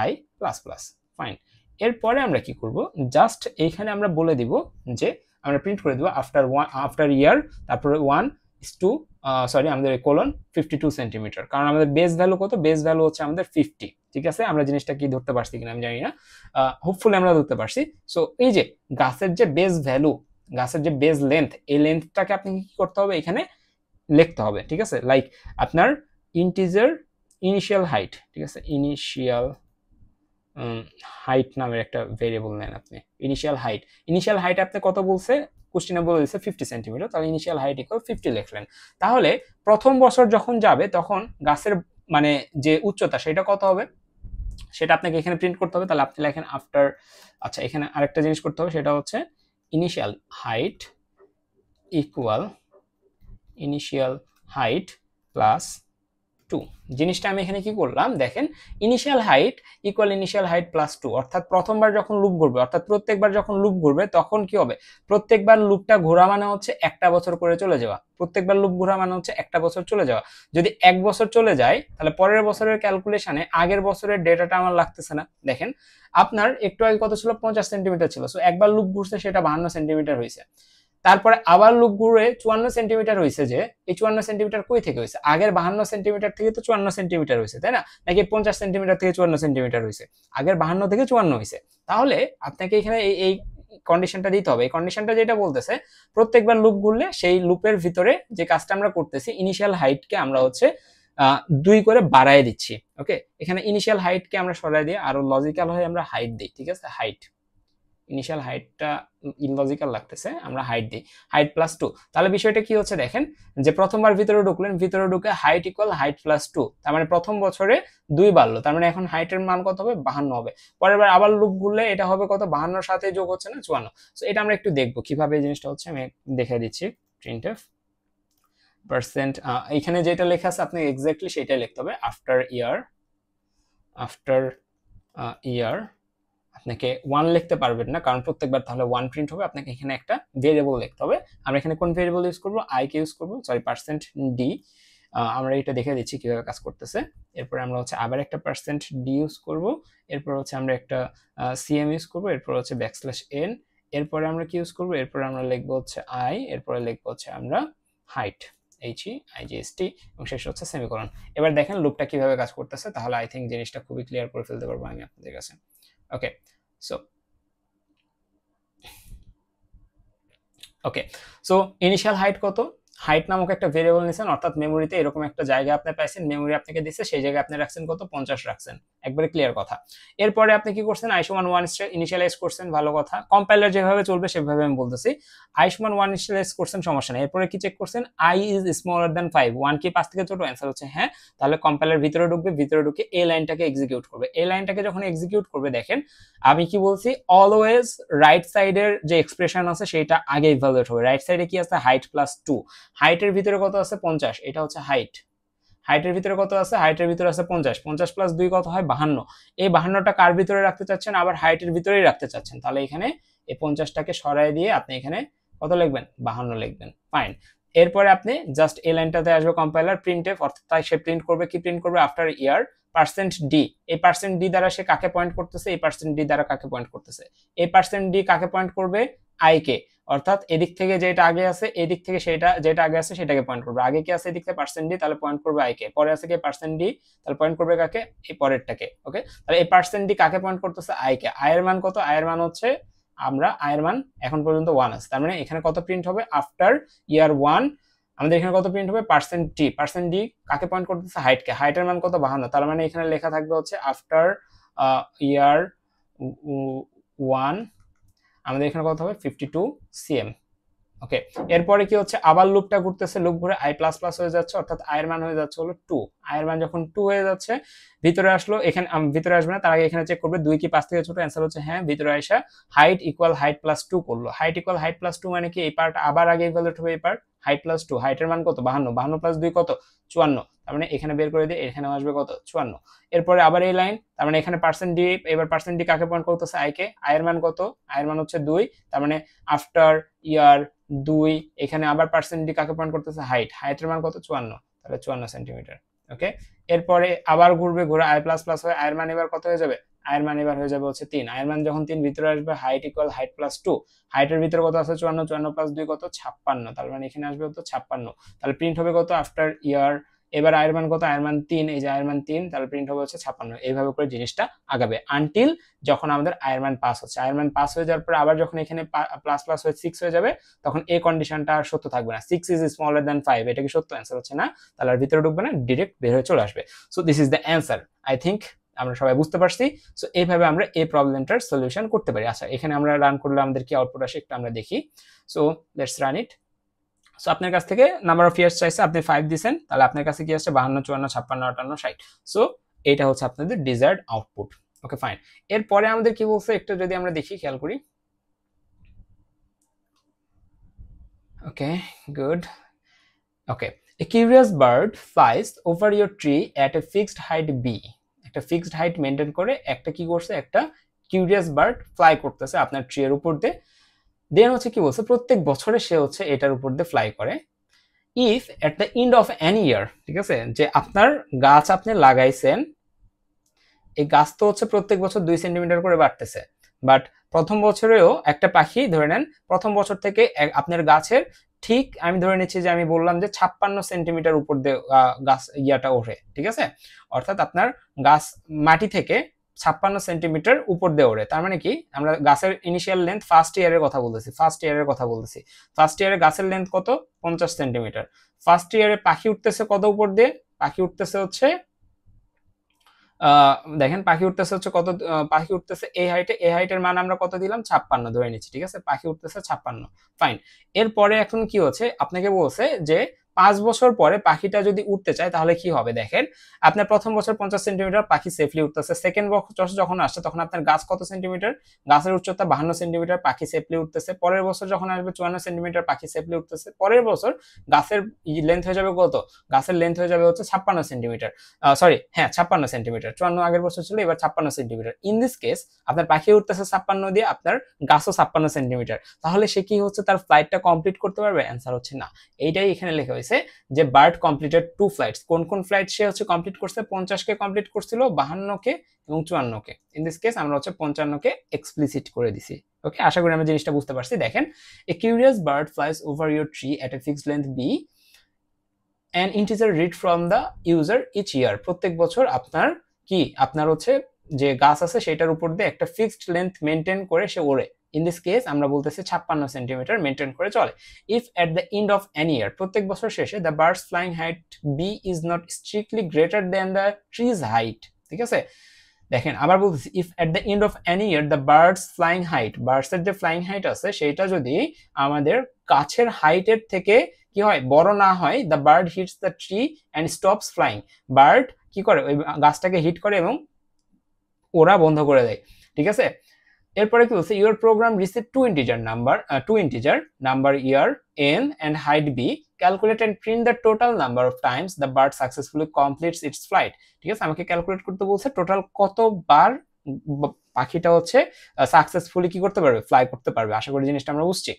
i প্লাস প্লাস। ফাইন। এরপরে আমরা কি করব? জাস্ট এইখানে আমরা বলে দিব যে আমরা প্রিন্ট করে দিব আফটার ইয়ার, তারপরে 1 is to আমাদের কোলন 52 সেন্টিমিটার, কারণ আমাদের বেস ভ্যালু কত? বেস ভ্যালু হচ্ছে আমাদের 50। ঠিক আছে, আমরা জিনিসটা কি ধরতে পারছি কিনা আমি জানি না, হোপফুলি আমরা ধরতে পারছি। সো এই যে গাছের যে বেস ভ্যালু, গাছের যে বেস লেন্থ, এই লেন্থটাকে আপনি কি করতে হবে? এখানে লিখতে হবে। ঠিক আছে, লাইক আপনার ইন্টিজার ইনিশিয়াল হাইট, ঠিক আছে, ইনিশিয়াল হাইট নামের একটা ভেরিয়েবল নেন আপনি। ইনিশিয়াল হাইট আপনি কত বলছে? কোশ্চেনে বলে দিচ্ছে 50 সেন্টিমিটার, তাহলে ইনিশিয়াল হাইট ইকুয়াল 50 লিখলেন। তাহলে প্রথম বছর যখন যাবে তখন গাছের মানে যে উচ্চতা সেটা কত হবে সেটা আপনাকে এখানে প্রিন্ট করতে হবে। তাহলে আপনি লেখেন আফটার, আচ্ছা এখানে আরেকটা জিনিস করতে হবে, সেটা হচ্ছে initial height equal initial height plus 2। জিনিসটা আমি এখানে কি করলাম দেখেন, initial height equal initial height plus 2, অর্থাৎ প্রথমবার যখন লুপ ঘুরবে, অর্থাৎ প্রত্যেকবার যখন লুপ ঘুরবে তখন কি হবে? প্রত্যেকবার লুপটা ঘোরা মানে হচ্ছে একটা বছর করে চলে যাওয়া। প্রত্যেকবার লুপ ঘোরা মানে হচ্ছে একটা বছর চলে যাওয়া। যদি 1 বছর চলে যায় তাহলে পরের বছরের ক্যালকুলেশনে আগের বছরের ডেটাটা আমার লাগতেছে না। দেখেন আপনার একটু আগে কত ছিল? 50 সেন্টিমিটার ছিল। সো একবার লুপ ঘুরছে সেটা 52 সেন্টিমিটার হয়েছে। তারপরে আবার লুপ ঘুরে 54 সেন্টিমিটার হয়েছে। যে এই 54 সেন্টিমিটার কই থেকে হয়েছে? আগের 52 সেন্টিমিটার থেকে তো 54 সেন্টিমিটার হয়েছে, তাই না? নাকি 50 সেন্টিমিটার থেকে 54 সেন্টিমিটার হয়েছে? আগের 52 থেকে 54 হয়েছে। তাহলে আপনাকে এখানে এই কন্ডিশনটা দিতে হবে। এই কন্ডিশনটা যেটা বলতেছে প্রত্যেকবার লুপ ঘুরলে সেই লুপের ভিতরে যে কাজটা আমরা করতেছি, ইনিশিয়াল হাইটকে আমরা হচ্ছে 2 করে বাড়ায় দিচ্ছি। ওকে, এখানে ইনিশিয়াল হাইটকে আমরা সরাই দিয়ে আরো লজিক্যাল হয়ে আমরা হাইট দিই। ঠিক আছে, হাইট, ইনিশিয়াল হাইটটা ইললজিক্যাল লাগতেছে, আমরা হাইট দিই, হাইট প্লাস 2। তাহলে বিষয়টা কি হচ্ছে দেখেন, যে প্রথমবার ভিতরে ঢুকলেন, ভিতরে ঢুকে হাইট ইকুয়াল হাইট প্লাস 2, তার মানে প্রথম বছরে 2 বাড়লো, তার মানে এখন হাইটের মান কত হবে? 52 হবে। পরের বার আবার লুপ ঘুরলে এটা হবে কত? 52 এর সাথে যোগ হচ্ছে না 54। সো এটা আমরা একটু দেখবো কিভাবে এই জিনিসটা হচ্ছে, আমি দেখে দিচ্ছি। printf পার্সেন্ট, এখানে যেটা লেখা আছে আপনি এক্স্যাক্টলি সেটাই লিখতে হবে। আফটার ইয়ার আপনাকে 1 লিখতে পারবেন না, কারণ প্রত্যেকবার তাহলে 1 প্রিন্ট হবে। আপনাকে এখানে একটা ভেরিয়েবল লিখতে হবে। আমরা এখানে কোন ভেরিয়েবল ইউজ করব? i কে ইউজ করব, সরি %d। আমরা এটা দেখে দিচ্ছি কিভাবে কাজ করতেছে। এরপর আমরা হচ্ছে আবার একটা %d ইউজ করব। এরপর হচ্ছে আমরা একটা cm ইউজ করব। এরপর হচ্ছে \n। এরপরে আমরা কি ইউজ করব? এরপর আমরা লিখব হচ্ছে i, এরপরে লিখব হচ্ছে আমরা হাইট, HEIGHT, এবং শেষ হচ্ছে সেমিকোলন। এবার দেখেন লুপটা কিভাবে কাজ করতেছে। তাহলে আই থিংক জিনিসটা খুবই ক্লিয়ার করে ফেলতে পারবো আমি আপনাদের কাছে। ওকে, সো ইনিশিয়াল হাইট কত? হাইট নামক একটা ভেরিয়েবল নিছেন, অর্থাৎ মেমোরিতে এরকম একটা জায়গা আপনি পাইছেন, মেমোরি আপনাকে দিচ্ছে, সেই জায়গায় আপনি রাখছেন কত? 50 রাখছেন। একবারে ক্লিয়ার কথা। এরপরে আপনি কি করছেন? i সমান 1 ইনিশিয়ালাইজ করছেন, ভালো কথা। কম্পাইলার যেভাবে চলবে সেভাবে আমি বলতেছি। i সমান 1 ইনিশিয়ালাইজ করছেন, সমস্যা নেই। এরপরে কি চেক করছেন? i ইজ স্মলার দ্যান 5, 1 কি 5 থেকে ছোট? অ্যান্সার হচ্ছে হ্যাঁ। তাহলে কম্পাইলার ভিতরে ঢুকবে, ভিতরে ঢুকে এই লাইনটাকে এক্সিকিউট করবে। এই লাইনটাকে যখন এক্সিকিউট করবে, দেখেন আমি কি বলছি, অলওয়েজ রাইট সাইডের যে এক্সপ্রেশন আছে সেটা আগে ইভালুয়েট হবে। রাইট সাইডে কি আছে? Height plus 2। হাইটের ভিতরে কত আছে? 50, এটা হচ্ছে হাইট। হাইটের ভিতরে কত আছে? হাইটের ভিতরে আছে 50, 50 প্লাস 2 কত হয়? 52। এই 52টা কার ভিতরে রাখতে চাচ্ছেন? আবার হাইটের ভিতরেই রাখতে চাচ্ছেন। তাহলে এখানে এই 50টাকে সরাই দিয়ে আপনি এখানে কত লিখবেন? 52 লিখবেন। ফাইন। এরপরে আপনি জাস্ট এই লাইনটাতে আসবে কম্পাইলার printf, অর্থাৎ সে প্রিন্ট করবে কি? প্রিন্ট করবে আফটার ইয়ার %d। এই %d দ্বারা সে কাকে পয়েন্ট করতেছে? এই %d দ্বারা কাকে পয়েন্ট করতেছে? এই %d কাকে পয়েন্ট করবে? i কে, অর্থাৎ এদিক থেকে যেটা আগে আছে এদিক থেকে সেটা যেটা আগে আছে সেটাকে পয়েন্ট করবে। আগে কি আছে এদিক থেকে পার্সেন্ট ডি, তাহলে পয়েন্ট করবে আই কে। পরে আছে কি পার্সেন্ট ডি, তাহলে পয়েন্ট করবে কাকে, এই পরেরটাকে। ওকে, তাহলে এই পার্সেন্ট ডি কাকে পয়েন্ট করতেছে, আই কে। আই এর মান কত, আই এর মান হচ্ছে আমরা আই এর মান এখন পর্যন্ত 1 আছে, তার মানে এখানে কত প্রিন্ট হবে, আফটার ইয়ার 1 আমাদের এখানে কত প্রিন্ট হবে, পার্সেন্ট ডি। পার্সেন্ট ডি কাকে পয়েন্ট করতেছে, হাইট কে। হাইটের মান কত, 52, তার মানে এখানে লেখা থাকবে হচ্ছে আফটার ইয়ার 1 আমাদের এখানে কত হবে 52 cm। ওকে, এরপরে কি হচ্ছে, আবার লুপটা ঘুরতেছে, লুপ ঘুরে আই প্লাস প্লাস হয়ে যাচ্ছে, অর্থাৎ আই এর মান হয়ে যাচ্ছে হলো 2। আই এর মান যখন 2 হয়ে যাচ্ছে, ভিতরে আসলো, এখানে ভিতরে আসবে না, তার আগে এখানে চেক করবে 2 কি 5 থেকে ছোট, অ্যান্সার হচ্ছে হ্যাঁ। ভিতরে আসা হাইট ইকুয়াল হাইট প্লাস 2 করলো। হাইট ইকুয়াল হাইট প্লাস 2 মানে কি, এই পার্ট আবার আগে ইকুয়ালেট হবে এই পার্ট, হাইট প্লাস 2। হাইটের মান কত, 52, 52 প্লাস 2 কত, 54, তার মানে এখানে বের করে দিয়ে এখানে আসবে কত, 54। এরপরে আবার এই লাইন, তার মানে এখানে পার্সেন্ট ডি, এবার পার্সেন্ট ডি কাকে পয়েন্ট করতেছে, আই কে। আই এর মান কত, আই এর মান হচ্ছে 2, তার মানে আফটার ইয়ার 2, এখানে আবার পার্সেন্ট ডি কাকে পয়েন্ট করতেছে, হাইট। হাইটের মান কত, 54, তাহলে 54 সেন্টিমিটার। ওকে, এরপরে আবার ঘুরবে, ঘুরে আই প্লাস প্লাস হয়, আয়ের মান এবার কত হয়ে যাবে, আয়ের মান এবার হয়ে যাবে হচ্ছে 3। আয়ের মান যখন 3 ভিতরে আসবে, হাইট ইকুয়াল হাইট প্লাস 2। হাইটের ভিতরে কত আছে, 54, 54 প্লাস 2 কত, 56, তার মানে এখানে আসবে কত, 56। তাহলে প্রিন্ট হবে কত, আফটার ইয়ার, এবার আয়ের মান কত, আয়ের মান 3, এই যে আয়ের মান 3, তাহলে প্রিন্ট হবে হচ্ছে 56। এইভাবে করে জিনিসটা আগাবে আনটিল যখন আমাদের আয়ের মান পাস হচ্ছে। আয়ের মান পাস হয়ে যাওয়ার পরে আবার যখন এখানে প্লাস প্লাস হয়ে 6 হয়ে যাবে, তখন এই কন্ডিশনটা আর সত্য থাকবে না, 6 ইজ স্মলার দ্যান 5, এটা কি সত্য, অ্যান্সার হচ্ছে না, তাহলে আর ভিতরে ঢুকবে না, ডিরেক্ট বের হয়ে চলে আসবে। So this is the answer, I think আমরা সবাই বুঝতে পারছি। সো এইভাবে আমরা এই প্রবলেমটার সলিউশন করতে পারি। আচ্ছা, এখানে আমরা রান করলে আমাদের কি আউটপুট আসে একটু আমরা দেখি। So let's run it. So আপনার কাছ থেকে নাম্বার অফ ইয়ার্স চাইছে, আপনি 5 দিয়েছেন, তাহলে আপনার কাছে কি আসছে 52, 54, 56, 58, 60। সো এটা হচ্ছে আপনাদের ডিজায়ার্ড আউটপুট। ওকে ফাইন, এরপরে আমাদের কি বলছে একটু যদি আমরা দেখি, খেয়াল করি। Okay good. Okay, a curious bird flies over your tree at a fixed height b। একটা ফিক্সড হাইট মেনটেন করে একটা কি করছে, একটা কিউরিয়াস বার্ড ফ্লাই করতেছে আপনার ট্রি এর উপর দিয়ে। দেন হচ্ছে কি বলছে, প্রত্যেক বছরে সে হচ্ছে এটার উপর দিয়ে ফ্লাই করে। If at the end of an year, ঠিক আছে, যে আপনার গাছ আপনি লাগাইছেন, এই গাছ তো হচ্ছে প্রত্যেক বছর 2 সেন্টিমিটার করে বাড়তেছে, বাট প্রথম বছরেও একটা পাখি ধরে নেন, প্রথম বছর থেকে আপনার গাছের ঠিক আমি ধরে নিচ্ছি যে আমি বললাম যে 56 সেন্টিমিটার উপর দিয়ে গাছ ইয়াটা ওঠে, ঠিক আছে, অর্থাৎ আপনার গাছ মাটি থেকে 56 সেন্টিমিটার উপর দিয়ে ওঠে। তার মানে কি, আমরা গাছের ইনিশিয়াল লেন্থ ফার্স্ট ইয়ারের কথা বলতেছি, ফার্স্ট ইয়ারে গাছের লেন্থ কত, 50 সেন্টিমিটার। ফার্স্ট ইয়ারে পাখি উঠতেছে কত উপর দিয়ে, পাখি উঠতেছে হচ্ছে দেখেন পাখি উঠতেছে হচ্ছে কত, পাখি উঠতেছে এই হাইটে, এই হাইটের মান আমরা কত দিলাম, 56 ধরে নিচ্ছি, ঠিক আছে, পাখি উঠতেছে 56, ফাইন। এরপরে এখন কি হচ্ছে, আপনাকে বলছে যে 5 বছর পরে পাখিটা যদি উঠতে চায় তাহলে কি হবে। দেখেন আপনার প্রথম বছর 50 সেন্টিমিটার পাখি সেফলি উঠতেছে, সেকেন্ড বছর যখন আসছে তখন আপনার গাছ কত সেন্টিমিটার, গাছের উচ্চতা 52 সেন্টিমিটার, পাখি সেফলি উঠতেছে। পরের বছর যখন আসবে 54 সেন্টিমিটার, পাখি সেফলি উঠতেছে। পরের বছর গাছের লেন্থ হয়ে যাবে কত, গাছের লেন্থ হয়ে যাবে হচ্ছে 56 সেন্টিমিটার, সরি হ্যাঁ 56 সেন্টিমিটার, 54 আগের বছর ছিল, এবার 56 সেন্টিমিটার। ইন দিস কেস আপনার পাখি উঠতেছে 56 দিয়ে, আপনার গাছও 56 সেন্টিমিটার, তাহলে সে কি হচ্ছে তার ফ্লাইটটা কমপ্লিট করতে পারবে, অ্যান্সার হচ্ছে না। এইটাই এখানে লেখা হয়েছে যে বার্ড কমপ্লিটেড 2 ফ্লাইটস। কোন কোন ফ্লাইট সে হচ্ছে কমপ্লিট করছে, 50 কে কমপ্লিট করছিল, 52 কে এবং 54 কে। ইন দিস কেস আমরা হচ্ছে 55 কে এক্সপ্লিসিট করে দিছি। ওকে, আশা করি আমরা জিনিসটা বুঝতে পারছি। দেখেন, a curious bird flies over your tree at a fixed length B, an integer read from the user each year। প্রত্যেক বছর আপনার কি, আপনার হচ্ছে যে গাছ আছে সেটার উপর দিয়ে একটা ফিক্সড লেন্থ মেনটেন করে সে ওড়ে। ইন দিস কেস আমরা বলতেছি 56 সেন্টিমিটার মেনটেন করে চলে। If at the end of an year, প্রত্যেক বছর শেষে the bird's flying height B is not strictly greater than the tree's height, ঠিক আছে। দেখেন আবার বলতেছি, if at the end of an year the bird's flying height, বার্ডসের যে ফ্লাইং হাইট আছে সেটা যদি আমাদের গাছের হাইটের থেকে কি হয়, বড় না হয়, the bird hits the tree and stops flying, bird কি করে ওই গাছটাকে হিট করে এবং ওরা বন্ধ করে দেয়, ঠিক আছে। এরপরে কি বলছে, your program receive two integer number year n and height b, calculate and print the total number of times the bird successfully completes its flight। ঠিক আছে, আমাকে ক্যালকুলেট করতে বলছে টোটাল কতবার পাখিটা হচ্ছে সাকসেসফুলি কি করতে পারবে, ফ্লাই করতে পারবে। আশা করি জিনিসটা আমরা বুঝছি।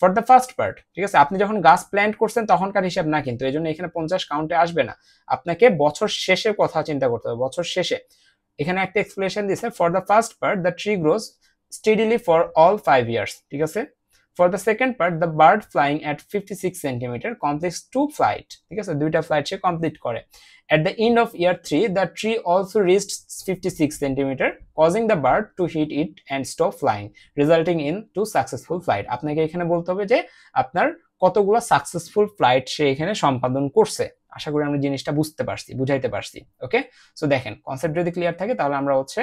ফর দ্য ফার্স্ট পার্ট, ঠিক আছে, আপনি যখন গাছ প্ল্যান্ট করছেন তখনকার হিসাব না, কিন্তু এই জন্য এখানে 50 কাউন্টে আসবে না, আপনাকে বছর শেষের কথা চিন্তা করতে হবে, বছর শেষে। এখানে একটা এক্সপ্লেনেশন দিয়েছে, for the first part the tree grows steadily for all 5 years, ঠিক আছে। For the second part, the bird flying at 56 centimeter completes 2 flight. ঠিক আছে, দুইটা ফ্লাইট সে কমপ্লিট করে। At the end of year 3, the tree also reached 56 centimeter, causing the bird to hit it and stop flying, resulting in 2 successful flight. আপনাকে এখানে বলতে হবে যে আপনার কতগুলো সাকসেসফুল ফ্লাইট সে এখানে সম্পাদন করছে। আশা করি আমরা জিনিসটা বুঝাইতে পারছি। ওকে, সো দেখেন কনসেপ্ট যদি ক্লিয়ার থাকে তাহলে আমরা হচ্ছে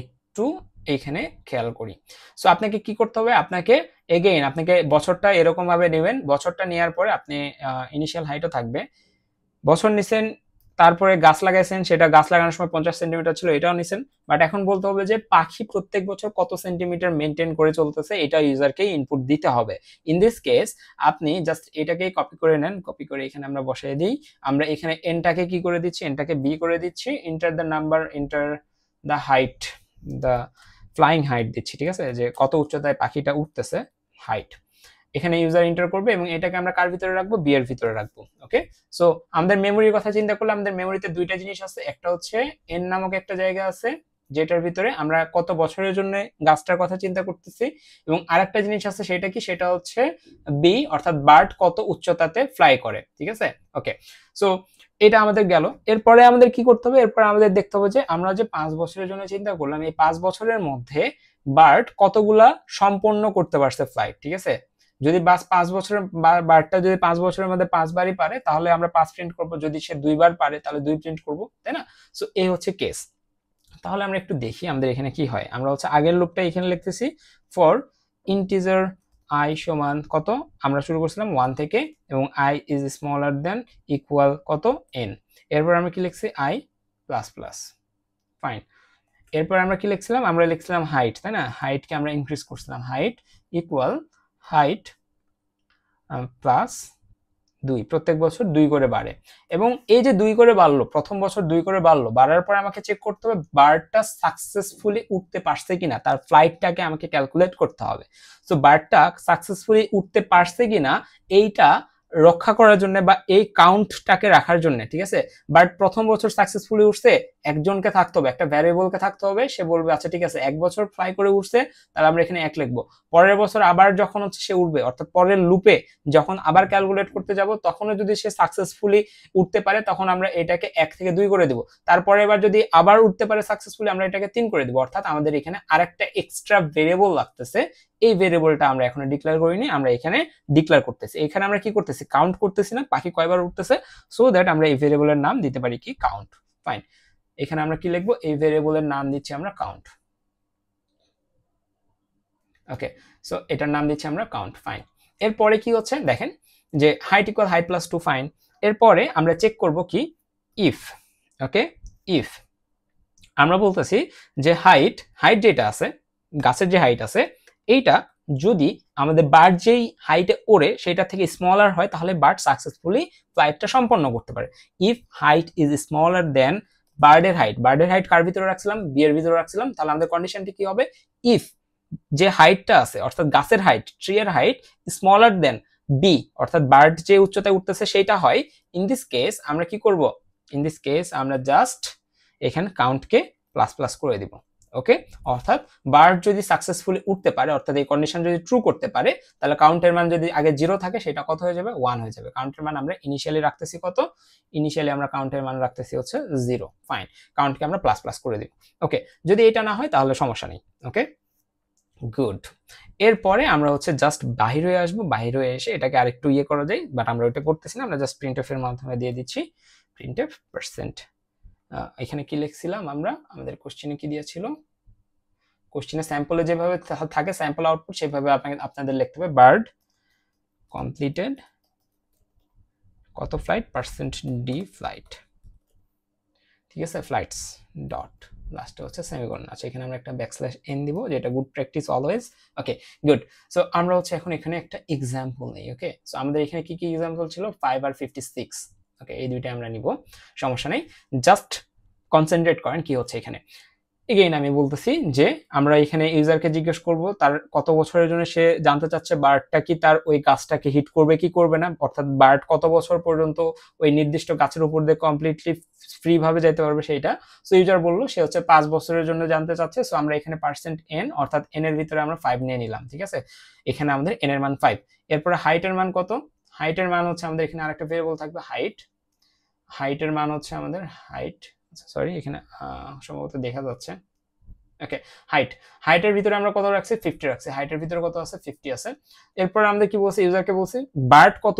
একটু এইখানে খেয়াল করি। সো আপনাকে কি করতে হবে, আপনাকে এগেইন আপনাকে বছরটা এরকম ভাবে নেবেন, বছরটা নেওয়ার পরে আপনি ইনিশিয়াল হাইটও থাকবে, বছর নিছেন, তারপরে গাছ লাগাইছেন, সেটা গাছ লাগানোর সময় 50 সেন্টিমিটার ছিল, এটাও নিছেন, বাট এখন বলতে হবে যে পাখি প্রত্যেক বছর কত সেন্টিমিটার মেনটেন করে চলতেছে, এটা ইউজারকে ইনপুট দিতে হবে। ইন দিস কেস আপনি জাস্ট এটাকে কপি করে নেন, কপি করে এখানে আমরা বসাই দিই। আমরা এখানে এনটাকে কি করে দিচ্ছি, এনটাকে বি করে দিচ্ছি, enter the number, enter the height, the flying height দিচ্ছি, ঠিক আছে, যে কত উচ্চতায় পাখিটা উঠতেছে, হাইট এখানে ইউজার এন্টার করবে এবং এটাকে আমরা কার ভিতরে রাখবো, বি এর ভিতরে রাখবো। ওকে, সো আমাদের মেমোরির কথা চিন্তা করলে আমাদের মেমোরিতে দুইটা জিনিস আছে, একটা হচ্ছে এন নামক একটা জায়গা আছে যেটার ভিতরে আমরা কত বছরের জন্য গাছটার কথা চিন্তা করতেছি, এবং আরেকটা জিনিস আছে সেটা কি, সেটা হচ্ছে বি, অর্থাৎ বার্ড কত উচ্চতাতে ফ্লাই করে। ঠিক আছে, ওকে, সো এটা আমাদের গেল। এরপরে আমাদের কি করতে হবে, এরপরে আমাদের দেখতে হবে যে আমরা যে 5 বছরের জন্য চিন্তা করলাম, এই 5 বছরের মধ্যে বার্ড কতগুলা সম্পন্ন করতে পারছে ফ্লাইট। ঠিক আছে, যদি বাস 5 বছরের বারটা যদি 5 বছরের মধ্যে 5 বারই পারে তাহলে আমরা 5 প্রিন্ট করব, যদি সে 2 বার পারে তাহলে 2 প্রিন্ট করব, তাই না? সো এই হচ্ছে কেস। তাহলে আমরা একটু দেখি আমাদের এখানে কি হয়। আমরা হচ্ছে আগের লুপটা এখানে লিখতেছি, ফর ইন্টিজার i সমান কত, আমরা শুরু করছিলাম 1 থেকে, এবং i is smaller than equal কত, n। এরপর আমরা কি লিখছি, i প্লাস প্লাস, ফাইন। এরপর আমরা কি লিখছিলাম, আমরা লিখছিলাম হাইট, তাই না? হাইটকে আমরা ইনক্রিজ করছিলাম, হাইট ইকুয়াল হাইট প্লাস 2, প্রত্যেক বছর 2 করে বাড়ে। এবং এই যে 2 করে বাড়লো, প্রথম বছর 2 করে বাড়লো, বাড়ার পরে আমাকে চেক করতে হবে বার্ডটা সাকসেসফুলি উঠতে পারছে কিনা, তার ফ্লাইটটাকে আমাকে ক্যালকুলেট করতে হবে। সো বার্ডটা সাকসেসফুলি উঠতে পারছে কিনা এইটা রক্ষা করার জন্য বা এই কাউন্টটাকে রাখার জন্য, ঠিক আছে, বাট প্রথম বছর সাকসেসফুলি উঠছে, একজনকে থাকতে হবে, একটা ভ্যারিয়েবলকে থাকতে হবে, সে বলবে আচ্ছা ঠিক আছে 1 বছর ফ্লাই করে উঠছে, তাহলে আমরা এখানে 1 লিখবো। পরের বছর আবার যখন হচ্ছে সে উঠবে, অর্থাৎ পরের লুপে যখন আবার ক্যালকুলেট করতে যাব, তখনও যদি সে সাকসেসফুলি উঠতে পারে তখন আমরা এটাকে 1 থেকে 2 করে দিব। তারপরে এবার যদি আবার উঠতে পারে সাকসেসফুলি, আমরা এটাকে 3 করে দিব। অর্থাৎ আমাদের এখানে আরেকটা এক্সট্রা ভেরিয়েবল লাগতেছে, এই ভেরিয়েবলটা আমরা এখনো ডিক্লেয়ার করিনি, আমরা এখানে ডিক্লেয়ার করতেছি। এখানে আমরা কি করতেছি, কাউন্ট করতেছি না পাখি কয়বার উঠতেছে, সো দ্যাট আমরা এই ভেরিয়েবলের নাম দিতে পারি কি, কাউন্ট। ফাইন, এখানে আমরা কি লিখবো, এই ভেরিয়েবলের নাম দিচ্ছি আমরা কাউন্ট। ওকে, সো এটার নাম দিচ্ছি আমরা কাউন্ট। ফাইন, এরপরে কি হচ্ছে দেখেন, যে height equal height plus 2, fine. এরপরে আমরা চেক করব কি, ইফ, ওকে, ইফ আমরা বলতেছি যে হাইট যেটা আছে, গাছের যে হাইট আছে, এইটা যদি আমাদের বার্ড যেই হাইটে ওড়ে সেটা থেকে স্মলার হয়, তাহলে বার্ড সাকসেসফুলি ফ্লাইটটা সম্পন্ন করতে পারে। If height is smaller than বার্ডের হাইট কার ভিতরে রাখছিলাম, বি এর ভিতরে রাখছিলাম, তাহলে আমাদের কন্ডিশনটি কি হবে, ইফ যে হাইটটা আছে অর্থাৎ গাছের হাইট, ট্রি এর হাইট স্মলার দেন বি, অর্থাৎ বার্ড যে উচ্চতায় উঠতেছে সেইটা হয়, ইন দিস কেস আমরা কি করব, ইন দিস কেস আমরা জাস্ট এখানে কাউন্টকে প্লাস প্লাস করে দিব। ওকে, অর্থাৎ বার্ড যদি সাকসেসফুলি উঠতে পারে, অর্থাৎ এই কন্ডিশন যদি ট্রু করতে পারে, তাহলে কাউন্টের মান যদি আগে 0 থাকে সেটা কত হয়ে যাবে, 1 হয়ে যাবে। কাউন্টের মান আমরা ইনিশিয়ালি রাখতেছি কত, ইনিশিয়ালি আমরা কাউন্টের মান রাখতেছি হচ্ছে 0। ফাইন, কাউন্টকে আমরা প্লাস প্লাস করে দিব। ওকে, যদি এটা না হয় তাহলে সমস্যা নেই। ওকে, গুড। এরপরে আমরা হচ্ছে জাস্ট বাহির হয়ে আসবো, বাহির হয়ে এসে এটাকে আরেকটু ইয়ে করা যায়, বাট আমরা ওইটা করতেছি না, আমরা জাস্ট প্রিন্টএফ এর মাধ্যমে দিয়ে দিচ্ছি, প্রিন্টএফ পার্সেন্ট। এখানে কি লিখছিলাম আমরা, আমাদের কোশ্চেনে কি দিয়েছিল, কোশ্চেনে স্যাম্পলে যেভাবে থাকে স্যাম্পল আউটপুট সেভাবে আপনাদের লিখতে হবে, বার্ড কমপ্লিটেড কত ফ্লাইট, পার্সেন্ট ডি ফ্লাইট, ঠিক আছে, ফ্লাইটস ডট লাস্টে হচ্ছে সেমিকোলন। আচ্ছা, এখানে আমরা একটা ব্যাকস্ল্যাশ এন দিব, যেটা গুড প্র্যাকটিস অলওয়েজ। ওকে, গুড। সো আমরা হচ্ছে এখন এখানে একটা এক্সাম্পল নেই। ওকে, সো আমাদের এখানে কি কি এক্সাম্পল ছিল, 5 আর 56। ওকে, এই দুইটা আমরা নিব, সমস্যা নেই, জাস্ট কনসেন্ট্রেট করেন কি হচ্ছে এখানে। এগেইন আমি বলতেছি যে আমরা এখানে ইউজারকে জিজ্ঞেস করব তার কত বছরের জন্য সে জানতে চাচ্ছে বার্ডটা কি তার ওই গাছটাকে হিট করবে কি করবে না, অর্থাৎ বার্ড কত বছর পর্যন্ত ওই নির্দিষ্ট গাছের উপর দিয়ে কমপ্লিটলি ফ্রি ভাবে যেতে পারবে সেইটা। সো ইউজার বললো সে হচ্ছে 5 বছরের জন্য জানতে চাচ্ছে। সো আমরা এখানে %n অর্থাৎ n এর ভিতরে আমরা 5 নিয়ে নিলাম, ঠিক আছে। এখানে আমাদের n এর মান 5। এরপরে হাইটের মান কত? হাইটের মান হচ্ছে আমাদের এখানে আরেকটা ভেরিয়েবল থাকবে হাইট। হাইটের মান হচ্ছে আমাদের হাইট, সরি এখানে সম্ভবত দেখা যাচ্ছে, ওকে। হাইটের ভিতরে আমরা কত রাখছি? 50 রাখছি। হাইটের ভিতরে কত আছে? 50 আছে। এরপর আমরা কি বলছি? ইউজারকে বলছি বার্ড কত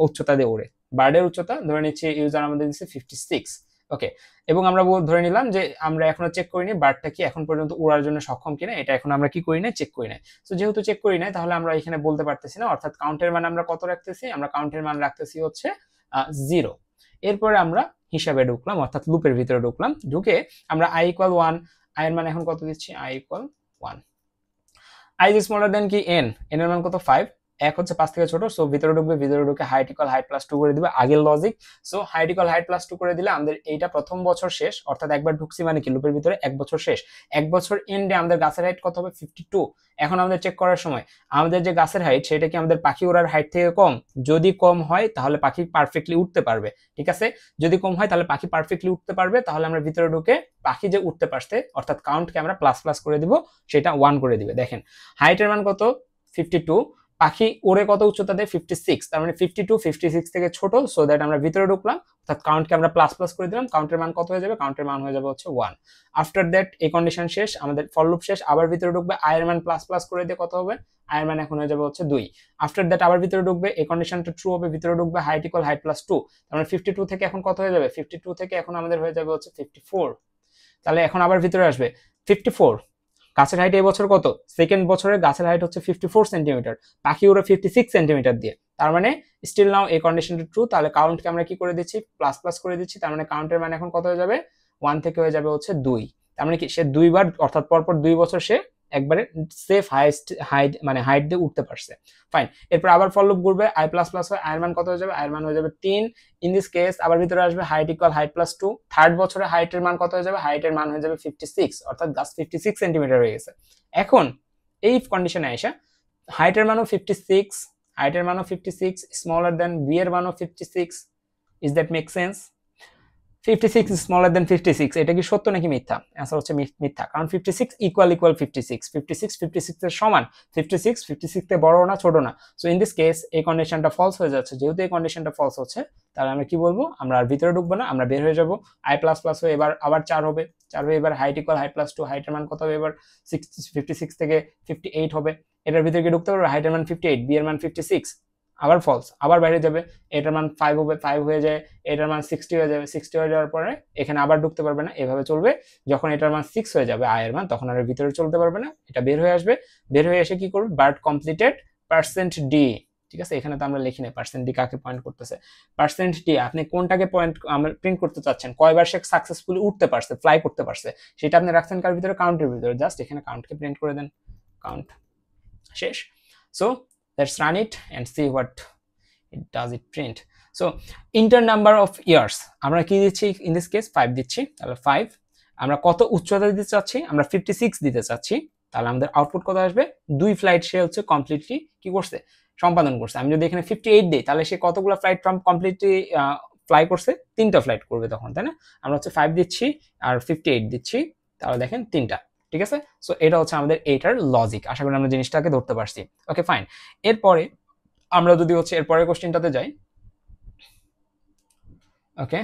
উচ্চতা দিয়ে ওড়ে। বার্ডের উচ্চতা ধরে নিচ্ছি ইউজার আমাদের দিচ্ছে 56, ওকে। এবং আমরা ধরে নিলাম যে আমরা এখনো চেক করিনি বার্ডটা কি এখন পর্যন্ত উড়ার জন্য সক্ষম কিনা, এটা এখন আমরা কি করি না, চেক করি না। সো যেহেতু চেক করি না তাহলে আমরা এখানে বলতে পারতেছি না, অর্থাৎ কাউন্টের মান আমরা কত রাখতেছি? আমরা কাউন্টের মান রাখতেছি হচ্ছে 0। এরপরে আমরা হিসাবে ঢুকলাম, অর্থাৎ লুপের ভিতরে ঢুকলাম। ঢুকে আমরা i = 1, i এর মান এখন কত দিচ্ছি? i = 1। i is smaller than কি n, n এর মান কত? 5। এক হচ্ছে 5 থেকে ছোট, সো ভিতরে ঢুকবে, ভিতরে ঢুকে হাইট = হাইট + 2 করে দিবে, আগের লজিক। সো হাইট = হাইট + 2 করে দিলে আমাদের এইটা প্রথম বছর শেষ, অর্থাৎ একবার ঢুকছি মানে কি লুপের ভিতরে 1 বছর শেষ। 1 বছর এন্ডে আমাদের গাছের হাইট কত হবে? 52। এখন আমাদের চেক করার সময় আমাদের যে গাছের হাইট সেটা কি আমাদের পাখি ওড়ার হাইট থেকে কম? যদি কম হয় তাহলে পাখি পারফেক্টলি উঠতে পারবে, ঠিক আছে। যদি কম হয় তাহলে পাখি পারফেক্টলি উঠতে পারবে, তাহলে আমরা ভিতরে ঢুকে পাখি যে উঠতে পারছে অর্থাৎ কাউন্টকে আমরা প্লাস করে দিব, সেটা 1 করে দিবে। দেখেন হাইটের মান কত? 52। পাখি ওড়ে কত উচ্চতা দেয়? 56। তার মানে 52 56 থেকে ছোট, সো দ্যাট আমরা ভিতরে ঢুকলাম, অর্থাৎ কাউন্টকে আমরা প্লাস করে দিলাম। কাউন্টের মান কত হয়ে যাবে? কাউন্টের মান হয়ে যাবে হচ্ছে 1। আফটার দ্যাট এই কন্ডিশন শেষ, আমাদের ফর লুপ শেষ। আবার ভিতরে ঢুকবে, i এর মান প্লাস করে দিয়ে কত হবে? i এর মান এখন হয়ে যাবে হচ্ছে 2। আফটার দ্যাট আবার ভিতরে ঢুকবে, এই কন্ডিশনটা ট্রু হবে, ভিতরে ঢুকবে হাইট = হাইট + 2। তার মানে 52 থেকে এখন কত হয়ে যাবে? 52 থেকে এখন আমাদের হয়ে যাবে হচ্ছে 54। তাহলে এখন আবার ভিতরে আসবে 54। গাছের হাইট এই বছর কত? সেকেন্ড বছরে গাছের হাইট হচ্ছে 54 সেন্টিমিটার, পাখি ওরা 56 সেন্টিমিটার দিয়ে। তার মানে স্টিল নাও এই কন্ডিশনটা ট্রু। তাহলে কাউন্টকে আমরা কি করে দিচ্ছি? প্লাস করে দিচ্ছি। তার মানে কাউন্টের মান এখন কত হয়ে যাবে? 1 থেকে হয়ে যাবে হচ্ছে 2। তার মানে কি সে দুইবার, অর্থাৎ পরপর 2 বছর সে একবারে সেফ হাইট মানে হাইট দিয়ে উঠতে পারছে। ফাইন। এরপর আবার ফর লুপ ঘুরবে, i++ হয়, i এর মান কত হয়ে যাবে? i এর মান হয়ে যাবে 3। ইন দিস কেস আবার ভিতরে আসবে হাইট = হাইট + 2। থার্ড বছরে হাইটের মান কত হয়ে যাবে? হাইটের মান হয়ে যাবে 56, অর্থাৎ গাছ 56 সেন্টিমিটার হয়ে গেছে। এখন এই কন্ডিশনে আইসা হাইটের মানও 56, হাইটের মানও 56, স্মলার দেন b এর মানও 56। Is that make sense? 56 is smaller than 56, এটা কি সত্য নাকি মিথ্যা? অ্যান্সার হচ্ছে মিথ্যা, কারণ 56 = 56, 56 এর সমান। 56 থেকে বড় না ছোট না। সো ইন দিস কেস এই কন্ডিশনটা ফলস হয়ে যাচ্ছে। যেহেতু এই কন্ডিশনটা ফলস হচ্ছে তাহলে আমরা কি বলবো? আমরা আর ভিতরে ঢুকবো না, আমরা বের হয়ে যাব। i++ হয়ে এবার আবার 4 হবে, 4 হয়ে এবার হাইট = হাইট + 2। হাইটের মান কত হবে? এবার 56 থেকে 58 হবে। এটার ভিতরে কি ঢুকতে পারবে? হাইটের মান 58, b এর মান 56, আবার ফলস, আবার বাইরে যাবে। এটার মান 5 হবে, 5 হয়ে যায়, এটার মান 60 হয়ে যাবে। 60 হয়ে যাওয়ার পরে এখানে আবার ঢুকতে পারবে না, এভাবে চলবে। যখন এটার মান 6 হয়ে যাবে i এর মান, তখন আর ভিতরে চলতে পারবে না, এটা বের হয়ে আসবে। বের হয়ে এসে কি করবে? বার্ড কমপ্লিটেড %d, ঠিক আছে। এখানে তো আমরা লিখি না %d কাকে পয়েন্ট করতেছে। %d আপনি কোনটাকে পয়েন্ট আমরা প্রিন্ট করতে চাচ্ছেন, কয়বার সে সাকসেসফুলি উঠতে পারছে, ফ্লাই করতে পারছে, সেটা আপনি রাখছেন কার ভিতরে? কাউন্টের ভিতরে। জাস্ট এখানে কাউন্টকে প্রিন্ট করে দেন, কাউন্ট শেষ। So let's run it and see what it does it print. So inter number of years আমরা কি দিচ্ছি? in this case 5 দিচ্ছি। তাহলে 5 আমরা কত উচ্চতা দিতে চাচ্ছি? আমরা 56 দিতে চাচ্ছি। তাহলে আমাদের আউটপুট কত আসবে? 2 ফ্লাইট সে হচ্ছে কমপ্লিটলি কি করছে? সম্পাদন করছে। আমি যদি এখানে 58 দিই তাহলে সে কতগুলো ফ্লাইট কমপ্লিটলি ফ্লাই করছে? 3টা ফ্লাইট করবে তখন, তাই না? আমরা হচ্ছে 5 দিচ্ছি আর 58 দিচ্ছি, তাহলে দেখেন 3টা, ঠিক আছে। সো এটা হচ্ছে আমাদের এইটার লজিক। আশা করি আমরা জিনিসটাকে ধরতে পারছি। Okay fine. এরপরে আমরা যদি হচ্ছে এর পরের কোশ্চেনটাতে যাই, ওকে,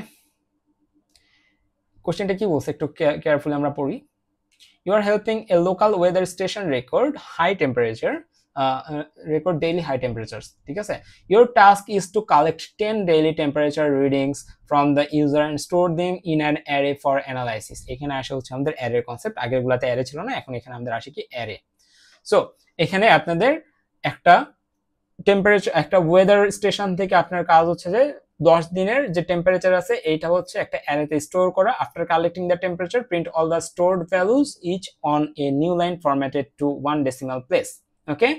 কোশ্চেনটা কি বলছে একটু কেয়ারফুলি আমরা পড়ি। You are helping a local weather station record high temperature, record daily high temperatures, ঠিক আছে। your task is to collect 10 daily temperature readings from the user and store them in an array for analysis. এখানে আসে হচ্ছে আমাদের অ্যারে কনসেপ্ট। আগের গুলাতে অ্যারে ছিল না, এখন এখানে আমাদের আসে কি অ্যারে। সো এখানে আপনাদের একটা টেম্পারেচার, একটা ওয়েদার স্টেশন থেকে আপনার কাজ হচ্ছে যে 10 দিনের যে টেম্পারেচার আছে এইটা হচ্ছে একটা অ্যারেতে স্টোর করা। After collecting the temperature print all the stored values each on a new line formatted to 1 decimal place. ওকে,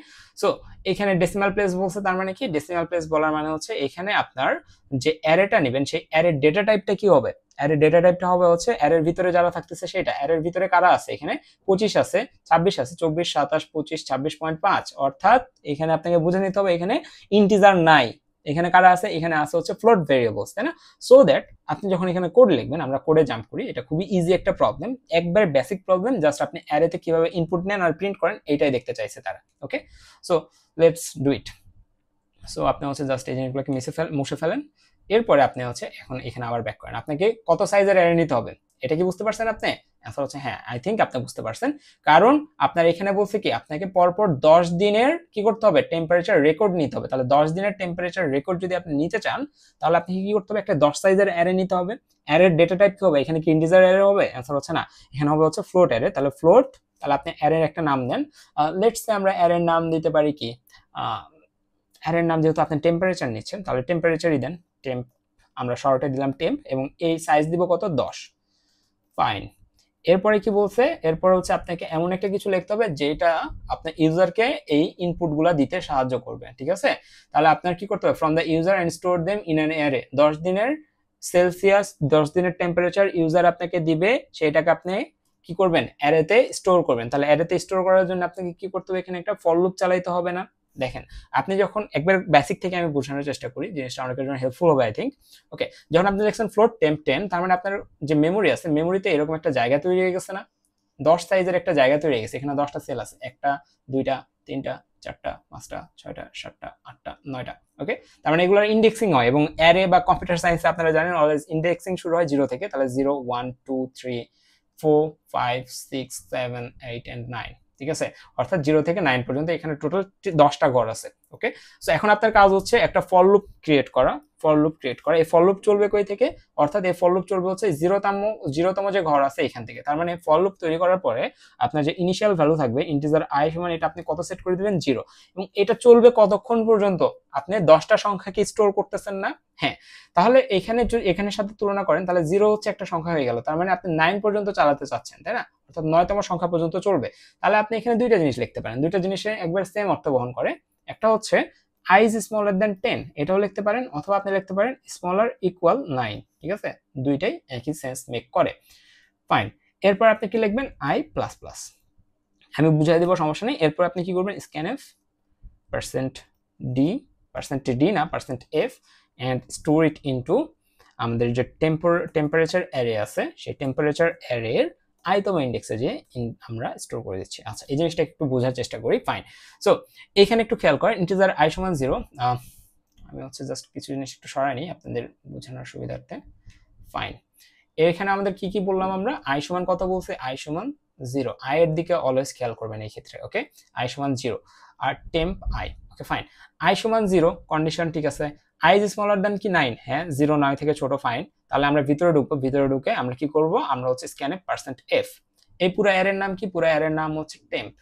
সো এখানে ডেসিমাল প্লেস বলছে, তার মানে কি? ডেসিমাল প্লেস বলার মানে হচ্ছে এখানে আপনার যে অ্যারেটা নেবেন সেই অ্যারে ডেটা টাইপটা কি হবে? অ্যারে ডেটা টাইপটা হবে হচ্ছে অ্যারের ভিতরে যারা থাকতেছে সেটা। অ্যারের ভিতরে কারা আছে, এখানে 25 আছে, 26 আছে, 24 27 25 26.5, অর্থাৎ এখানে আপনাকে বুঝে নিতে হবে এখানে ইন্টিজার নাই। এখানে কারা আছে, এখানে আছে হচ্ছে ফ্লোট ভেরিয়েবলস, তাই না? সো দ্যাট আপনি যখন এখানে কোড লিখবেন, আমরা কোডে জাম্প করি, এটা খুবই ইজি একটা প্রবলেম, একবার বেসিক প্রবলেম, জাস্ট আপনি অ্যারেতে কিভাবে ইনপুট নেন আর প্রিন্ট করেন এইটাই দেখতে চাইছে তারা। Okay, so let's do it. So আপনি হচ্ছে জাস্ট এই জিনিসগুলোকে মুছে ফেলেন। এরপরে আপনি হচ্ছে এখন এখানে আবার ব্যাক করেন। আপনাকে কত সাইজের অ্যারে নিতে হবে এটা কি বুঝতে পারছেন আপনি? অ্যান্সার হচ্ছে হ্যাঁ, আই থিঙ্ক আপনি বুঝতে পারছেন, কারণ আপনার এখানে বলছে কি আপনাকে পরপর 10 দিনের কি করতে হবে, টেম্পারেচার রেকর্ড নিতে হবে। তাহলে 10 দিনের টেম্পারেচার রেকর্ড যদি আপনি নিতে চান তাহলে আপনি কি করতে হবে, একটা 10 সাইজের অ্যারে নিতে হবে। অ্যারের ডেটা টাইপ কি হবে, এখানে কি ইন্টিজার অ্যারে হবে? অ্যান্সার হচ্ছে না, এখানে হবে হচ্ছে ফ্লোট অ্যারে। তাহলে ফ্লোট, তাহলে আপনি অ্যারের একটা নাম দেন। লেটস সে আমরা অ্যারের নাম দিতে পারি কি, অ্যারের নাম যেহেতু আপনি টেম্পারেচার নিচ্ছেন তাহলে টেম্পারেচারই দেন, টেম্প, আমরা শর্টে দিলাম টেম্প, এবং এই সাইজ দিব কত, 10। ফাইন। এরপরে কি বলছে, এরপর হচ্ছে আপনাকে এমন একটা কিছু লিখতে হবে যেটা আপনার ইউজারকে এই ইনপুটগুলো দিতে সাহায্য করবে, ঠিক আছে? তাহলে আপনার কি করতে হবে, from the user and store them in an array, 10 দিনের সেলসিয়াস 10 দিনের টেম্পারেচার ইউজার আপনাকে দিবে, সেটাকে আপনি কি করবেন, অ্যারেতে স্টোর করবেন। তাহলে অ্যারেতে স্টোর করার জন্য আপনাকে কি করতে হবে, এখানে একটা ফর লুপ চালাইতে হবে না? দেখেন, আপনি যখন একবার বেসিক থেকে আমি বোঝানোর চেষ্টা করি, জিনিসটা অনেকের জন্য হেল্পফুল হবে আই থিঙ্ক। ওকে, যখন আপনি দেখছেন ফ্লোট টেম্প 10, তার মানে আপনার যে মেমোরি আছে, মেমোরিতে এরকম একটা জায়গা তৈরি হয়ে গেছে না, 10 সাইজের একটা জায়গা তৈরি হয়ে গেছে, এখানে 10টা সেল আছে, 1টা 2টা 3টা 4টা 5টা 6টা 7টা 8টা 9টা। ওকে, তার মানে এগুলোর ইন্ডেক্সিং হয়, এবং অ্যারে বা কম্পিউটার সায়েন্সে আপনারা জানেন অলওয়েজ ইন্ডেক্সিং শুরু হয় 0 থেকে। তাহলে 0 1 2 3 4 5 6 7 8 and 9, ঠিক আছে? অর্থাৎ 0 থেকে 9 পর্যন্ত এখানে টোটাল 10টা ঘর আছে। ওকে, সো এখন আপনার কাজ হচ্ছে একটা ফর লুপ ক্রিয়েট করা, ফর লুপ ক্রিয়েট করা। এই ফর লুপ চলবে কই থেকে, অর্থাৎ এই ফর লুপ চলবে হচ্ছে 0তম যে ঘর আছে এখান থেকে। তার মানে ফর লুপ তৈরি করার পরে আপনার যে ইনিশিয়াল ভ্যালু থাকবে ইন্টিজার i সমান, এটা আপনি কত সেট করে দিবেন, 0, এবং এটা চলবে কতক্ষণ পর্যন্ত, আপনি 10টা সংখ্যাকে স্টোর করতেছেন না? হ্যাঁ, তাহলে এখানের সাথে তুলনা করেন, তাহলে 0 হচ্ছে একটা সংখ্যা হয়ে গেল, তার মানে আপনি 9 পর্যন্ত চালাতে চাচ্ছেন, তাই না? অর্থাৎ 9তম সংখ্যা পর্যন্ত চলবে। তাহলে আপনি এখানে দুইটা জিনিস লিখতে পারেন, দুইটা জিনিসে একবার সেম অর্থ বহন করে। একটা হচ্ছে i is smaller than 10, এটাও লিখতে পারেন, অথবা আপনি লিখতে পারেন smaller equal 9, ঠিক আছে? দুইটাই একই সেন্স মেক করে। ফাইন, এরপর আপনি কি লিখবেন, i++, আমি বুঝাই দেব, সমস্যা নেই। এরপর আপনি কি করবেন, scanf %d না %f and store it into আমাদের যে টেম্পারেচার অ্যারে আছে, সেই টেম্পারেচার অ্যারের i তম ইন্ডেক্সে যে আমরা স্টোর করে দিচ্ছি। আচ্ছা, এই জিনিসটা একটু বোঝার চেষ্টা করি। ফাইন, সো এখানে একটু খেয়াল করেন, ইন্টিজার i সমান 0, আমি হচ্ছে জাস্ট কিছু জিনিস একটু সরাই নিই আপনাদের বোঝানোর সুবিধার্থে। ফাইন, এখানে আমাদের কি কি বললাম আমরা, i সমান কত বলছে, i সমান 0, i এর দিকে অলওয়েজ খেয়াল করবেন এই ক্ষেত্রে। ওকে, i সমান 0 আর temp i। Okay fine, i সমান 0 কন্ডিশন, ঠিক আছে? i ইজ স্মলার দ্যান কি 9, হ্যাঁ 0 9 থেকে ছোট। ফাইন, তাহলে আমরা ভিতরে ঢুকবো, ভিতরে ঢুকে আমরা কি করব, আমরা হচ্ছে scanf %f, এই পুরো অ্যারের নাম কি, পুরো অ্যারের নাম হচ্ছে টেম্প,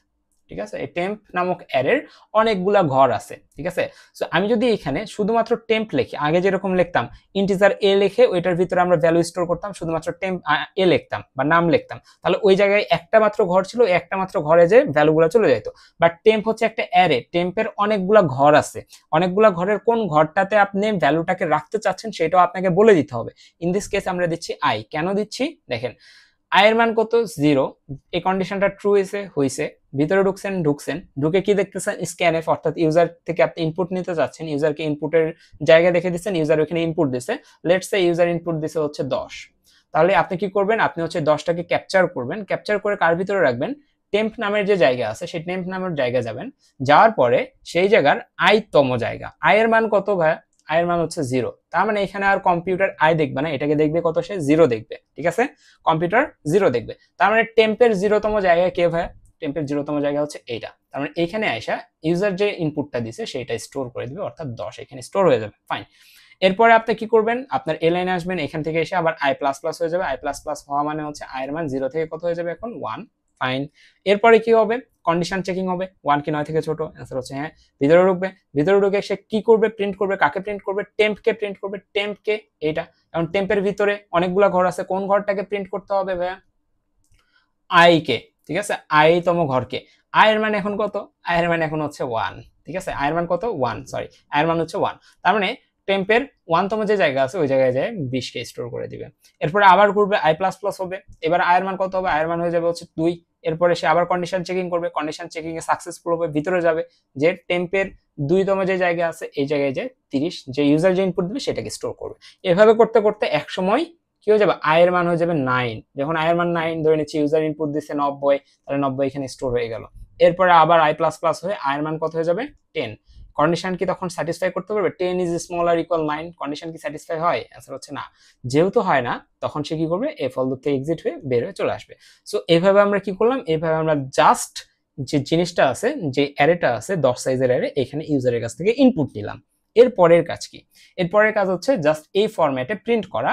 ঠিক আছে? এই টেম্প নামক অ্যারের অনেকগুলা ঘর আছে, ঠিক আছে? সো আমি যদি এখানে শুধুমাত্র টেম্প লিখি, আগে যেরকম লিখতাম ইন্টিজার a লিখে ওইটার ভিতরে আমরা ভ্যালু স্টোর করতাম, শুধুমাত্র টেম্প a লিখতাম বা নাম লিখতাম, তাহলে ওই জায়গায় একটা মাত্র ঘর ছিল, একটা মাত্র ঘরে যে ভ্যালুগুলো চলে যেত। বাট টেম্প হচ্ছে একটা অ্যারে, টেম্পের অনেকগুলা ঘর আছে, অনেকগুলা ঘরের কোন ঘরটাতে আপনি ভ্যালুটাকে রাখতে চাচ্ছেন সেটাও আপনাকে বলে দিতে হবে। ইন দিস কেস আমরা দিচ্ছি i, কেন দিচ্ছি দেখেন, i এর মান কত, 0, এই কন্ডিশনটা ট্রু হইছে, ভিতরে ঢুকছেন, ঢুকে কি দেখতেছেন, scanf, অর্থাৎ ইউজার থেকে আপনি ইনপুট নিতে চাচ্ছেন, ইউজারকে ইনপুটের জায়গা দেখে দিচ্ছেন, ইউজার ওখানে ইনপুট দিছে, লেটস সে ইউজার ইনপুট দিছে হচ্ছে 10, তাহলে আপনি কি করবেন, আপনি হচ্ছে 10টাকে ক্যাপচার করবেন, ক্যাপচার করে কার ভিতরে রাখবেন, টেম্প নামের যে জায়গা আছে সেই টেম্প নামের জায়গায় যাবেন, যাওয়ার পরে সেই জায়গার i তম জায়গা, i এর মান কত ভাই, i এর মান হচ্ছে 0, তার মানে এখানে আর কম্পিউটার i দেখবে না, এটাকে দেখবে কত, সে 0 দেখবে, ঠিক আছে? কম্পিউটার 0 দেখবে, তার মানে টেম্পের 0তম জায়গায় কে ভাই, টেম্পের 0তম জায়গা হচ্ছে এইটা, তার মানে এখানে আইসা ইউজার যে ইনপুটটা দিছে সেটা স্টোর করে দিবে, অর্থাৎ 10 এখানে স্টোর হয়ে যাবে। ফাইন, এরপরে আপনি কি করবেন, আপনার এ লাইনে আসবেন, এখান থেকে এসে আবার i++ হয়ে যাবে, i++ হওয়া মানে হচ্ছে i এর মান 0 থেকে কত হয়ে যাবে এখন 1। ফাইন, এরপরে কি হবে, কন্ডিশন চেকিং হবে, 1 কি 9 থেকে ছোট, অ্যান্সার হচ্ছে হ্যাঁ। ভিতরে ঢুকবে, ভিতরে ঢুকে সে কি করবে, প্রিন্ট করবে, কাকে প্রিন্ট করবে, টেম্পকে প্রিন্ট করবে, টেম্পকে, এইটা। এখন টেম্পের ভিতরে অনেকগুলা ঘর আছে, কোন ঘরটাকে প্রিন্ট করতে হবে ভাইয়া, i কে, ঠিক আছে? i তম ঘরকে, i এর মান এখন কত, i এর মান এখন হচ্ছে 1, ঠিক আছে? i এর মান কত, 1, সরি, i এর মান হচ্ছে 1, তার মানে টেম্পের 1তম যে জায়গা আছে ওই জায়গায় যায় 20 কে স্টোর করে দিবে। এরপরে আবার ঘুরবে i++ হবে, এবার i এর মান কত হবে, i এর মান হয়ে যাবে হচ্ছে 2। এরপরে সে আবার কন্ডিশন চেকিং করবে, কন্ডিশন চেকিং এ সাকসেসফুল হবে, ভিতরে যাবে, যে টেম্পের 2তম যে জায়গা আছে এই জায়গায় যায় 30, যে ইউজার যে ইনপুট দিবে সেটাকে স্টোর করবে। এভাবে করতে করতে এক সময় কি হয়ে যাবে, i এর মান হয়ে যাবে 9। যখন i এর মান 9 ধরে নিচ্ছি, ইউজার ইনপুট দিচ্ছে 90, তাহলে 90 এখানে স্টোর হয়ে গেল। এরপরে আবার i++ হয়ে i এর মান কত হয়ে যাবে 10। কন্ডিশন কি তখন স্যাটিসফাই করতে পারবে, 10 ইজ স্মলার ইকুয়াল 9, কন্ডিশন কি স্যাটিসফাই হয়? অ্যান্সার হচ্ছে না। যেহেতু হয় না, তখন সে কি করবে, এই ফল লুপ থেকে এক্সিট হয়ে বের হয়ে চলে আসবে। সো এইভাবে আমরা কি করলাম, এইভাবে আমরা জাস্ট যে জিনিসটা আছে, যে অ্যারেটা আছে 10 সাইজের অ্যারে, এখানে ইউজারের কাছ থেকে ইনপুট নিলাম। এর পরের কাজ কি, এর পরের কাজ হচ্ছে জাস্ট এই ফরম্যাটে প্রিন্ট করা।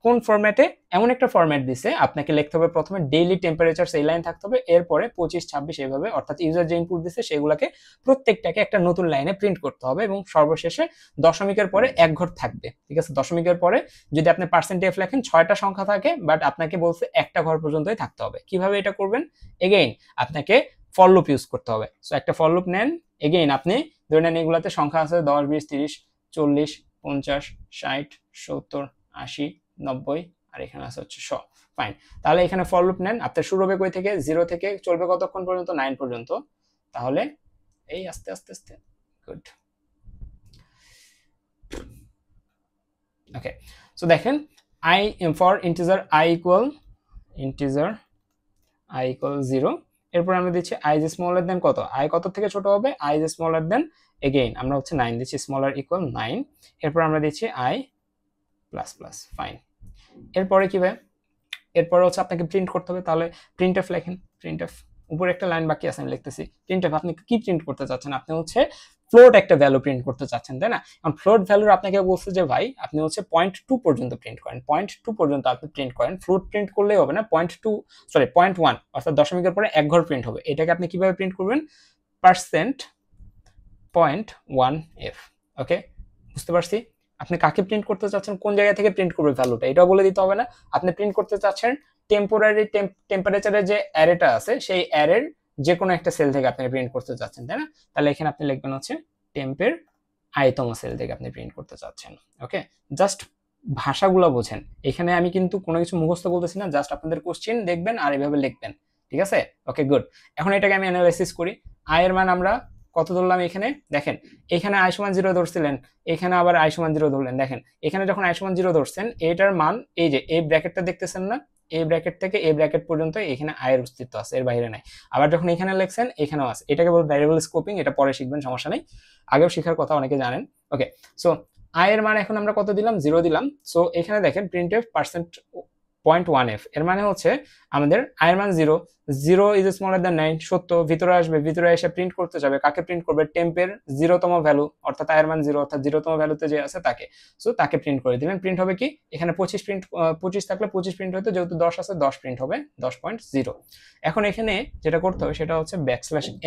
কোন ফরম্যাটে, এমন একটা ফরম্যাট দিছে, আপনাকে লিখতে হবে প্রথমে ডেইলি টেম্পারেচার, সেই লাইন থাকতে হবে, এরপরে 25, 26 এইভাবে, অর্থাৎ ইউজার যে ইনপুট দিছে সেগুলোকে প্রত্যেকটাকে একটা নতুন লাইনে প্রিন্ট করতে হবে, এবং সর্বশেষে দশমিকের পরে এক ঘর থাকবে। ঠিক আছে, দশমিকের পরে যদি আপনি %f লেখেন 6টা সংখ্যা থাকে, বাট আপনাকে বলছে একটা ঘর পর্যন্তই থাকতে হবে। কিভাবে এটা করবেন, এগেইন আপনাকে ফর লুপ ইউজ করতে হবে। সো একটা ফর লুপ নেন, এগেইন আপনি ধরে নেন এগুলাতে সংখ্যা আছে 10, 20, 30, 40, 50, 60, 70, 80, 90, আর এখানে আছে হচ্ছে 100। ফাইন, তাহলে এখানে ফর লুপ নেন, আপনার শুরু হবে কই থেকে, 0 থেকে, চলবে কতক্ষণ পর্যন্ত, 9 পর্যন্ত। তাহলে এই আস্তে আস্তে আস্তে, গুড। ওকে, সো দেখেন i for integer i equal 0, এরপর আমরা দিচ্ছি i ইজ স্মলার দেন কত, i কত থেকে ছোট হবে, i is smaller then, again আমরা হচ্ছে 9 দিচ্ছি, স্মলার ইকুয়াল 9। এরপর আমরা দিচ্ছি i++। ফাইন, এরপরে কি ভাই, এরপরে হচ্ছে আপনাকে প্রিন্ট করতে হবে। তাহলে প্রিন্টএফ লেখেন, প্রিন্টএফ, উপরে একটা লাইন বাকি আছে আমি লিখতেছি। প্রিন্টএফ আপনি কি প্রিন্ট করতে চাচ্ছেন, আপনি হচ্ছে ফ্লোট একটা ভ্যালু প্রিন্ট করতে চাচ্ছেন, তাই না? কারণ ফ্লোট ভ্যালুর আপনাকে বলছে যে ভাই আপনি হচ্ছে 0.2 পর্যন্ত প্রিন্ট করেন, 0.2 পর্যন্ত আপনি প্রিন্ট করেন। ফ্লোট প্রিন্ট করলেই হবে না, 0.1 অর্থাৎ দশমিকের পরে এক ঘর প্রিন্ট হবে। এটাকে আপনি কিভাবে প্রিন্ট করবেন, %.1f। ওকে, বুঝতে পারছি। আপনি কাকে প্রিন্ট করতে চাচ্ছেন, কোন জায়গা থেকে প্রিন্ট করবে ভ্যালুটা, এটাও বলে দিতে হবে না। আপনি প্রিন্ট করতে চাচ্ছেন টেম্পোরারি টেম্পারেচারের যে অ্যারেটা আছে সেই অ্যারের যে কোনো একটা সেল থেকে আপনি প্রিন্ট করতে চাচ্ছেন, তাই না? তাহলে এখানে আপনি লিখবেন হচ্ছে টেম্পের i তম সেল থেকে আপনি প্রিন্ট করতে চাচ্ছেন। ওকে, জাস্ট ভাষাগুলো বোঝেন, এখানে আমি কিন্তু কোনো কিছু মুখস্থ বলতেছি না, জাস্ট আপনাদের কোশ্চেন দেখবেন আর এভাবে লিখবেন। ঠিক আছে, ওকে গুড। এখন এটাকে আমি অ্যানালাইসিস করি। i এর মান আমরা কত ধরলাম, এখানে দেখেন, এখানে i = 0 ধরছিলেন, এখানে আবার i = 0 ধরলেন। দেখেন এখানে যখন i = 0 ধরছেন, এটার মান এই যে এই ব্র্যাকেটটা দেখতেছেন না, এই ব্র্যাকেট থেকে এই ব্র্যাকেট পর্যন্ত এখানে i এর অস্তিত্ব আছে, এর বাইরে নাই। আবার যখন এখানে লিখছেন এখানেও আছে, এটাকে বলে ভ্যারিয়েবল স্কোপিং, এটা পরে শিখবেন, সমস্যা নেই, আগেও শেখার কথা, অনেকে জানেন। ওকে, সো i এর মান এখন আমরা কত দিলাম, 0 দিলাম। সো এখানে দেখেন প্রিন্টএফ %.1f, এর মানে হচ্ছে আমাদের i এর মান 0, 0 ইজ স্মলার দ্যান 9, সত্য, ভিতরে আসবে, ভিতরে এসে প্রিন্ট করতে যাবে, কাকে প্রিন্ট করবে, টেম্পের 0তম ভ্যালু, অর্থাৎ i এর মান 0, অর্থাৎ 0তম ভ্যালুতে যে আছে তাকে। সো তাকে প্রিন্ট করে দিবেন। প্রিন্ট হবে কি, এখানে 25 থাকলে 25 প্রিন্ট হতো, যেহেতু 10 আছে 10 প্রিন্ট হবে, 10.0। এখন এখানে যেটা করতে হবে সেটা হচ্ছে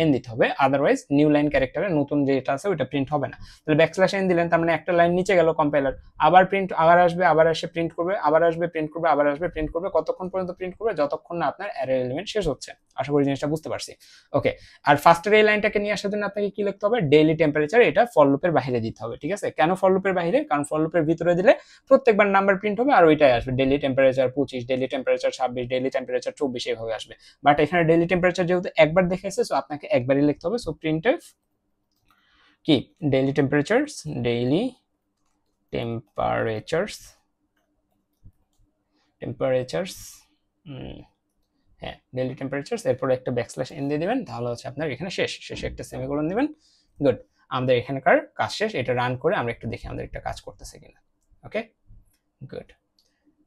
\n দিতে হবে, আদারওয়াইজ নিউ লাইন ক্যারেক্টারে নতুন যেটা আছে ওইটা প্রিন্ট হবে না। তাহলে \n দিলেন, তার মানে একটা লাইন নিচে গেল কম্পাইলার, আবার প্রিন্ট, আবার আসবে, আবার এসে প্রিন্ট করবে, আবার আসবে প্রিন্ট করবে, আবার আসবে প্রিন্ট করবে, কতক্ষণ পর্যন্ত প্রিন্ট করবে, যতক্ষণ না আপনার অ্যারে এলিমেন্ট শেষ হচ্ছে। আশা করি জিনিসটা বুঝতে পারছি। ওকে, আর ফার্স্টের এই লাইনটাকে নিয়ে আসার জন্য আপনাকে কি লিখতে হবে, ডেইলি টেম্পারেচার, এটা ফর লুপের বাইরে দিতে হবে। ঠিক আছে, কেন ফর লুপের বাইরে, কারণ ফর লুপের ভিতরে দিলে প্রত্যেকবার নাম্বার প্রিন্ট হবে আর ওইটাই আসবে, daily temperature 25, daily temperature 26, daily temperature 24, এইভাবে আসবে। বাট এখানে ডেইলি টেম্পারেচার যেহেতু একবার দেখাইছে, সো আপনাকে একবারই লিখতে হবে। সো প্রিন্টএফ কি, ডেইলি টেম্পারেচারস, হ্যাঁ ডেইলি টেম্পারেচারস, এরপর একটা \n দিয়ে দিবেন, তাহলে হচ্ছে আপনার এখানে শেষে একটা সেমিকোলন দিবেন। গুড, আমাদের এখানকার কাজ শেষ। এটা রান করে আমরা একটু দেখি আমাদের একটা কাজ করতেছে কিনা। Okay good.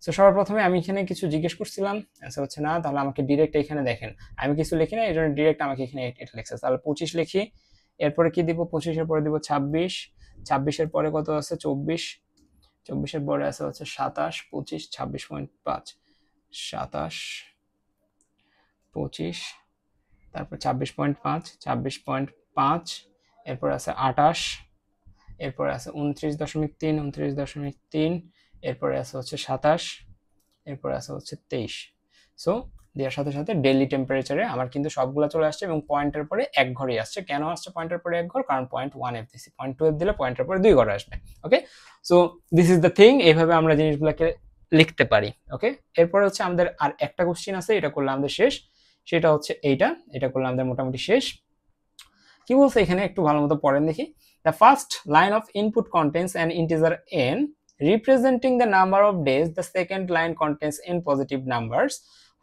সো সবার প্রথমে আমি এখানে কিছু জিজ্ঞেস করছিলাম, অ্যান্সার হচ্ছে না, তাহলে আমাকে ডিরেক্ট এখানে দেখেন আমি কিছু লিখি না, এই জন্য ডিরেক্ট আমাকে এখানে এটা লিখছে। তাহলে 25 লিখি, এরপরে কি দিব, 25-এর পরে দিব 26, 26-এর পরে কত আছে 24, 24-এর পরে আছে হচ্ছে 27, 25, 26.5, 27, 25, তারপর 26.5, 26.5, এরপর আছে 28, এরপরে আছে 29.3, 29.3, এরপরে আছে হচ্ছে 27, এরপরে আছে হচ্ছে 23। সো দেওয়ার সাথে সাথে ডেইলি টেম্পারেচারে আমার কিন্তু সবগুলো চলে আসছে এবং পয়েন্টের পরে এক ঘরই আসছে। কেন আসছে পয়েন্টের পরে এক ঘর? কারণ 0.1f দিছি, 0.2f দিলে পয়েন্টের পরে 2 ঘর আসবে। Okay, so this is the thing, এইভাবে আমরা জিনিসগুলোকে লিখতে পারি। ওকে, এরপরে হচ্ছে আমাদের আর একটা কোশ্চেন আছে, এটা করলে আমাদের শেষ, সেটা হচ্ছে এটা করলে আমাদের মোটামুটি শেষ। কি বলছে এখানে একটু ভালো মতো পড়েন দেখি। The first line of input contains an integer n representing the number of days. The second line contains n positive numbers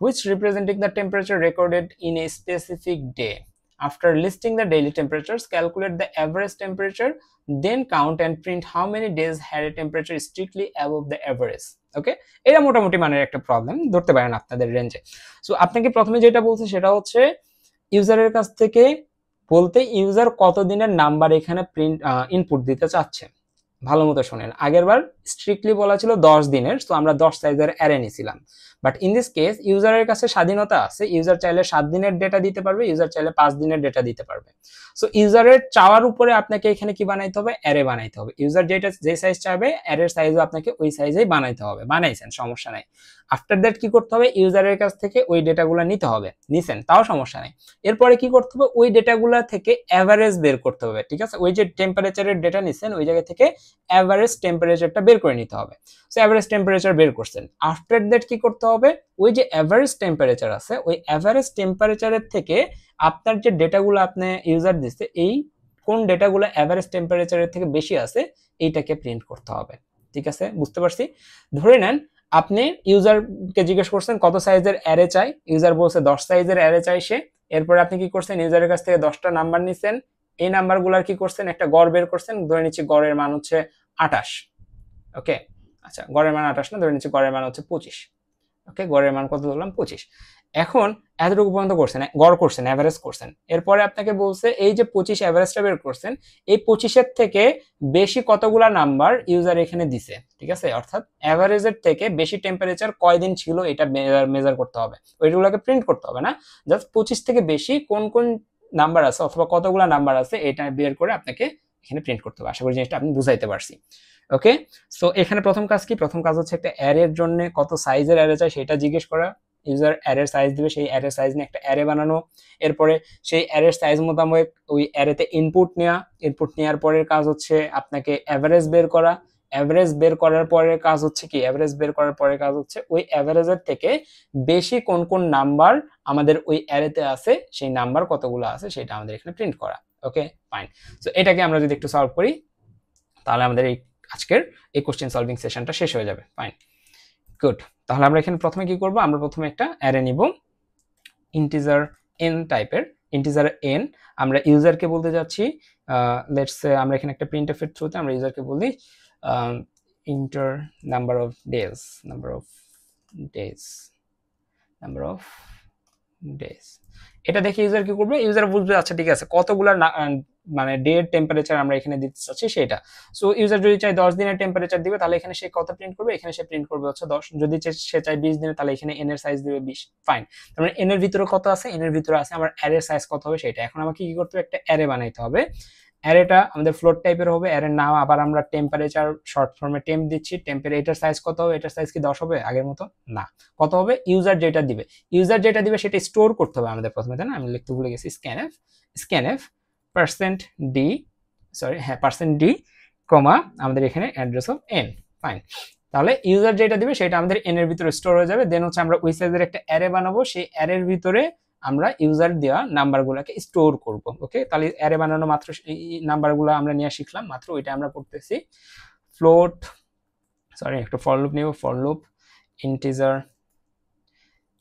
which representing the temperature recorded in a specific day. After listing the daily temperatures, calculate the average temperature, then count and print how many days had a temperature strictly above the average. ওকে, এটা মোটামুটি মানের একটা প্রবলেম ধরতে পারেন আপনাদের রেঞ্জে। সো আপনাকে প্রথমে যেটা বলছে সেটা হচ্ছে ইউজারের কাছ থেকে বলতে ইউজার কতদিনের নাম্বার এখানে প্রিন্ট ইনপুট দিতে চাচ্ছে। ভালো মতো শোনেন, আগেরবার স্ট্রিক্টলি বলা ছিল 10 দিনের, তো আমরা 10 সাইজের অ্যারে নিয়েছিলাম। বাট ইন দিস কেস ইউজারের কাছে স্বাধীনতা আছে, ইউজার চাইলে 7 দিনের ডেটা দিতে পারবে, ইউজার চাইলে 5 দিনের ডেটা দিতে পারবে। সো ইউজারের চাওয়ার উপরে আপনাকে এখানে কি বানাইতে হবে? অ্যারে বানাইতে হবে। ইউজার যে সাইজ চাইবে অ্যারের সাইজও আপনাকে ওই সাইজেই বানাইতে হবে। বানাইছেন, সমস্যা নাই। আফটার দ্যাট কি করতে হবে? ইউজারের কাছ থেকে ওই ডেটাগুলো নিতে হবে। নিছেন, তাও সমস্যা নাই। এরপরে কি করতে হবে? ওই ডেটাগুলো থেকে অ্যাভারেজ বের করতে হবে। ঠিক আছে, ওই যে টেম্পারেচারের ডেটা নিছেন ওই জায়গা থেকে অ্যাভারেজ টেম্পারেচারটা বের করে নিতে হবে। সো অ্যাভারেজ টেম্পারেচার বের করছেন, আফটার দ্যাট কি করতে হবে? ওই যে অ্যাভারেজ টেম্পারেচার আছে ওই অ্যাভারেজ টেম্পারেচারের থেকে আপনার যে ডেটাগুলো আপনি ইউজার দিচ্ছে, এই কোন ডেটাগুলো অ্যাভারেজ টেম্পারেচারের থেকে বেশি আছে এইটাকে প্রিন্ট করতে হবে। ঠিক আছে, বুঝতে পারছি। ধরে নেন আপনি ইউজারকে জিজ্ঞেস করছেন কত সাইজের অ্যারে চাই, ইউজার বলছে 10 সাইজের অ্যারে চাই সে। এরপরে আপনি কি করছেন? ইউজারের কাছ থেকে 10টা নাম্বার নিছেন, এই নাম্বারগুলোর কি করছেন? একটা গড় বের করছেন। ধরে নিচ্ছি গড়ের মান হচ্ছে 28। ওকে, আচ্ছা, গড়ের মান 28 না, ধরে নিচ্ছি গড়ের মান হচ্ছে 25। ওকে, গড়ের মান কত ধরলাম? 25। এখন এতটুকু পর্যন্ত করছেন, গড় করছেন, অ্যাভারেজ করছেন। এরপরে আপনাকে বলছে এই যে 25 অ্যাভারেজটা বের করছেন, এই 25-এর থেকে বেশি কতগুলা নাম্বার ইউজার এখানে দিছে। ঠিক আছে, অর্থাৎ অ্যাভারেজের থেকে বেশি টেম্পারেচার কয়দিন ছিল এটা মেজার করতে হবে, ওইগুলোকে প্রিন্ট করতে হবে না, জাস্ট 25 থেকে বেশি কোন কোন নাম্বার আছে অথবা কতগুলা নাম্বার আছে এটা বের করে আপনাকে এখানে প্রিন্ট করতে হবে। আশা করি জিনিসটা আপনি বুঝাইতে পারছি। ওকে, সো এখানে প্রথম কাজ কি? প্রথম কাজ হচ্ছে একটা অ্যারের জন্য কত সাইজের অ্যারে চাই সেটা জিজ্ঞেস করা। ইউজার অ্যারের সাইজ দিবে, সেই অ্যারের সাইজ নিয়ে একটা অ্যারে বানানো। এরপরে সেই অ্যারের সাইজ মোতাবেক ওই অ্যারেতে ইনপুট নেওয়া। ইনপুট নেওয়ার পরের কাজ হচ্ছে আপনাকে অ্যাভারেজ বের করা। অ্যাভারেজ বের করার পরের কাজ হচ্ছে কি? অ্যাভারেজ বের করার পরের কাজ হচ্ছে ওই অ্যাভারেজের থেকে বেশি কোন কোন নাম্বার আমাদের ওই অ্যারেতে আছে, সেই নাম্বার কতগুলো আছে সেটা আমাদের এখানে প্রিন্ট করা। ওকে, ফাইন। সো এটাকে আমরা যদি একটু সলভ করি তাহলে আমাদের এই আজকের এই কোশ্চেন সলভিং সেশনটা শেষ হয়ে যাবে। Fine, good. তাহলে আমরা এখানে প্রথমে কি করব? আমরা প্রথমে একটা অ্যারে নিব ইন্টিজার n টাইপের। ইন্টিজার n আমরা ইউজারকে বলতে যাচ্ছি, লেটস সে আমরা এখানে একটা প্রিন্টএফ এর থ্রুতে আমরা ইউজারকে বলি ইন্টার নাম্বার অফ ডেজ, এটা দেখে ইউজার কি করবে? ইউজার বুঝবে আচ্ছা ঠিক আছে কতগুলা মানে ডে এর টেম্পারেচার আমরা এখানে দিতে চাচ্ছি সেটা। সো ইউজার যদি চাই 10 দিনের টেম্পারেচার দিবে তাহলে এখানে সে কত প্রিন্ট করবে? এখানে সে প্রিন্ট করবে হচ্ছে 10। যদি সে চাই 20 দিনের তাহলে এখানে n এর সাইজ দিবে 20। ফাইন, তার মানে n এর ভিতরে কত আছে? n এর ভিতরে আছে আমার অ্যারে সাইজ কত হবে সেটা। এখন আমাকে কি করতে হবে? একটা অ্যারে বানাইতে হবে। অ্যারেটা আমাদের ফ্লোট টাইপের হবে। অ্যারের নাম আবার আমরা টেম্পারেচার শর্ট ফর্মে টেম্প দিচ্ছি। টেম্পের এটার সাইজ কত হবে? এটার সাইজ কি 10 হবে আগের মতো? না, কত হবে? ইউজার যেটা দিবে, সেটা স্টোর করতে হবে আমাদের প্রথমে, তাই না? আমি লিখতে ভুলে গেছি। স্ক্যানএফ %d কমা আমাদের এখানে অ্যাড্রেস অফ n। ফাইন, তাহলে ইউজার যেটা দিবে সেটা আমাদের n এর ভিতরে স্টোর হয়ে যাবে। দেন হচ্ছে আমরা ওই সাইজের একটা অ্যারে বানাবো, সেই অ্যারের ভিতরে আমরা ইউজার দেওয়া নাম্বারগুলোকে স্টোর করব। ওকে, তাহলে অ্যারে বানানো মাত্র এই নাম্বারগুলো আমরা নিয়ে শিখলাম মাত্র, ওইটা আমরা করতেছি। ফ্লোট, একটা ফর লুপ নিব। ফর লুপ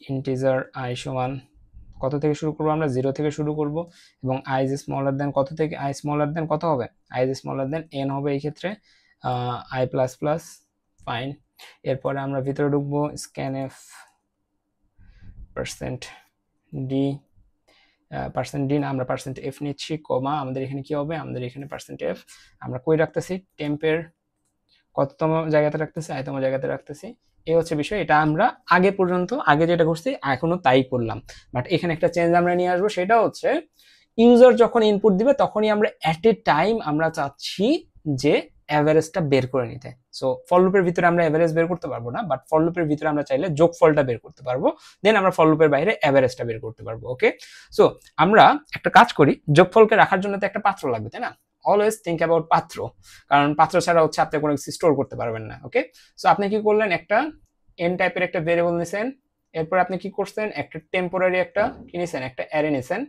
ইন্টিজার i সমান কত থেকে শুরু করব? আমরা 0 থেকে শুরু করব এবং i ইজ স্মলার দেন কত থেকে? i স্মলার দেন কত হবে? i is smaller then n হবে এই ক্ষেত্রে i প্লাস প্লাস। ফাইন, এরপরে আমরা ভিতরে ঢুকবো। স্ক্যানএফ %d না, আমরা %f নিচ্ছি, কমা আমাদের এখানে কি হবে? আমাদের এখানে %f আমরা কই রাখতেছি? টেম্পের কততম জায়গাতে রাখতেছি? i তম জায়গাতে রাখতেছি। এই হচ্ছে বিষয়। এটা আমরা আগে যেটা করছি এখনো তাই করলাম, বাট এখানে একটা চেঞ্জ আমরা নিয়ে আসবো। সেটা হচ্ছে ইউজার যখন ইনপুট দিবে তখনই আমরা অ্যাট এ টাইম আমরা চাচ্ছি যে অ্যাভারেজটা বের করে নিতে। সো ফর লুপের ভিতরে আমরা এভারেজ বের করতে পারবো না, বাট ফর লুপের ভিতরে আমরা চাইলে যোগফলটা বের করতে পারবো, দেন আমরা ফর লুপের বাইরে এভারেজটা বের করতে পারবো। ওকে, সো আমরা একটা কাজ করি, যোগফলকে রাখার জন্য তো একটা পাত্র লাগবে, তাই না? অলওয়েজ থিঙ্ক অ্যাবাউট পাত্র, কারণ পাত্র ছাড়া হচ্ছে আপনি কোনো কিছু স্টোর করতে পারবেন না। ওকে, সো আপনি কি করলেন, একটা এন টাইপের একটা ভেরিয়েবল নিছেন, এরপর আপনি কি করছেন, একটা টেম্পোরারি একটা কি নিছেন, একটা অ্যারে নিছেন,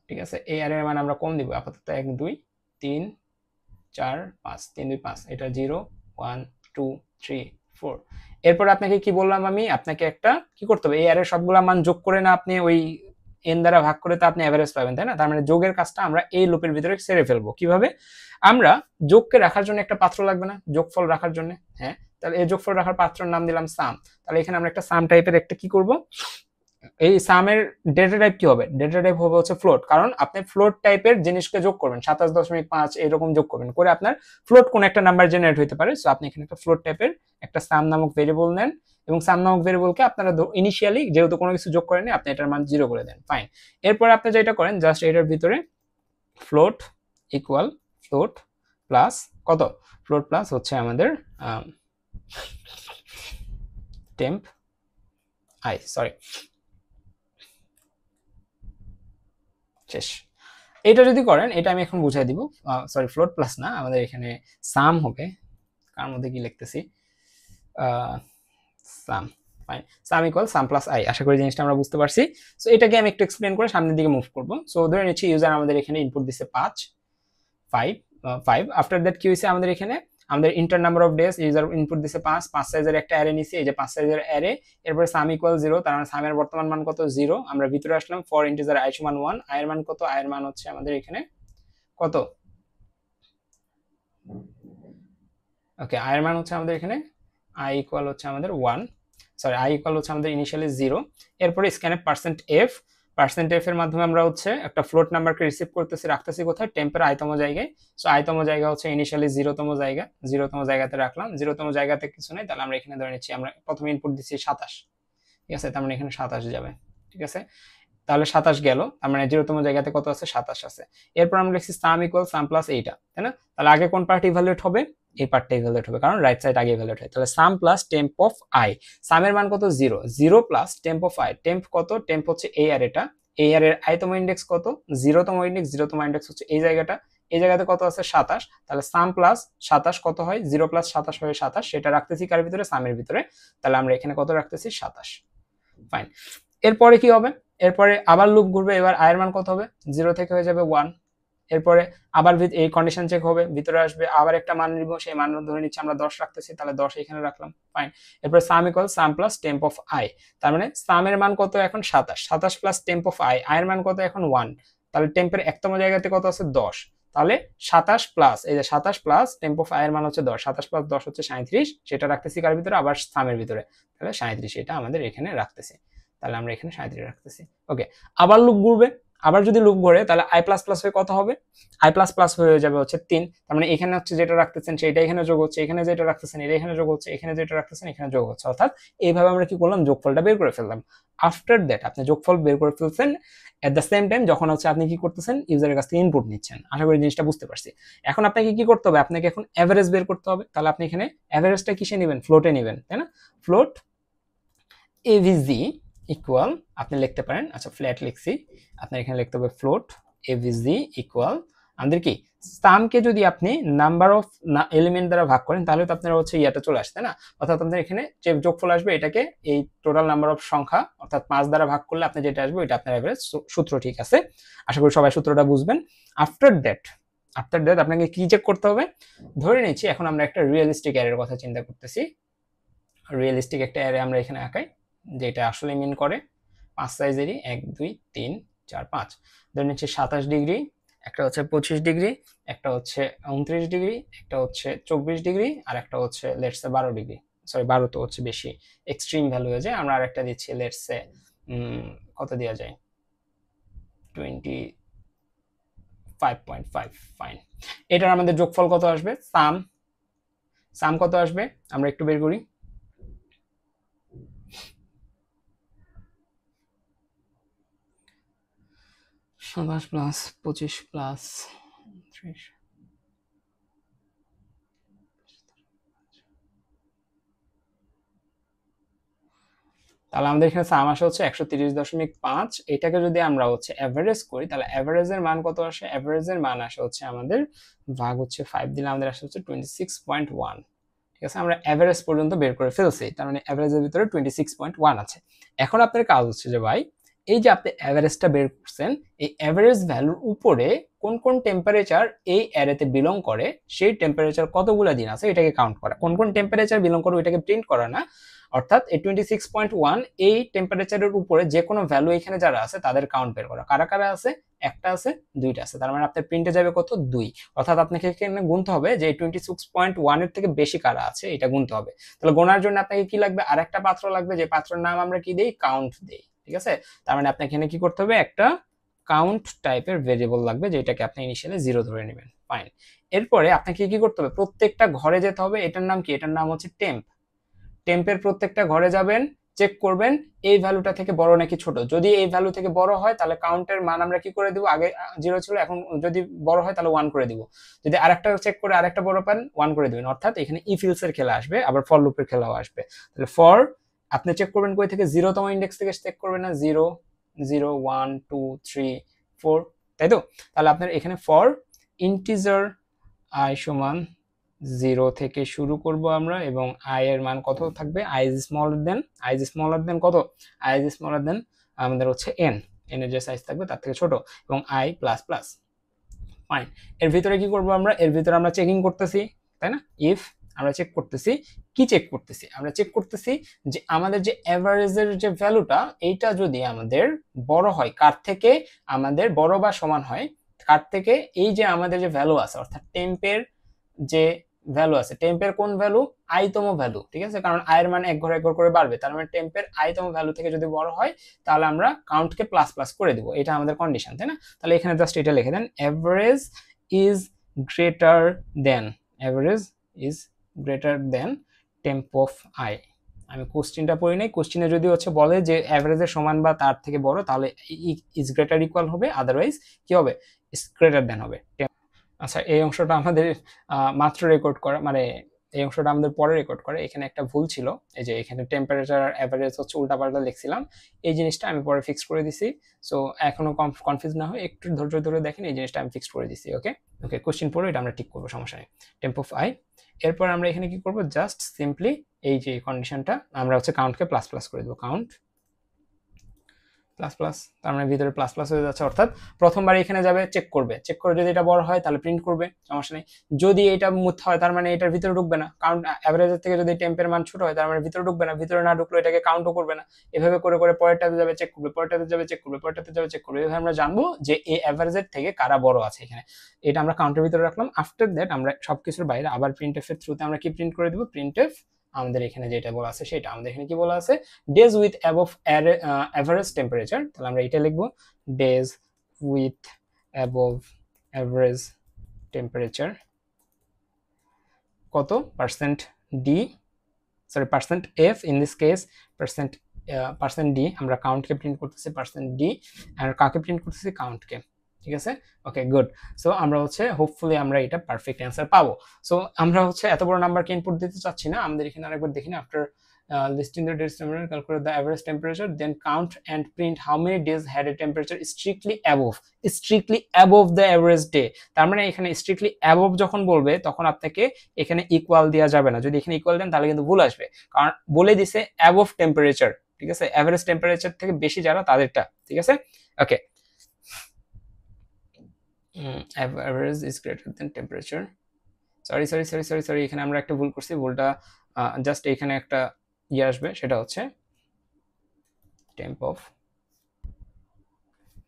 ঠিক আছে? এই অ্যারের মান আমরা কম দিব আপাতত 1 2 3 4 5, 3 2 5, এটা 0 1 2 3 4। এরপর আপনাকে কি বললাম আমি, আপনাকে একটা কি করতে হবে, এই অ্যারের সবগুলা মান যোগ করে না আপনি ওই এন দ্বারা ভাগ করে তো আপনি এভারেজ পাবেন, তাই না? তার মানে যোগের কাজটা আমরা এই লুপের ভিতরে সেরে ফেলবো। কিভাবে? আমরা যোগকে রাখার জন্য একটা পাত্র লাগবে না, যোগফল রাখার জন্য? হ্যাঁ, তাহলে এই যোগফল রাখার পাত্রের নাম দিলাম সাম। তাহলে এখানে আমরা একটা সাম টাইপের একটা কি করব, এই সামের ডেটা টাইপ কি হবে, ডেটা টাইপ হবে হচ্ছে ফ্লোট, কারণ আপনি ফ্লোট টাইপের জিনিসকে যোগ করবেন, 27.5 এরকম যোগ করবেন করে আপনার ফ্লোট কোন একটা নাম্বার জেনারেট হতে পারে। সো আপনি এখানে একটা ফ্লোট টাইপের একটা সাম নামক ভেরিয়েবল নেন, এবং সাম নামক ভেরিয়েবলকে আপনারা ইনিশিয়ালি যেহেতু কোনো কিছু যোগ করেনি, আপনি এটার মান 0 করে দেন, ফাইন। এরপর আপনি যেটা করেন, জাস্ট এটার ভিতরে ফ্লোট ইকুয়াল ফ্লোট প্লাস কত, ফ্লোট প্লাস হচ্ছে আমাদের টেম্প আই, সরি শেষ। এটা যদি করেন, এটা আমি এখন বুঝাই দিব, সরি ফ্লোট প্লাস না, আমাদের এখানে সাম হবে, কার মধ্যে কি লিখতেছি, sum, fine, sum equal sum plus I. আশা করি জিনিসটা আমরা বুঝতে পারছি। সো এটাকে আমি একটু এক্সপ্লেন করে সামনের দিকে মুভ করব। সো ধরে নিচ্ছি ইউজার আমাদের এখানে ইনপুট দিচ্ছে 5, আফটার দ্যাট কি হয়েছে, আমাদের এখানে আমাদের inter number of days, user input দিছে 5 সাইজের একটা অ্যারে নিছি, এই যে 5 সাইজের অ্যারে, এরপরে সাম ইকুয়াল 0, তার মানে সামের বর্তমান মান কত, 0। আমরা ভিতরে আসলাম, ফর ইন্টিজার আই সমান 1, আই এর মান কত, আই এর মান হচ্ছে আমাদের এখানে কত, ওকে, আই এর মান হচ্ছে আমাদের এখানে আই ইকুয়াল হচ্ছে আমাদের 1, সরি আই ইকুয়াল হচ্ছে আমাদের ইনিশিয়ালি 0। এরপরে স্ক্যানএফ পার্সেন্ট এফ এর মাধ্যমে আমরা হচ্ছে একটা ফ্লোট নাম্বারকে রিসিভ করতেছি, রাখতেছি কোথায়, টেম্পের আইতম জায়গায়। সো আইতম জায়গা হচ্ছে ইনিশিয়ালি 0তম জায়গা, 0তম জায়গাতে রাখলাম, 0তম জায়গাতে কিছু নেই, তাহলে আমরা এখানে ধরে নিচ্ছি, আমরা প্রথমে ইনপুট দিচ্ছি 27, ঠিক আছে? তার মানে এখানে 27 যাবে, ঠিক আছে? তাহলে 27 গেল, তার মানে 0তম জায়গাতে কত আছে, 27 আছে। এরপর আমরা লিখছি সাম ইকুয়াল সাম প্লাস এইটা, তাই না? তাহলে আগে কোন পার্ট ইভালুয়েট হবে, এই পার্টটা ইভালুয়েট হবে, কারণ রাইট সাইড আগে ইভালুয়েট হয়। তাহলে sum plus temp of I, সামের মান কত, 0 plus temp of I, temp কত, টেম্প হচ্ছে এই অ্যারেটা, এই অ্যারের আইতম ইন্ডেক্স কত, 0তম ইন্ডেক্স হচ্ছে এই জায়গাটা, এই জায়গাতে কত আছে, 27। তাহলে সাম প্লাস 27 কত হয়, 0 প্লাস 27 হয় 27, সেটা রাখতেছি কার ভিতরে, সামের ভিতরে। তাহলে আমরা এখানে কত রাখতেছি, 27, ফাইন। এরপরে কি হবে, এরপরে আবার লুপ ঘুরবে, এবার আয়ের মান কত হবে, 0 থেকে হয়ে যাবে 1। এরপরে আবার এই কন্ডিশন চেক হবে, ভিতরে আসবে, আবার একটা মান নিব, সেই মান ধরে নিচ্ছি আমরা 10 রাখতেছি, তাহলে 10 এখানে রাখলাম, ফাইন। এরপর sum equal sum plus temp of I, তার মানে সামের মান কত এখন, 27 প্লাস টেম্প অফ আই, আয়ের মান কত এখন 1, তাহলে টেম্পের একতম জায়গাতে কত আছে, 10। তাহলে 27 প্লাস এই যে 27 প্লাস টেম্প অফ আয়ের মান হচ্ছে 10, 27 প্লাস 10 হচ্ছে 37, সেটা রাখতেছি কার ভিতরে, আবার সামের ভিতরে, তাহলে 37 এটা আমাদের এখানে রাখতেছি, তাহলে আমরা এখানে 37 রাখতেছি। ওকে, আবার লুপ ঘুরবে, আবার যদি লুপ ঘুরে, তাহলে আই প্লাস প্লাস হয়ে কত হবে, আই প্লাস প্লাস হয়ে যাবে হচ্ছে 3, তার মানে এখানে হচ্ছে যেটা রাখতেছেন সেটা এখানে যোগ হচ্ছে, এখানে যেটা রাখতেছেন এটা এখানে যোগ হচ্ছে, এখানে যেটা রাখতেছেন এখানে যোগ হচ্ছে, অর্থাৎ এইভাবে আমরা কি করলাম, যোগফলটা বের করে ফেললাম। আফটার দ্যাট আপনি যোগফল বের করে ফেলছেন, এট দ্য সেম টাইম যখন হচ্ছে আপনি কি করতেছেন, ইউজারের কাছ থেকে ইনপুট নিচ্ছেন। আশা করি জিনিসটা বুঝতে পারছি। এখন আপনাকে কি করতে হবে, আপনাকে এখন এভারেজ বের করতে হবে। তাহলে আপনি এখানে এভারেজটা কিসে নেবেন, ফ্লোটে নেবেন, তাই না? ফ্লোট এভিজি ইকুয়াল, আপনি লিখতে পারেন, আচ্ছা ফ্ল্যাট লিখছি, আপনার এখানে লিখতে হবে ফ্লোট এভিজি ইকুয়াল আমাদের কি, সামকে যদি আপনি নাম্বার অফ এলিমেন্ট দ্বারা ভাগ করেন, তাহলে তো আপনার হচ্ছে ইয়াটা চলে আসে, তাই না? অর্থাৎ আপনার এখানে যে যোগফল আসবে, এটাকে এই টোটাল নাম্বার অফ সংখ্যা অর্থাৎ 5 দ্বারা ভাগ করলে আপনি যেটা আসবে ওইটা আপনার এভারেজ সূত্র, ঠিক আছে? আশা করি সবাই সূত্রটা বুঝবেন। আফটার দ্যাট আপনাকে কি চেক করতে হবে, ধরে নিচ্ছি এখন আমরা একটা রিয়েলিস্টিক অ্যারের কথা চিন্তা করতেছি, রিয়েলিস্টিক একটা অ্যারে আমরা এখানে আঁকাই, যেটা আসলে মিন করে 5 সাইজেরই 1 2 3 4 5, ধরে নিচ্ছি 27 ডিগ্রি, একটা হচ্ছে 25 ডিগ্রি, একটা হচ্ছে 29 ডিগ্রি, একটা হচ্ছে 24 ডিগ্রি, আর একটা হচ্ছে লেটস সে 12 ডিগ্রি, সরি 12 তো হচ্ছে বেশি এক্সট্রিম ভ্যালু হয়ে যায়, আমরা আরেকটা দিচ্ছি লেটস সে কত দেওয়া যায়, 25.5, ফাইন। এটার আমাদের যোগফল কত আসবে, সাম কত আসবে, আমরা একটু বের করি, 27 প্লাস 25 প্লাস 30, তাহলে আমাদের এখানে সাম আসে হচ্ছে 130.5। এটাকে যদি আমরা হচ্ছে অ্যাভারেজ করি তাহলে অ্যাভারেজের মান কত আসে? অ্যাভারেজের মান আসে হচ্ছে আমাদের ভাগ হচ্ছে 5 দিলে আমাদের আসে হচ্ছে 26.1। ঠিক আছে, আমরা অ্যাভারেজ পর্যন্ত বের করে ফেলছি, তার মানে অ্যাভারেজের ভিতরে 26.1 আছে। এখন আপনার কাজ হচ্ছে যে ভাই এই যে আপনি অ্যাভারেজটা বের করছেন, এই অ্যাভারেজ ভ্যালুর উপরে কোন কোন টেম্পারেচার এই অ্যারেতে বিলং করে, সেই টেম্পারেচার কতগুলো দিন আছে এটাকে কাউন্ট করা। কোন কোন টেম্পারেচার বিলং করে ওইটাকে প্রিন্ট করা না, অর্থাৎ এই 26.1 এই টেম্পারেচারের উপরে যে কোনো ভ্যালু এখানে যারা আছে তাদের কাউন্ট বের করা। কারা কারা আছে? একটা আছে, দুইটা আছে, তার মানে আপনার প্রিন্টে যাবে কত? 2। অর্থাৎ আপনাকে এখানে গুনতে হবে যে 26.1 এর থেকে বেশি কারা আছে এটা গুনতে হবে। তাহলে গোনার জন্য আপনাকে কি লাগবে? আরেকটা পাত্র লাগবে, যে পাত্রের নাম আমরা কি দেই? কাউন্ট দেই। ঠিক আছে, তার মানে আপনাকে এখানে কি করতে হবে? একটা কাউন্ট টাইপের ভেরিয়েবল লাগবে, যেটাকে আপনি ইনিশিয়ালি 0 ধরে নেবেন। ফাইন। এরপরে আপনাকে কি করতে হবে? প্রত্যেকটা ঘরে যেতে হবে। এটার নাম কি? এটার নাম হচ্ছে টেম্প। টেম্পের প্রত্যেকটা ঘরে যাবেন, চেক করবেন এই ভ্যালুটা থেকে বড় নাকি ছোট। যদি এই ভ্যালু থেকে বড় হয় তাহলে কাউন্টের মান আমরা কি করে দিব? আগে 0 ছিল, এখন যদি বড় হয় তাহলে 1 করে দিব। যদি আরেকটা চেক করে আরেকটা বড় পান, 1 করে দিবেন। অর্থাৎ এখানে ইফ এলস এর খেলা আসবে, আবার ফর লুপের খেলাও আসবে। তাহলে ফর আপনি চেক করবেন কই থেকে? 0 তম ইন্ডেক্স থেকে চেক করবেন না? 0 0 1 2 3 4, তাই তো? তাহলে আপনার এখানে ফর ইন্টিজার i সমান 0 থেকে শুরু করব আমরা, এবং i এর মান কত থাকবে? i is smaller than কত? i is smaller than আমাদের হচ্ছে n এর যে সাইজ থাকবে তার থেকে ছোট, এবং i প্লাস প্লাস। ফাইন। এর ভিতরে কি করব আমরা? এর ভিতরে আমরা চেকিং করতেছি, তাই না? ইফ আমরা চেক করতেছি, কি চেক করতেছি? আমরা চেক করতেছি যে আমাদের যে এভারেজের যে ভ্যালুটা, এইটা যদি আমাদের বড় হয় কার থেকে? আমাদের বড় বা সমান হয় কার থেকে? এই যে আমাদের যে ভ্যালু আছে, অর্থাৎ টেম্পের যে ভ্যালু আছে, টেম্পের কোন ভ্যালু? আইতম ভ্যালু। ঠিক আছে, কারণ আয়ের মান এক ঘর এক ঘর করে বাড়বে, তার মানে টেম্পের আইতম ভ্যালু থেকে যদি বড় হয় তাহলে আমরা কাউন্টকে প্লাস প্লাস করে দিব। এটা আমাদের কন্ডিশন, তাই না? তাহলে এখানে জাস্ট এটা লিখে দেন, average is greater than, average is greater than temp of I. আমি কোশ্চেনটা পড়ি নাই, কোশ্চেনে যদি হচ্ছে বলে যে অ্যাভারেজের সমান বা তার থেকে বড়, তাহলে ইজ গ্রেটার ইকুয়াল হবে, আদারওয়াইজ কি হবে? ইজ গ্রেটার দেন হবে। আচ্ছা, এই অংশটা আমাদের মাত্র রেকর্ড করা, মানে এই অংশটা আমাদের পরে রেকর্ড করে। এখানে একটা ভুল ছিল, এই যে এখানে টেম্পারেচার আর অ্যাভারেজ হচ্ছে উল্টাপাল্টা লিখছিলাম, এই জিনিসটা আমি পরে ফিক্স করে দিছি। সো এখনো কনফিউজ না হয় একটু ধৈর্য ধরে দেখেন, এই জিনিসটা আমি ফিক্স করে দিছি। ওকে ওকে, কোশ্চেন পড়ো, এটা আমরা ঠিক করবো, সমস্যা নেই। Temp of I. এরপর আমরা এখানে কি করব? জাস্ট সিম্পলি এই যে কন্ডিশনটা আমরা হচ্ছে কাউন্টকে প্লাস প্লাস করে দেবো, কাউন্ট প্লাস প্লাস, তার মানে ভিতরে প্লাস প্লাস হয়ে যাচ্ছে। অর্থাৎ প্রথমবার এখানে যাবে, চেক করবে, চেক করে যদি এটা বড় হয় তাহলে প্রিন্ট করবে, সমস্যা নেই। যদি এটা মিথ্যা হয় তার মানে এটার ভিতরে ঢুকবে না, কাউন্ট অ্যাভারেজের থেকে যদি টেম্পের মান ছোট হয় তার মানে ভিতরে ঢুকবে না, ভিতরে না ঢুকলে এটাকে কাউন্টও করবে না। এভাবে করে করে পরেরটাতে যাবে, চেক করবে, পরেরটাতে যাবে, চেক করবে, পরেরটাতে যাবে, চেক করবে। এভাবে আমরা জানবো যে এই অ্যাভারেজের থেকে কারা বড় আছে এখানে। এটা আমরা কাউন্টের ভিতরে রাখলাম। আফটার দ্যাট আমরা সবকিছুর বাইরে আবার প্রিন্টএফ এর থ্রুতে আমরা কি প্রিন্ট করে দিব? প্রিন্টএফ আমাদের এখানে যেটা বলা আছে সেটা, আমাদের এখানে কি বলা আছে? Days with above average temperature. তাহলে আমরা এটা লিখবো, days with above average temperature কত? Percent D, sorry percent F in this case, percent percent D. আমরা কাউন্টকে প্রিন্ট করতেছি পার্সেন্ট ডি, আর কাকে প্রিন্ট করতেছি? কাউন্টকে। ঠিক আছে, ওকে গুড। সো আমরা হচ্ছে হোপফুলি আমরা এটা পারফেক্ট অ্যান্সার পাবো। সো আমরা হচ্ছে এত বড় নাম্বারকে ইনপুট দিতে চাচ্ছি না, আমাদের এখানে আরেকবার দেখি না। After listing the days temperature, calculate the average temperature, then count and print how many days had a temperature strictly above the average day। তার মানে এখানে strictly above যখন বলবে তখন আপনাকে এখানে ইকুয়াল দেওয়া যাবে না। যদি এখানে ইকুয়াল দেন তাহলে কিন্তু ভুল আসবে, কারণ বলে দিছে above temperature। ঠিক আছে, অ্যাভারেজ টেম্পারেচার থেকে বেশি যারা তাদেরটা। ঠিক আছে, ওকে। average is greater than temperature, sorry এখানে আমরা একটা ভুল করছি, ভুলটা জাস্ট এখানে একটা ইয়ে আসবে, সেটা হচ্ছে টেম্প অফ।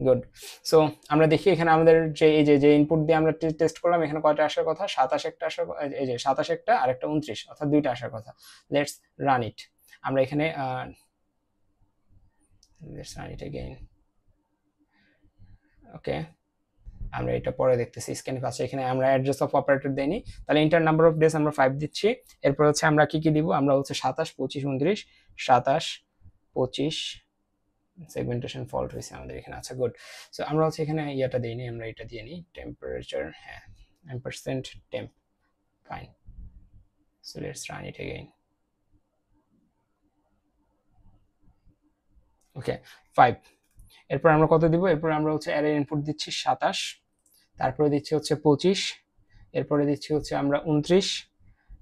গুড। সো আমরা দেখি এখানে আমাদের যে এই যে ইনপুট দিয়ে আমরা টেস্ট করলাম, এখানে কয়টা আসার কথা? 27 একটা আসার, এই যে 27 একটা আর একটা 29, অর্থাৎ দুইটা আসার কথা। লেটস রান ইট। আমরা এখানে লেটস রান ইট अगेन। ওকে, আমরা এটা পরে দেখতেছি স্ক্যান কাছে। এখানে আমরা অ্যাড্রেস অফ অপারেটর দেইনি, তাহলে ইন্টার নাম্বার অফ ডেজ আমরা 5 দিচ্ছি। এরপর হচ্ছে আমরা কি কি দিব? আমরা হচ্ছে 27 25 29, 27 25 সেগমেন্টেশন ফল্ট হয়েছে আমাদের এখানে। আচ্ছা গুড। সো আমরা হচ্ছে এখানে ইয়াটা দেইনি, আমরা এটা দিয়ে নিই, টেম্পারেচার, হ্যাঁ %, temp. Fine. So let's run it again. Okay 5। এরপর আমরা কত দিব? এরপর আমরা হচ্ছে অ্যারে ইনপুট দিচ্ছি 27, তারপরে দিচ্ছি হচ্ছে 25, এরপরে দিচ্ছি হচ্ছে আমরা 29,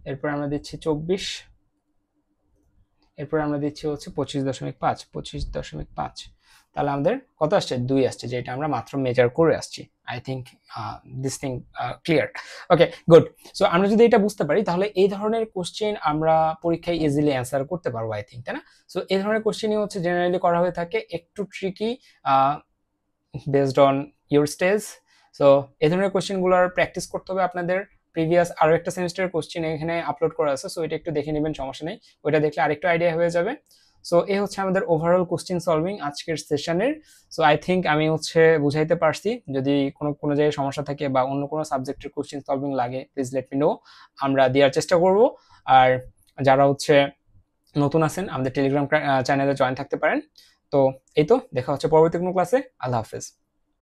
এরপর আমরা দিচ্ছি 24, এরপর আমরা দিচ্ছি হচ্ছে 25.5, 25.5। তাহলে আমাদের কত আসছে? 2 আসছে, যেটা আমরা মাত্র মেজার করে আসছি। I think this thing clear. Okay good. So আমরা যদি এটা বুঝতে পারি তাহলে এই ধরনের কোশ্চেন আমরা পরীক্ষায় ইজিলি অ্যান্সার করতে পারবো আই থিঙ্ক, তাই না? সো এই ধরনের কোশ্চেনই হচ্ছে জেনারেলি করা হয়ে থাকে, একটু tricky based on your stage. So এই ধরনের কোশ্চেনগুলোর প্র্যাকটিস করতে হবে আপনাদের। প্রিভিয়াস আরো একটা সেমিস্টারের কোশ্চেন এখানে আপলোড করা আছে, সো এটা একটু দেখে নেবেন, সমস্যা নেই, ওইটা দেখলে আরেকটু আইডিয়া হয়ে যাবে। সো এই হচ্ছে আমাদের ওভারঅল কোশ্চেন সলভিং আজকের সেশনের। সো আই থিঙ্ক আমি হচ্ছে বুঝাইতে পারছি। যদি কোনো জায়গায় সমস্যা থাকে বা অন্য কোনো সাবজেক্টের কোশ্চেন সলভিং লাগে, প্লিজ লেট মি নো, আমরা দেওয়ার চেষ্টা করব। আর যারা হচ্ছে নতুন আছেন আমাদের টেলিগ্রাম চ্যানেলে জয়েন থাকতে পারেন। তো এই তো, দেখা হচ্ছে পরবর্তী কোনো ক্লাসে। আল্লাহ হাফেজ।